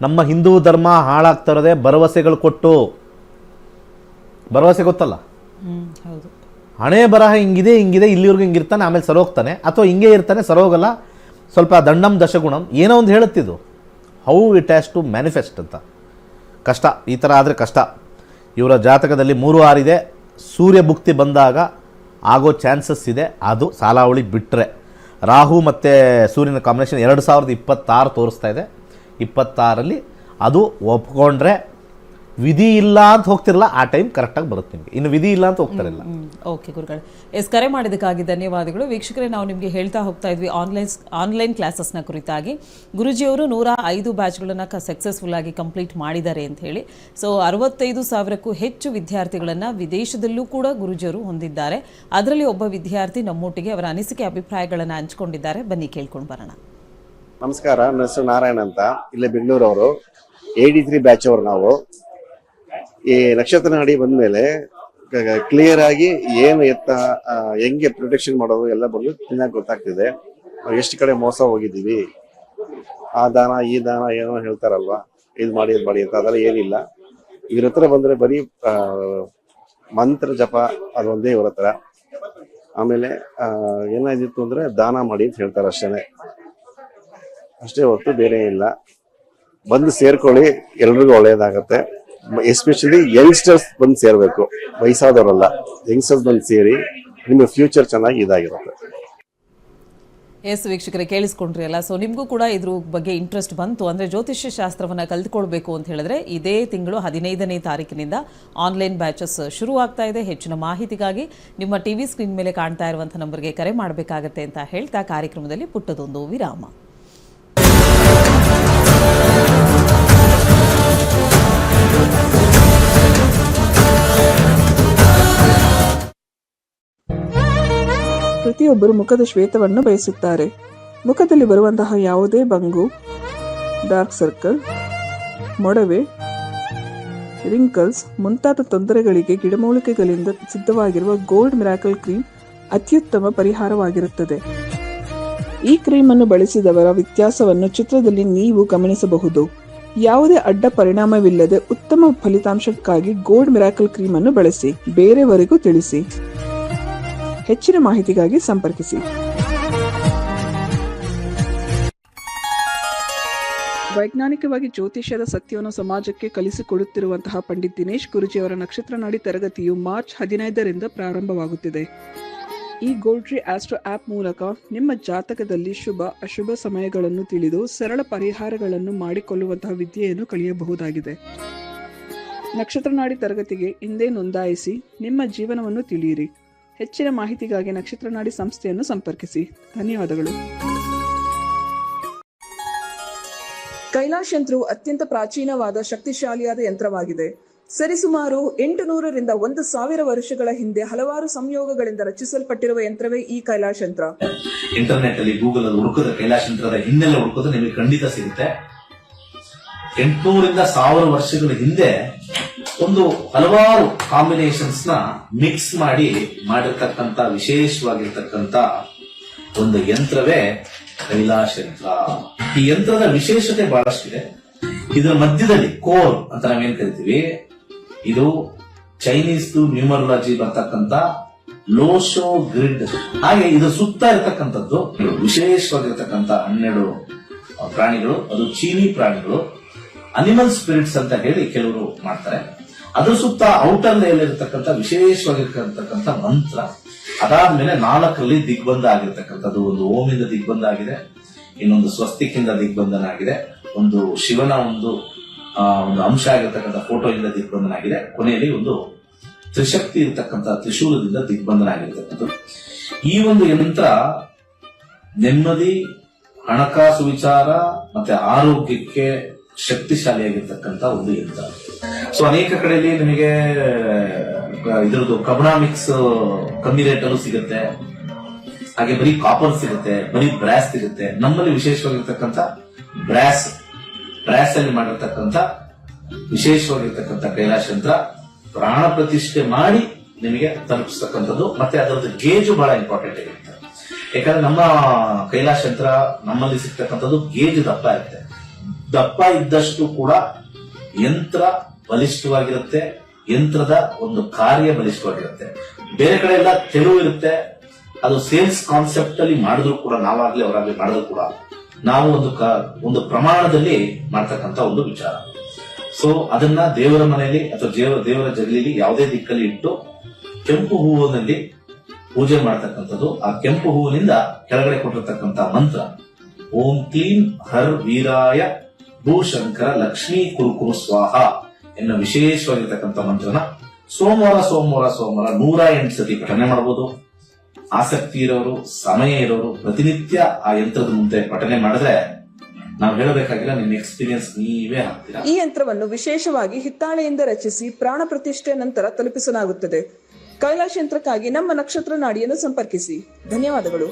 ನಮ್ಮ ಹಿಂದೂ ಧರ್ಮ ಹಾಳಾಗ್ತಾ ಇರೋದೇ ಭರವಸೆಗಳು ಕೊಟ್ಟು. ಭರವಸೆ ಗೊತ್ತಲ್ಲ, ಹೌದು. ಹಣೆ ಬರಹ ಹಿಂಗಿದೆ ಇಲ್ಲಿವರೆಗೂ ಹಿಂಗಿರ್ತಾನೆ, ಆಮೇಲೆ ಸರೋಗ್ತಾನೆ, ಅಥವಾ ಹಿಂಗೆ ಇರ್ತಾನೆ ಸರೋಗಲ್ಲ, ಸ್ವಲ್ಪ ದಂಡಂ ದಶಗುಣಂ ಏನೋ ಒಂದು ಹೇಳುತ್ತಿದ್ದು. How it has to manifest ಅಂತ. ಕಷ್ಟ, ಈ ಥರ ಆದರೆ ಕಷ್ಟ. ಇವರ ಜಾತಕದಲ್ಲಿ 3-6 ಇದೆ. ಸೂರ್ಯ ಭುಕ್ತಿ ಬಂದಾಗ ಆಗೋ ಚಾನ್ಸಸ್ ಇದೆ. ಅದು ಸಾಲಾವಳಿ ಬಿಟ್ಟರೆ. ರಾಹು ಮತ್ತು ಸೂರ್ಯನ ಕಾಂಬಿನೇಷನ್ 2026 ತೋರಿಸ್ತಾ ಇದೆ. 26ರಲ್ಲಿ ಅದು ಒಪ್ಕೊಂಡ್ರೆ ವಿಧಿ ಇಲ್ಲ ಅಂತ ಹೋಗ್ತಿರಲ್ಲ, ಆ ಟೈಮ್ ಕರೆಕ್ಟಾಗಿ ಬರುತ್ತೆ ನಿಮಗೆ. ಇನ್ನು ವಿಧಿ ಇಲ್ಲ ಅಂತ ಹೋಗ್ತಾರಿಲ್ಲ. ಓಕೆ ಗುರುಗಳೇ, ಕರೆ ಮಾಡಿದ್ದಕ್ಕಾಗಿ ಧನ್ಯವಾದಗಳು. ವೀಕ್ಷಕರೇ, ನಾವು ನಿಮಗೆ ಹೇಳ್ತಾ ಹೋಗ್ತಾ ಇದ್ವಿ ಆನ್ಲೈನ್ ಕ್ಲಾಸಸ್ನ ಕುರಿತಾಗಿ. ಗುರುಜಿಯವರು 105 ಬ್ಯಾಚ್ಗಳನ್ನು ಸಕ್ಸಸ್ಫುಲ್ ಆಗಿ ಕಂಪ್ಲೀಟ್ ಮಾಡಿದ್ದಾರೆ ಅಂತ ಹೇಳಿ. ಸೊ 65,000ಕ್ಕೂ ಹೆಚ್ಚು ವಿದ್ಯಾರ್ಥಿಗಳನ್ನು ವಿದೇಶದಲ್ಲೂ ಕೂಡ ಗುರುಜಿಯವರು ಹೊಂದಿದ್ದಾರೆ. ಅದರಲ್ಲಿ ಒಬ್ಬ ವಿದ್ಯಾರ್ಥಿ ನಮ್ಮೊಟ್ಟಿಗೆ ಅವರ ಅನಿಸಿಕೆ ಅಭಿಪ್ರಾಯಗಳನ್ನು ಹಂಚಿಕೊಂಡಿದ್ದಾರೆ. ಬನ್ನಿ ಕೇಳ್ಕೊಂಡು ಬರೋಣ. ನಮಸ್ಕಾರ, ನನ್ನ ಹೆಸರು ನಾರಾಯಣ ಅಂತ, ಇಲ್ಲೇ ಬೆಂಗಳೂರವರು. 83 ಬ್ಯಾಚ್ ಅವರು ನಾವು. ಈ ನಕ್ಷತ್ರ ನಾಡಿ ಬಂದ್ಮೇಲೆ ಕ್ಲಿಯರ್ ಆಗಿ ಏನು ಹೆಂಗೆ ಪ್ರೊಟೆಕ್ಷನ್ ಮಾಡೋದು ಎಲ್ಲ ಬಂದು ಚೆನ್ನಾಗಿ ಗೊತ್ತಾಗ್ತಿದೆ. ನಾವು ಎಷ್ಟು ಕಡೆ ಮೋಸ ಹೋಗಿದ್ದೀವಿ. ಆ ದಾನ ಈ ದಾನ ಏನೋ ಹೇಳ್ತಾರಲ್ವಾ, ಇದು ಮಾಡಿ ಅಂತ, ಅದೆಲ್ಲ ಏನಿಲ್ಲ. ಇವ್ರ ಹತ್ರ ಬಂದ್ರೆ ಬರೀ ಮಂತ್ರ ಜಪ ಅದೊಂದೇ ಇವ್ರ ಹತ್ರ. ಆಮೇಲೆ ಏನಾದಿತ್ತು ಅಂದ್ರೆ ದಾನ ಮಾಡಿ ಅಂತ ಹೇಳ್ತಾರೆ, ಅಷ್ಟೇ ಹೊರತು ಬೇರೆ ಇಲ್ಲ. ಬಂದು ಸೇರ್ಕೊಳ್ಳಿ, ಎಲ್ರಿಗೂ ಒಳ್ಳೇದಾಗತ್ತೆ. ಎಸ್ಪೆಷಲಿ ಯಂಗ್ಸ್ಟರ್ಸ್ ಬಂದು ಸೇರ್ಬೇಕು, ವಯಸ್ಸಾದವರಲ್ಲ. ಯಂಗ್ಸ್ಟರ್ಸ್ ಬಂದು ಸೇರಿ ನಿಮ್ಮ ಫ್ಯೂಚರ್ ಚೆನ್ನಾಗಿ ಇದಾಗಿರುತ್ತೆ. ಎಸ್ ವೀಕ್ಷಕರೇ, ಕೇಳಿಸ್ಕೊಂಡ್ರಿ ಅಲ್ಲ. ಸೊ ನಿಮಗೂ ಕೂಡ ಇದ್ರ ಬಗ್ಗೆ ಇಂಟ್ರೆಸ್ಟ್ ಬಂತು ಅಂದರೆ ಜ್ಯೋತಿಷ್ಯ ಶಾಸ್ತ್ರವನ್ನು ಕಲ್ತ್ಕೊಳ್ಬೇಕು ಅಂತ ಹೇಳಿದ್ರೆ ಇದೇ ತಿಂಗಳು 15ನೇ ತಾರೀಕಿನಿಂದ ಆನ್ಲೈನ್ ಬ್ಯಾಚಸ್ ಶುರು ಆಗ್ತಾ ಇದೆ. ಹೆಚ್ಚಿನ ಮಾಹಿತಿಗಾಗಿ ನಿಮ್ಮ ಟಿವಿ ಸ್ಕ್ರೀನ್ ಮೇಲೆ ಕಾಣ್ತಾ ಇರುವಂಥ ನಂಬರ್ಗೆ ಕರೆ ಮಾಡಬೇಕಾಗತ್ತೆ ಅಂತ ಹೇಳ್ತಾ ಕಾರ್ಯಕ್ರಮದಲ್ಲಿ ಪುಟ್ಟದೊಂದು ವಿರಾಮ. ಪ್ರತಿಯೊಬ್ಬರು ಮುಖದ ಶ್ವೇತವನ್ನು ಬಯಸುತ್ತಾರೆ. ಮುಖದಲ್ಲಿ ಬರುವಂತಹ ಯಾವುದೇ ಬಂಗು, ಡಾರ್ಕ್ ಸರ್ಕಲ್, ಮೊಡವೆ, ರಿಂಕಲ್ಸ್ ಮುಂತಾದ ತೊಂದರೆಗಳಿಗೆ ಗಿಡಮೂಲಿಕೆಗಳಿಂದ ಸಿದ್ಧವಾಗಿರುವ ಗೋಲ್ಡ್ ಮಿರಾಕಲ್ ಕ್ರೀಮ್ ಅತ್ಯುತ್ತಮ ಪರಿಹಾರವಾಗಿರುತ್ತದೆ. ಈ ಕ್ರೀಮ್ ಅನ್ನು ಬಳಸಿದವರ ವ್ಯತ್ಯಾಸವನ್ನು ಚಿತ್ರದಲ್ಲಿ ನೀವು ಗಮನಿಸಬಹುದು. ಯಾವುದೇ ಅಡ್ಡ ಪರಿಣಾಮವಿಲ್ಲದೆ ಉತ್ತಮ ಫಲಿತಾಂಶಕ್ಕಾಗಿ ಗೋಲ್ಡ್ ಮಿರಾಕಲ್ ಕ್ರೀಮ್ ಅನ್ನು ಬಳಸಿ. ಬೇರೆಯವರಿಗೂ ತಿಳಿಸಿ. ಹೆಚ್ಚಿನ ಮಾಹಿತಿಗಾಗಿ ಸಂಪರ್ಕಿಸಿ. ವೈಜ್ಞಾನಿಕವಾಗಿ ಜ್ಯೋತಿಷ್ಯದ ಸತ್ಯವನ್ನು ಸಮಾಜಕ್ಕೆ ಕಲಿಸಿಕೊಡುತ್ತಿರುವಂತಹ ಪಂಡಿತ್ ದಿನೇಶ್ ಗುರುಜಿಯವರ ನಕ್ಷತ್ರ ನಾಡಿ ತರಗತಿಯು ಮಾರ್ಚ್ 15ರಿಂದ ಪ್ರಾರಂಭವಾಗುತ್ತಿದೆ. ಈ ಗೋಲ್ಡ್ ಟ್ರೀ ಆಸ್ಟ್ರೋ ಆಪ್ ಮೂಲಕ ನಿಮ್ಮ ಜಾತಕದಲ್ಲಿ ಶುಭ ಅಶುಭ ಸಮಯಗಳನ್ನು ತಿಳಿದು ಸರಳ ಪರಿಹಾರಗಳನ್ನು ಮಾಡಿಕೊಳ್ಳುವಂತಹ ವಿದ್ಯೆಯನ್ನು ಕಲಿಯಬಹುದಾಗಿದೆ. ನಕ್ಷತ್ರ ನಾಡಿ ತರಗತಿಗೆ ಹಿಂದೆ ನೋಂದಾಯಿಸಿ ನಿಮ್ಮ ಜೀವನವನ್ನು ತಿಳಿಯಿರಿ. ಹೆಚ್ಚಿನ ಮಾಹಿತಿಗಾಗಿ ನಕ್ಷತ್ರ ನಾಡಿ ಸಂಸ್ಥೆಯನ್ನು ಸಂಪರ್ಕಿಸಿ. ಧನ್ಯವಾದಗಳು. ಕೈಲಾಶ್ ಯಂತ್ರವು ಅತ್ಯಂತ ಪ್ರಾಚೀನವಾದ ಶಕ್ತಿಶಾಲಿಯಾದ ಯಂತ್ರವಾಗಿದೆ. ಸರಿಸುಮಾರು 800ರಿಂದ 1000 ವರ್ಷಗಳ ಹಿಂದೆ ಹಲವಾರು ಸಂಯೋಗಗಳಿಂದ ರಚಿಸಲ್ಪಟ್ಟಿರುವ ಯಂತ್ರವೇ ಈ ಕೈಲಾಶ್ ಯಂತ್ರ. ಇಂಟರ್ನೆಟ್ ಅಲ್ಲಿ ಗೂಗಲ್ ಅಲ್ಲಿ ಹುಡುಕಿದ್ರೆ ಕೈಲಾಶ್ ಯಂತ್ರದ ಹಿನ್ನೆಲೆ ಹುಡುಕಿದ್ರೆ ನಿಮಗೆ ಖಂಡಿತ ಸಿಗುತ್ತೆ. 800ರಿಂದ 1000 ವರ್ಷಗಳ ಹಿಂದೆ ಒಂದು ಹಲವಾರು ಕಾಂಬಿನೇಷನ್ಸ್ ನ ಮಿಕ್ಸ್ ಮಾಡಿರ್ತಕ್ಕಂಥ ವಿಶೇಷವಾಗಿರ್ತಕ್ಕಂಥ ಒಂದು ಯಂತ್ರವೇ ಕೈಲಾಶ್ ಯಂತ್ರ. ಈ ಯಂತ್ರದ ವಿಶೇಷತೆ ಬಹಳಷ್ಟಿದೆ. ಇದರ ಮಧ್ಯದಲ್ಲಿ ಕೋರ್ ಅಂತ ನಾವೇನ್ ಕರಿತೀವಿ, ಇದು ಚೈನೀಸ್ ನ್ಯೂಮರಾಲಜಿ ಬರ್ತಕ್ಕಂಥ ಲೋಶೋ ಗ್ರಿಡ್. ಹಾಗೆ ಇದು ಸುತ್ತ ಇರತಕ್ಕಂಥದ್ದು ವಿಶೇಷವಾಗಿರ್ತಕ್ಕಂಥ 12 ಪ್ರಾಣಿಗಳು. ಅದು ಚೀನಿ ಪ್ರಾಣಿಗಳು, ಅನಿಮಲ್ ಸ್ಪಿರಿಟ್ಸ್ ಅಂತ ಹೇಳಿ ಕೆಲವರು ಮಾಡ್ತಾರೆ. ಅದ್ರ ಸುತ್ತ ಔಟರ್ ಲೇಯರ್ ಇರತಕ್ಕಂಥ ವಿಶೇಷವಾಗಿರ್ತಕ್ಕಂಥ ಮಂತ್ರ. ಅದಾದ್ಮೇಲೆ 4ರಲ್ಲಿ ದಿಗ್ಬಂಧ ಆಗಿರ್ತಕ್ಕಂಥದ್ದು, ಒಂದು ಓಮಿಂದ ದಿಗ್ಬಂಧ ಆಗಿದೆ, ಇನ್ನೊಂದು ಸ್ವಸ್ತಿಕಿಂದ ದಿಗ್ಬಂಧನ ಆಗಿದೆ, ಒಂದು ಶಿವನ ಒಂದು ಅಂಶ ಆಗಿರ್ತಕ್ಕಂಥ ಫೋಟೋ ಇಂದ ದಿಗ್ಬಂಧನ ಆಗಿದೆ, ಕೊನೆಯಲ್ಲಿ ಒಂದು ತ್ರಿಶಕ್ತಿ ಇರತಕ್ಕಂಥ ತ್ರಿಶೂಲದಿಂದ ದಿಗ್ಬಂಧನ ಆಗಿರ್ತಕ್ಕಂಥದ್ದು. ಈ ಒಂದು ಯಂತ್ರ ನೆಮ್ಮದಿ, ಹಣಕಾಸು ವಿಚಾರ ಮತ್ತೆ ಆರೋಗ್ಯಕ್ಕೆ ಶಕ್ತಿಶಾಲಿಯಾಗಿರ್ತಕ್ಕಂಥ ಒಂದು ಯಂತ್ರ. ಸೊ ಅನೇಕ ಕಡೆಯಲ್ಲಿ ನಿಮಗೆ ಇದರದ್ದು ಕಬ್ಣ ಮಿಕ್ಸ್ ಕಮ್ಮಿ ರೇಟ್ ಅಲ್ಲೂ ಸಿಗುತ್ತೆ, ಹಾಗೆ ಬರೀ ಕಾಪರ್ ಸಿಗುತ್ತೆ, ಬರೀ ಬ್ರಾಸ್ ಸಿಗುತ್ತೆ. ನಮ್ಮಲ್ಲಿ ವಿಶೇಷವಾಗಿರ್ತಕ್ಕಂಥ ಬ್ರಾಸ್ ಅಲ್ಲಿ ಮಾಡಿರ್ತಕ್ಕಂಥ ವಿಶೇಷವಾಗಿರ್ತಕ್ಕಂಥ ಕೈಲಾಶ ಯಂತ್ರ ಪ್ರಾಣ ಪ್ರತಿಷ್ಠೆ ಮಾಡಿ ನಿಮಗೆ ತಲುಪಿಸ್ತಕ್ಕಂಥದ್ದು. ಮತ್ತೆ ಅದರದ್ದು ಗೇಜು ಬಹಳ ಇಂಪಾರ್ಟೆಂಟ್ ಆಗಿರುತ್ತೆ. ಯಾಕಂದ್ರೆ ನಮ್ಮ ಕೈಲಾಶ ಯಂತ್ರ ನಮ್ಮಲ್ಲಿ ಸಿಗ್ತಕ್ಕಂಥದ್ದು ಗೇಜ್ ದಪ್ಪ ಇರುತ್ತೆ. ದಪ್ಪ ಇದ್ದಷ್ಟು ಕೂಡ ಯಂತ್ರ ಬಲಿಷ್ಠವಾಗಿರುತ್ತೆ, ಯಂತ್ರದ ಒಂದು ಕಾರ್ಯ ಬಲಿಷ್ಠವಾಗಿರುತ್ತೆ. ಬೇರೆ ಕಡೆ ಎಲ್ಲ ತೆರವು ಇರುತ್ತೆ, ಅದು ಸೇಲ್ಸ್ ಕಾನ್ಸೆಪ್ಟ್ ಅಲ್ಲಿ ಮಾಡಿದ್ರು ಕೂಡ, ನಾವಾಗ್ಲಿ ಅವರಾಗ್ಲಿ ಮಾಡಿದ್ರು ಕೂಡ ನಾವು ಒಂದು ಪ್ರಮಾಣದಲ್ಲಿ ಮಾಡ್ತಕ್ಕಂಥ ಒಂದು ವಿಚಾರ. ಸೊ ಅದನ್ನ ದೇವರ ಮನೆಯಲ್ಲಿ ಅಥವಾ ದೇವರ ಜಗಲಿಲಿ ಯಾವುದೇ ದಿಕ್ಕಲ್ಲಿ ಇಟ್ಟು ಕೆಂಪು ಹೂವಿನಲ್ಲಿ ಪೂಜೆ ಮಾಡ್ತಕ್ಕಂಥದ್ದು. ಆ ಕೆಂಪು ಹೂವಿನಿಂದ ಕೆಳಗಡೆ ಕೊಟ್ಟಿರ್ತಕ್ಕಂಥ ಮಂತ್ರ ಓಂ ಕ್ಲೀಂ ಹರ್ ವೀರಾಯ ಭೂಶಂಕರ ಲಕ್ಷ್ಮೀ ಕುರುಕುರು ಸ್ವಾಹ ಎನ್ನುವ ವಿಶೇಷವಾಗಿರ್ತಕ್ಕಂಥ ಮಂತ್ರನ ಸೋಮವಾರ 108 ಸತಿ ಪಠನೆ ಮಾಡಬಹುದು. ಆಸಕ್ತಿ ಇರೋರು, ಸಮಯ ಇರೋರು ಪ್ರತಿನಿತ್ಯ ಆ ಯಂತ್ರದ ಮುಂದೆ ಪಠನೆ ಮಾಡಿದ್ರೆ ನಾವು ಹೇಳಬೇಕಾಗಿಲ್ಲ, ನಿಮ್ಮ ಎಕ್ಸ್ಪೀರಿಯನ್ಸ್ ನೀವೇ ಹಾಕ್ತೀರಾ. ಈ ಯಂತ್ರವನ್ನು ವಿಶೇಷವಾಗಿ ಹಿತ್ತಾಳೆಯಿಂದ ರಚಿಸಿ ಪ್ರಾಣ ಪ್ರತಿಷ್ಠೆ ನಂತರ ತಲುಪಿಸಲಾಗುತ್ತದೆ. ಕೈಲಾಶ ಯಂತ್ರಕ್ಕಾಗಿ ನಮ್ಮ ನಕ್ಷತ್ರ ನಾಡಿಯನ್ನು ಸಂಪರ್ಕಿಸಿ. ಧನ್ಯವಾದಗಳು.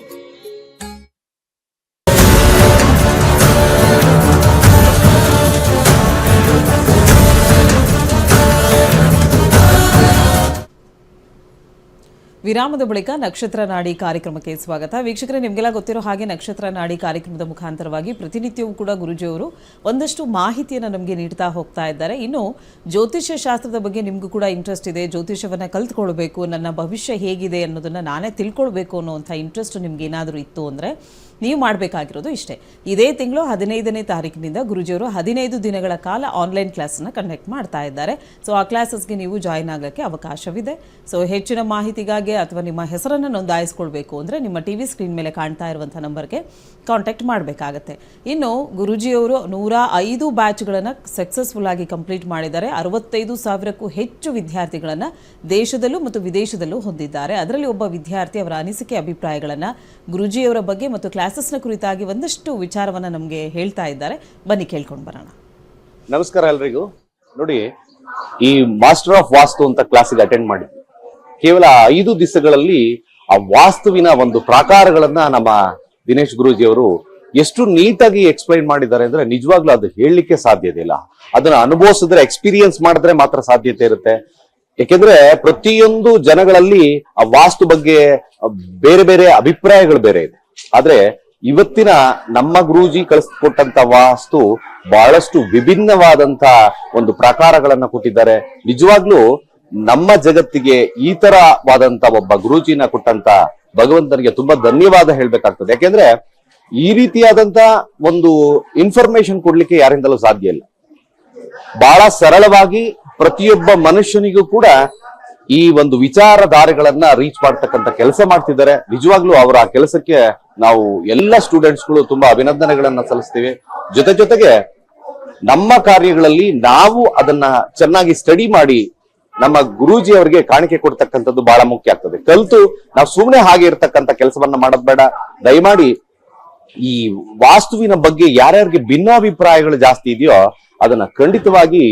ವಿರಾಮದ ಬಳಿಕ ನಕ್ಷತ್ರ ನಾಡಿ ಕಾರ್ಯಕ್ರಮಕ್ಕೆ ಸ್ವಾಗತ. ವೀಕ್ಷಕರೇ, ನಿಮಗೆಲ್ಲ ಗೊತ್ತಿರೋ ಹಾಗೆ ನಕ್ಷತ್ರ ನಾಡಿ ಕಾರ್ಯಕ್ರಮದ ಮುಖಾಂತರವಾಗಿ ಪ್ರತಿನಿತ್ಯವೂ ಕೂಡ ಗುರುಜಿಯವರು ಒಂದಷ್ಟು ಮಾಹಿತಿಯನ್ನು ನಮಗೆ ನೀಡ್ತಾ ಹೋಗ್ತಾ ಇದ್ದಾರೆ. ಇನ್ನು ಜ್ಯೋತಿಷ್ಯ ಶಾಸ್ತ್ರದ ಬಗ್ಗೆ ನಿಮಗೂ ಕೂಡ ಇಂಟ್ರೆಸ್ಟ್ ಇದೆ, ಜ್ಯೋತಿಷ್ಯವನ್ನು ಕಲ್ತ್ಕೊಳ್ಬೇಕು, ನನ್ನ ಭವಿಷ್ಯ ಹೇಗಿದೆ ಅನ್ನೋದನ್ನು ನಾನೇ ತಿಳ್ಕೊಳ್ಬೇಕು ಅನ್ನೋಂಥ ಇಂಟ್ರೆಸ್ಟ್ ನಿಮ್ಗೆ ಏನಾದರೂ ಇತ್ತು ಅಂದರೆ ನೀವು ಮಾಡಬೇಕಾಗಿರೋದು ಇಷ್ಟೇ. ಇದೇ ತಿಂಗಳು 15ನೇ ತಾರೀಕಿನಿಂದ ಗುರುಜಿಯವರು 15 ದಿನಗಳ ಕಾಲ ಆನ್ಲೈನ್ ಕ್ಲಾಸನ್ನು ಕಂಡಕ್ಟ್ ಮಾಡ್ತಾ ಇದ್ದಾರೆ. ಸೊ ಆ ಕ್ಲಾಸಸ್ಗೆ ನೀವು ಜಾಯಿನ್ ಆಗೋಕ್ಕೆ ಅವಕಾಶವಿದೆ. ಸೊ ಹೆಚ್ಚಿನ ಮಾಹಿತಿಗಾಗಿ ಅಥವಾ ನಿಮ್ಮ ಹೆಸರನ್ನು ನೋಂದಾಯಿಸ್ಕೊಳ್ಬೇಕು ಅಂದರೆ ನಿಮ್ಮ ಟಿವಿ ಸ್ಕ್ರೀನ್ ಮೇಲೆ ಕಾಣ್ತಾ ಇರುವಂಥ ನಂಬರ್ಗೆ ಕಾಂಟ್ಯಾಕ್ಟ್ ಮಾಡಬೇಕಾಗತ್ತೆ. ಇನ್ನು ಗುರುಜಿಯವರು 105 ಬ್ಯಾಚ್ಗಳನ್ನು ಸಕ್ಸಸ್ಫುಲ್ ಆಗಿ ಕಂಪ್ಲೀಟ್ ಮಾಡಿದ್ದಾರೆ. 65,000ಕ್ಕೂ ಹೆಚ್ಚು ವಿದ್ಯಾರ್ಥಿಗಳನ್ನು ದೇಶದಲ್ಲೂ ಮತ್ತು ವಿದೇಶದಲ್ಲೂ ಹೊಂದಿದ್ದಾರೆ. ಅದರಲ್ಲಿ ಒಬ್ಬ ವಿದ್ಯಾರ್ಥಿ ಅವರ ಅನಿಸಿಕೆ ಅಭಿಪ್ರಾಯಗಳನ್ನು ಗುರುಜಿಯವರ ಬಗ್ಗೆ ಮತ್ತು ಕ್ಲಾಸಸ್ನ ಕುರಿತಾಗಿ ಒಂದಷ್ಟು ವಿಚಾರವನ್ನು ನಮಗೆ ಹೇಳ್ತಾ ಇದ್ದಾರೆ. ಬನ್ನಿ ಕೇಳ್ಕೊಂಡು ಬರೋಣ. ನಮಸ್ಕಾರ ಎಲ್ರಿಗೂ. ನೋಡಿ, ಈ ಮಾಸ್ಟರ್ ಆಫ್ ವಾಸ್ತು ಅಂತ ಕ್ಲಾಸಿಗೆ ಅಟೆಂಡ್ ಮಾಡಿ ಕೇವಲ 5 ದಿವಸಗಳಲ್ಲಿ ಆ ವಾಸ್ತುವಿನ ಒಂದು ಪ್ರಾಕಾರಗಳನ್ನ ನಮ್ಮ ದಿನೇಶ್ ಗುರೂಜಿ ಅವರು ಎಷ್ಟು ನೀಟಾಗಿ ಎಕ್ಸ್ಪ್ಲೈನ್ ಮಾಡಿದ್ದಾರೆ ಅಂದ್ರೆ ನಿಜವಾಗ್ಲೂ ಅದು ಹೇಳಲಿಕ್ಕೆ ಸಾಧ್ಯತೆ ಇಲ್ಲ. ಅದನ್ನ ಅನುಭವಿಸಿದ್ರೆ, ಎಕ್ಸ್ಪೀರಿಯನ್ಸ್ ಮಾಡಿದ್ರೆ ಮಾತ್ರ ಸಾಧ್ಯತೆ ಇರುತ್ತೆ. ಯಾಕೆಂದ್ರೆ ಪ್ರತಿಯೊಂದು ಜನಗಳಲ್ಲಿ ಆ ವಾಸ್ತು ಬಗ್ಗೆ ಬೇರೆ ಬೇರೆ ಅಭಿಪ್ರಾಯಗಳು ಬೇರೆ ಇದೆ. ಆದ್ರೆ ಇವತ್ತಿನ ನಮ್ಮ ಗುರೂಜಿ ಕಳಿಸ್ಕೊಟ್ಟಂತ ವಾಸ್ತು ಬಹಳಷ್ಟು ವಿಭಿನ್ನವಾದಂತ ಒಂದು ಪ್ರಾಕಾರಗಳನ್ನ ಕೊಟ್ಟಿದ್ದಾರೆ. ನಿಜವಾಗ್ಲೂ ನಮ್ಮ ಜಗತ್ತಿಗೆ ಈ ತರವಾದಂತ ಒಬ್ಬ ಗುರೂಜಿನ ಕೊಟ್ಟಂತ ಭಗವಂತನಿಗೆ ತುಂಬಾ ಧನ್ಯವಾದ ಹೇಳ್ಬೇಕಾಗ್ತದೆ. ಯಾಕೆಂದ್ರೆ ಈ ರೀತಿಯಾದಂತ ಒಂದು ಇನ್ಫಾರ್ಮೇಶನ್ ಕೊಡ್ಲಿಕ್ಕೆ ಯಾರಿಂದಲೂ ಸಾಧ್ಯ ಇಲ್ಲ. ಬಹಳ ಸರಳವಾಗಿ ಪ್ರತಿಯೊಬ್ಬ ಮನುಷ್ಯನಿಗೂ ಕೂಡ ಈ ಒಂದು ವಿಚಾರಧಾರೆಗಳನ್ನ ರೀಚ್ ಮಾಡ್ತಕ್ಕಂಥ ಕೆಲಸ ಮಾಡ್ತಿದ್ದಾರೆ. ನಿಜವಾಗ್ಲೂ ಅವರ ಆ ಕೆಲಸಕ್ಕೆ ನಾವು ಎಲ್ಲ ಸ್ಟೂಡೆಂಟ್ಸ್ಗಳು ತುಂಬಾ ಅಭಿನಂದನೆಗಳನ್ನ ಸಲ್ಲಿಸ್ತೀವಿ. ಜೊತೆಗೆ ನಮ್ಮ ಕಾರ್ಯಗಳಲ್ಲಿ ನಾವು ಅದನ್ನ ಚೆನ್ನಾಗಿ ಸ್ಟಡಿ ಮಾಡಿ ನಮ್ಮ ಗುರೂಜಿ ಅವರಿಗೆ ಕಾಣಿಕೆ ಕೊಡ್ತಕ್ಕಂಥದ್ದು ಬಹಳ ಮುಖ್ಯ ಆಗ್ತದೆ. ಕಲ್ತು ನಾವು ಸುಮ್ಮನೆ ಹಾಗೆ ಇರ್ತಕ್ಕಂಥ ಕೆಲಸವನ್ನ ಮಾಡೋದ್ ಬೇಡ. ದಯಮಾಡಿ ಈ ವಾಸ್ತುವಿನ ಬಗ್ಗೆ ಯಾರ್ಯಾರಿಗೆ ಭಿನ್ನಾಭಿಪ್ರಾಯಗಳು ಜಾಸ್ತಿ ಇದೆಯೋ ಅದನ್ನ ಖಂಡಿತವಾಗಿ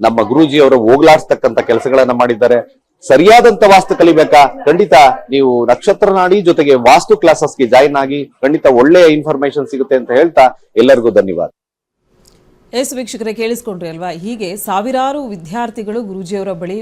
ನಮ್ಮ ಗುರೂಜಿ ಅವರು ಹೋಗ್ಲಾಡ್ಸ್ತಕ್ಕಂಥ ಕೆಲಸಗಳನ್ನ ಮಾಡಿದ್ದಾರೆ. ಸರಿಯಾದಂತ ವಾಸ್ತು ಕಲಿಬೇಕಾ? ಖಂಡಿತ ನೀವು ನಕ್ಷತ್ರ ನಾಡಿ ಜೊತೆಗೆ ವಾಸ್ತು ಕ್ಲಾಸಸ್ಗೆ ಜಾಯಿನ್ ಆಗಿ ಖಂಡಿತ ಒಳ್ಳೆಯ ಇನ್ಫಾರ್ಮೇಶನ್ ಸಿಗುತ್ತೆ ಅಂತ ಹೇಳ್ತಾ ಎಲ್ಲರಿಗೂ ಧನ್ಯವಾದ. ಎಸ್ ವೀಕ್ಷಕರೇ, ಕೇಳಿಸ್ಕೊಂಡ್ರಿ ಅಲ್ವಾ? ಹೀಗೆ ಸಾವಿರಾರು ವಿದ್ಯಾರ್ಥಿಗಳು ಗುರೂಜಿಯವರ ಬಳಿ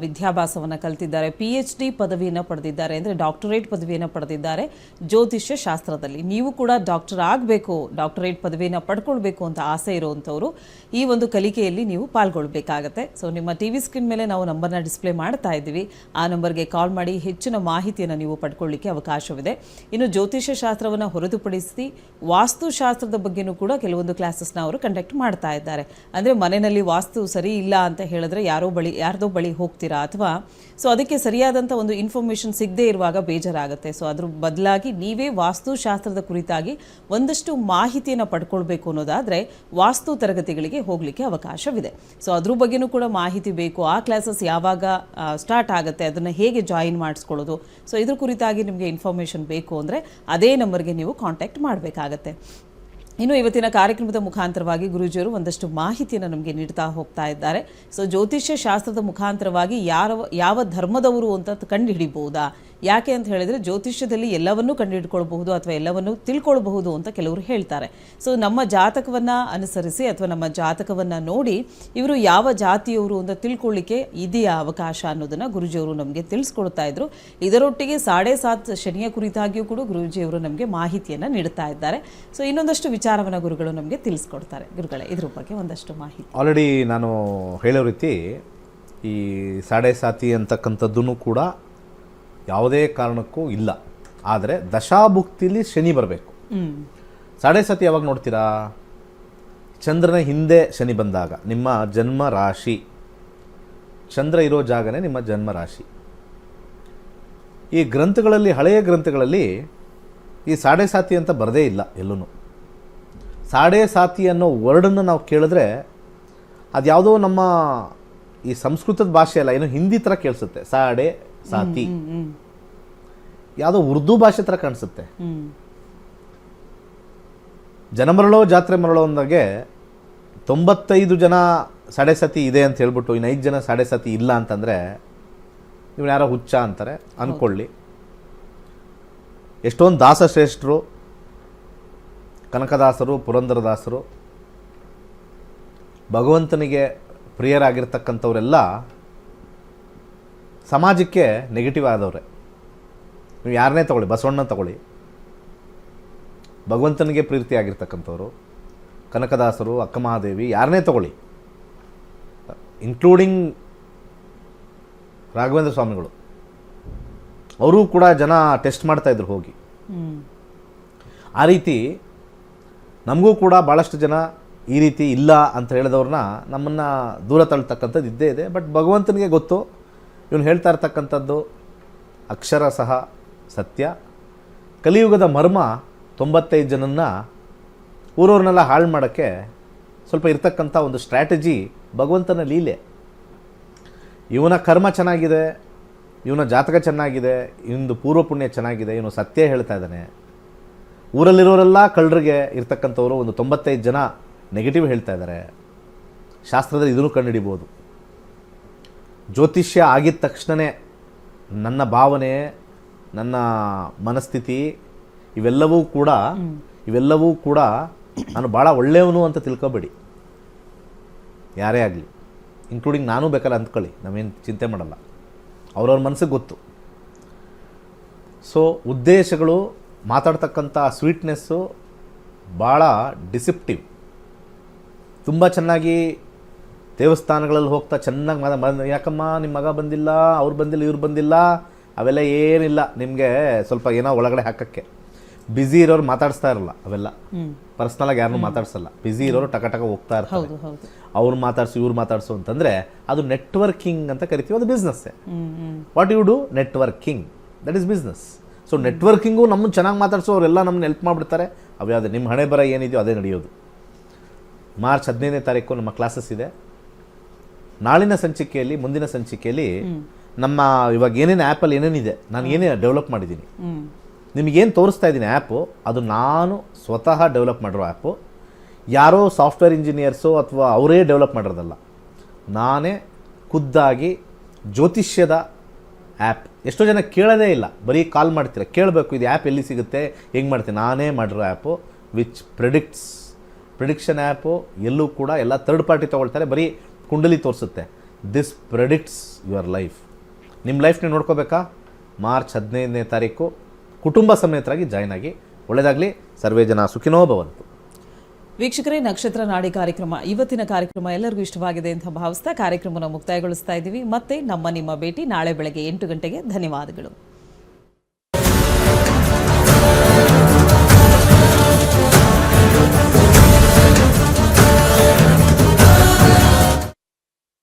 ವಿದ್ಯಾಭ್ಯಾಸವನ್ನು ಕಲಿತಿದ್ದಾರೆ. PhD ಪದವಿಯನ್ನು ಪಡೆದಿದ್ದಾರೆ, ಅಂದರೆ ಡಾಕ್ಟರೇಟ್ ಪದವಿಯನ್ನು ಪಡೆದಿದ್ದಾರೆ ಜ್ಯೋತಿಷ್ಯ ಶಾಸ್ತ್ರದಲ್ಲಿ. ನೀವು ಕೂಡ ಡಾಕ್ಟರ್ ಆಗಬೇಕು, ಡಾಕ್ಟರೇಟ್ ಪದವಿಯನ್ನು ಪಡ್ಕೊಳ್ಬೇಕು ಅಂತ ಆಸೆ ಇರುವಂಥವ್ರು ಈ ಒಂದು ಕಲಿಕೆಯಲ್ಲಿ ನೀವು ಪಾಲ್ಗೊಳ್ಬೇಕಾಗತ್ತೆ. ಸೊ ನಿಮ್ಮ ಟಿವಿ ಸ್ಕ್ರೀನ್ ಮೇಲೆ ನಾವು ನಂಬರ್ನ ಡಿಸ್ಪ್ಲೇ ಮಾಡ್ತಾ ಇದ್ದೀವಿ. ಆ ನಂಬರ್ಗೆ ಕಾಲ್ ಮಾಡಿ ಹೆಚ್ಚಿನ ಮಾಹಿತಿಯನ್ನು ನೀವು ಪಡ್ಕೊಳ್ಳಿಕ್ಕೆ ಅವಕಾಶವಿದೆ. ಇನ್ನು ಜ್ಯೋತಿಷ್ಯ ಶಾಸ್ತ್ರವನ್ನು ಹೊರತುಪಡಿಸಿ ವಾಸ್ತುಶಾಸ್ತ್ರದ ಬಗ್ಗೆನೂ ಕೂಡ ಕೆಲವೊಂದು ಕ್ಲಾಸಸ್ನ ಅವರು ಕಂಡಕ್ಟ್ ಮಾಡ್ತಾ ಇದ್ದಾರೆ. ಅಂದರೆ ಮನೆಯಲ್ಲಿ ವಾಸ್ತು ಸರಿ ಇಲ್ಲ ಅಂತ ಹೇಳಿದ್ರೆ ಯಾರ್ದೋ ಬಳಿ ಹೋಗ್ತೀರಾ, ಅಥವಾ ಸೊ ಅದಕ್ಕೆ ಸರಿಯಾದಂಥ ಒಂದು ಇನ್ಫಾರ್ಮೇಷನ್ ಸಿಗದೇ ಇರುವಾಗ ಬೇಜಾರಾಗುತ್ತೆ. ಸೊ ಅದ್ರ ಬದಲಾಗಿ ನೀವೇ ವಾಸ್ತುಶಾಸ್ತ್ರದ ಕುರಿತಾಗಿ ಒಂದಷ್ಟು ಮಾಹಿತಿಯನ್ನು ಪಡ್ಕೊಳ್ಬೇಕು ಅನ್ನೋದಾದರೆ ವಾಸ್ತು ತರಗತಿಗಳಿಗೆ ಹೋಗಲಿಕ್ಕೆ ಅವಕಾಶವಿದೆ. ಸೊ ಅದ್ರ ಬಗ್ಗೆನೂ ಕೂಡ ಮಾಹಿತಿ ಬೇಕು. ಆ ಕ್ಲಾಸಸ್ ಯಾವಾಗ ಸ್ಟಾರ್ಟ್ ಆಗುತ್ತೆ, ಅದನ್ನು ಹೇಗೆ ಜಾಯಿನ್ ಮಾಡಿಸ್ಕೊಳ್ಳೋದು, ಸೊ ಇದ್ರ ಕುರಿತಾಗಿ ನಿಮಗೆ ಇನ್ಫಾರ್ಮೇಷನ್ ಬೇಕು ಅಂದರೆ ಅದೇ ನಂಬರ್ಗೆ ನೀವು ಕಾಂಟ್ಯಾಕ್ಟ್ ಮಾಡಬೇಕಾಗತ್ತೆ. ಇನ್ನು ಇವತ್ತಿನ ಕಾರ್ಯಕ್ರಮದ ಮುಖಾಂತರವಾಗಿ ಗುರೂಜಿಯವರು ಒಂದಷ್ಟು ಮಾಹಿತಿಯನ್ನು ನಮಗೆ ನೀಡ್ತಾ ಹೋಗ್ತಾ ಇದ್ದಾರೆ. ಸೊ ಜ್ಯೋತಿಷ್ಯ ಶಾಸ್ತ್ರದ ಮುಖಾಂತರವಾಗಿ ಯಾವ ಧರ್ಮದವರು ಅಂತ ಕಂಡು ಹಿಡಿಬಹುದಾ? ಯಾಕೆ ಅಂತ ಹೇಳಿದರೆ ಜ್ಯೋತಿಷ್ಯದಲ್ಲಿ ಎಲ್ಲವನ್ನೂ ಕಂಡುಹಿಡ್ಕೊಳ್ಬಹುದು ಅಥವಾ ಎಲ್ಲವನ್ನೂ ತಿಳ್ಕೊಳ್ಬಹುದು ಅಂತ ಕೆಲವರು ಹೇಳ್ತಾರೆ. ಸೊ ನಮ್ಮ ಜಾತಕವನ್ನು ಅನುಸರಿಸಿ ಅಥವಾ ನಮ್ಮ ಜಾತಕವನ್ನು ನೋಡಿ ಇವರು ಯಾವ ಜಾತಿಯವರು ಅಂತ ತಿಳ್ಕೊಳ್ಳಿಕ್ಕೆ ಇದೆಯಾ ಅವಕಾಶ ಅನ್ನೋದನ್ನು ಗುರೂಜಿಯವರು ನಮಗೆ ತಿಳಿಸ್ಕೊಡ್ತಾ ಇದ್ರು. ಇದರೊಟ್ಟಿಗೆ 7.5 ಶನಿಯ ಕುರಿತಾಗಿಯೂ ಕೂಡ ಗುರೂಜಿಯವರು ನಮಗೆ ಮಾಹಿತಿಯನ್ನು ನೀಡ್ತಾ ಇದ್ದಾರೆ. ಸೊ ಇನ್ನೊಂದಷ್ಟು ವಿಚಾರವನ್ನು ಗುರುಗಳು ನಮಗೆ ತಿಳಿಸ್ಕೊಡ್ತಾರೆ. ಗುರುಗಳೇ, ಇದ್ರ ಬಗ್ಗೆ ಒಂದಷ್ಟು ಮಾಹಿತಿ. ಆಲ್ರೆಡಿ ನಾನು ಹೇಳೋ ರೀತಿ ಈ 7.5 ಅಂತಕ್ಕಂಥದ್ದೂ ಕೂಡ ಯಾವುದೇ ಕಾರಣಕ್ಕೂ ಇಲ್ಲ. ಆದರೆ ದಶಾಭುಕ್ತಿಲಿ ಶನಿ ಬರಬೇಕು. 7.5 ಯಾವಾಗ ನೋಡ್ತೀರಾ? ಚಂದ್ರನ ಹಿಂದೆ ಶನಿ ಬಂದಾಗ ನಿಮ್ಮ ಜನ್ಮ ರಾಶಿ, ಚಂದ್ರ ಇರೋ ಜಾಗನೇ ನಿಮ್ಮ ಜನ್ಮ ರಾಶಿ. ಈ ಗ್ರಂಥಗಳಲ್ಲಿ, ಹಳೆಯ ಗ್ರಂಥಗಳಲ್ಲಿ ಈ 7.5 ಅಂತ ಬರದೇ ಇಲ್ಲ ಎಲ್ಲೂ. 7.5 ಅನ್ನೋ ವರ್ಡನ್ನು ನಾವು ಕೇಳಿದ್ರೆ ಅದು ಯಾವುದೋ ನಮ್ಮ ಈ ಸಂಸ್ಕೃತದ ಭಾಷೆ ಅಲ್ಲ, ಏನೋ ಹಿಂದಿ ಥರ ಕೇಳಿಸುತ್ತೆ. 7.5 ಯಾವುದೋ ಉರ್ದು ಭಾಷೆ ಥರ ಕಾಣಿಸುತ್ತೆ. ಜನ ಮರಳೋ ಜಾತ್ರೆ ಮರಳೋ ಅಂದಾಗೆ 95 ಜನ 7.5 ಇದೆ ಅಂತ ಹೇಳ್ಬಿಟ್ಟು ಇನ್ನು 5 ಜನ 7.5 ಇಲ್ಲ ಅಂತಂದರೆ ಇವನು ಯಾರೋ ಹುಚ್ಚ ಅಂತಾರೆ ಅಂದ್ಕೊಳ್ಳಿ. ಎಷ್ಟೊಂದು ದಾಸಶ್ರೇಷ್ಠರು, ಕನಕದಾಸರು, ಪುರಂದರದಾಸರು, ಭಗವಂತನಿಗೆ ಪ್ರಿಯರಾಗಿರ್ತಕ್ಕಂಥವರೆಲ್ಲ ಸಮಾಜಕ್ಕೆ ನೆಗೆಟಿವ್ ಆದವ್ರೆ. ನೀವು ಯಾರನ್ನೇ ತಗೊಳ್ಳಿ, ಬಸವಣ್ಣ ತಗೊಳ್ಳಿ, ಭಗವಂತನಿಗೆ ಪ್ರೀತಿಯಾಗಿರ್ತಕ್ಕಂಥವ್ರು, ಕನಕದಾಸರು, ಅಕ್ಕಮಹಾದೇವಿ, ಯಾರನ್ನೇ ತಗೊಳ್ಳಿ, ಇನ್ಕ್ಲೂಡಿಂಗ್ ರಾಘವೇಂದ್ರ ಸ್ವಾಮಿಗಳು, ಅವರೂ ಕೂಡ ಜನ ಟೆಸ್ಟ್ ಮಾಡ್ತಾಯಿದ್ರು ಹೋಗಿ. ಆ ರೀತಿ ನಮಗೂ ಕೂಡ ಭಾಳಷ್ಟು ಜನ ಈ ರೀತಿ ಇಲ್ಲ ಅಂತ ಹೇಳಿದವ್ರನ್ನ ನಮ್ಮನ್ನು ದೂರ ತಳ್ತಕ್ಕಂಥದ್ದು ಇದ್ದೇ ಇದೆ. ಬಟ್ ಭಗವಂತನಿಗೆ ಗೊತ್ತು, ಇವನು ಹೇಳ್ತಾ ಇರ್ತಕ್ಕಂಥದ್ದು ಅಕ್ಷರ ಸಹ ಸತ್ಯ. ಕಲಿಯುಗದ ಮರ್ಮ 95 ಜನನ್ನ ಊರವ್ರನ್ನೆಲ್ಲ ಹಾಳು ಮಾಡೋಕ್ಕೆ ಸ್ವಲ್ಪ ಇರ್ತಕ್ಕಂಥ ಒಂದು ಸ್ಟ್ರ್ಯಾಟಜಿ ಭಗವಂತನ ಲೀಲೆ. ಇವನ ಕರ್ಮ ಚೆನ್ನಾಗಿದೆ, ಇವನ ಜಾತಕ ಚೆನ್ನಾಗಿದೆ, ಇವನದು ಪೂರ್ವ ಪುಣ್ಯ ಚೆನ್ನಾಗಿದೆ, ಇವನು ಸತ್ಯ ಹೇಳ್ತಾ ಇದ್ದಾನೆ. ಊರಲ್ಲಿರೋರೆಲ್ಲ ಕಳ್ಳರಿಗೆ ಇರ್ತಕ್ಕಂಥವ್ರು ಒಂದು 95 ಜನ ನೆಗೆಟಿವ್ ಹೇಳ್ತಾ ಇದ್ದಾರೆ. ಶಾಸ್ತ್ರದಲ್ಲಿ ಇದನ್ನು ಕಂಡುಹಿಡಿಬೋದು. ಜ್ಯೋತಿಷ್ಯ ಆಗಿದ ತಕ್ಷಣವೇ ನನ್ನ ಭಾವನೆ, ನನ್ನ ಮನಸ್ಥಿತಿ ಇವೆಲ್ಲವೂ ಕೂಡ ನಾನು ಭಾಳ ಒಳ್ಳೆಯವನು ಅಂತ ತಿಳ್ಕೊಬೇಡಿ. ಯಾರೇ ಆಗಲಿ, ಇನ್ಕ್ಲೂಡಿಂಗ್ ನಾನು ಬೇಕಾದ್ರೆ ಅಂದ್ಕೊಳ್ಳಿ, ನಾವೇನು ಚಿಂತೆ ಮಾಡಲ್ಲ. ಅವ್ರವ್ರ ಮನಸ್ಸಿಗೆ ಗೊತ್ತು. ಸೊ ಉದ್ದೇಶಗಳು, ಮಾತಾಡ್ತಕ್ಕಂಥ ಸ್ವೀಟ್ನೆಸ್ಸು ಭಾಳ ಡಿಸಿಪ್ಟಿವ್. ತುಂಬ ಚೆನ್ನಾಗಿ ದೇವಸ್ಥಾನಗಳಲ್ಲಿ ಹೋಗ್ತಾ ಚೆನ್ನಾಗಿ ಯಾಕಮ್ಮ ನಿಮ್ಮ ಮಗ ಬಂದಿಲ್ಲ, ಅವ್ರು ಬಂದಿಲ್ಲ, ಇವ್ರು ಬಂದಿಲ್ಲ, ಅವೆಲ್ಲ ಏನಿಲ್ಲ. ನಿಮಗೆ ಸ್ವಲ್ಪ ಏನೋ ಒಳಗಡೆ ಹಾಕೋಕ್ಕೆ. ಬ್ಯುಸಿ ಇರೋರು ಮಾತಾಡಿಸ್ತಾ ಇರಲ್ಲ, ಅವೆಲ್ಲ ಪರ್ಸ್ನಲಾಗಿ ಯಾರನ್ನೂ ಮಾತಾಡ್ಸಲ್ಲ. ಬ್ಯುಸಿ ಇರೋರು ಟಕ ಹೋಗ್ತಾ ಇರ್ತಾರೆ. ಅವ್ರು ಮಾತಾಡ್ಸು, ಇವ್ರು ಮಾತಾಡ್ಸು ಅಂತಂದರೆ ಅದು ನೆಟ್ವರ್ಕಿಂಗ್ ಅಂತ ಕರಿತೀವಿ. ಅದು ಬಿಸ್ನೆಸ್ಸೇ. What you do? Networking, that is business. So networking ನಮ್ಮನ್ನು ಚೆನ್ನಾಗಿ ಮಾತಾಡಿಸೋ ಅವರೆಲ್ಲ ನಮ್ಮನ್ನು ಹೆಲ್ಪ್ ಮಾಡಿಬಿಡ್ತಾರೆ. ಅವ್ಯಾವುದೇ ನಿಮ್ಮ ಹಣೆ ಬರ ಏನಿದೆಯೋ ಅದೇ ನಡೆಯೋದು. ಮಾರ್ಚ್ 15ನೇ ತಾರೀಕು ನಮ್ಮ ಕ್ಲಾಸಸ್ ಇದೆ. ನಾಳಿನ ಸಂಚಿಕೆಯಲ್ಲಿ, ಮುಂದಿನ ಸಂಚಿಕೆಯಲ್ಲಿ ನಮ್ಮ ಇವಾಗ ಏನೇನು ಆ್ಯಪಲ್ಲಿ ಏನೇನಿದೆ, ನಾನು ಏನೇ ಡೆವಲಪ್ ಮಾಡಿದ್ದೀನಿ, ನಿಮಗೇನು ತೋರಿಸ್ತಾ ಇದ್ದೀನಿ ಆ್ಯಪು, ಅದು ನಾನು ಸ್ವತಃ ಡೆವಲಪ್ ಮಾಡಿರೋ ಆ್ಯಪು. ಯಾರೋ ಸಾಫ್ಟ್ವೇರ್ ಇಂಜಿನಿಯರ್ಸು ಅಥವಾ ಅವರೇ ಡೆವಲಪ್ ಮಾಡಿರೋದಲ್ಲ, ನಾನೇ ಖುದ್ದಾಗಿ ಜ್ಯೋತಿಷ್ಯದ ಆ್ಯಪ್. ಎಷ್ಟೋ ಜನ ಕೇಳೋದೇ ಇಲ್ಲ, ಬರೀ ಕಾಲ್ ಮಾಡ್ತೀರ. ಕೇಳಬೇಕು, ಇದು ಆ್ಯಪ್ ಎಲ್ಲಿ ಸಿಗುತ್ತೆ, ಹೆಂಗೆ ಮಾಡ್ತೀನಿ. ನಾನೇ ಮಾಡಿರೋ ಆ್ಯಪು ವಿಚ್ ಪ್ರಿಡಿಕ್ಷನ್ ಆ್ಯಪು. ಎಲ್ಲೂ ಕೂಡ ಎಲ್ಲ ಥರ್ಡ್ ಪಾರ್ಟಿ ತೊಗೊಳ್ತಾರೆ, ಬರೀ ಕುಂಡಲಿ ತೋರಿಸುತ್ತೆ. This predicts your life. ನಿಮ್ಮ ಲೈಫ್ ನೀವು ನೋಡ್ಕೋಬೇಕಾ? ಮಾರ್ಚ್ 15ನೇ ತಾರೀಕು ಕುಟುಂಬ ಸಮೇತರಾಗಿ ಜಾಯ್ನ್ ಆಗಿ. ಒಳ್ಳೆಯದಾಗಲಿ. ಸರ್ವೇ ಜನ ಸುಖಿನೋ ಭವಂತು. ವೀಕ್ಷಕರೇ, ನಕ್ಷತ್ರ ನಾಡಿ ಕಾರ್ಯಕ್ರಮ, ಇವತ್ತಿನ ಕಾರ್ಯಕ್ರಮ ಎಲ್ಲರಿಗೂ ಇಷ್ಟವಾಗಿದೆ ಅಂತ ಭಾವಿಸ್ತಾ ಕಾರ್ಯಕ್ರಮವನ್ನು ಮುಕ್ತಾಯಗೊಳಿಸ್ತಾ ಇದ್ದೀವಿ. ಮತ್ತೆ ನಿಮ್ಮ ಭೇಟಿ ನಾಳೆ ಬೆಳಗ್ಗೆ 8 ಗಂಟೆಗೆ. ಧನ್ಯವಾದಗಳು.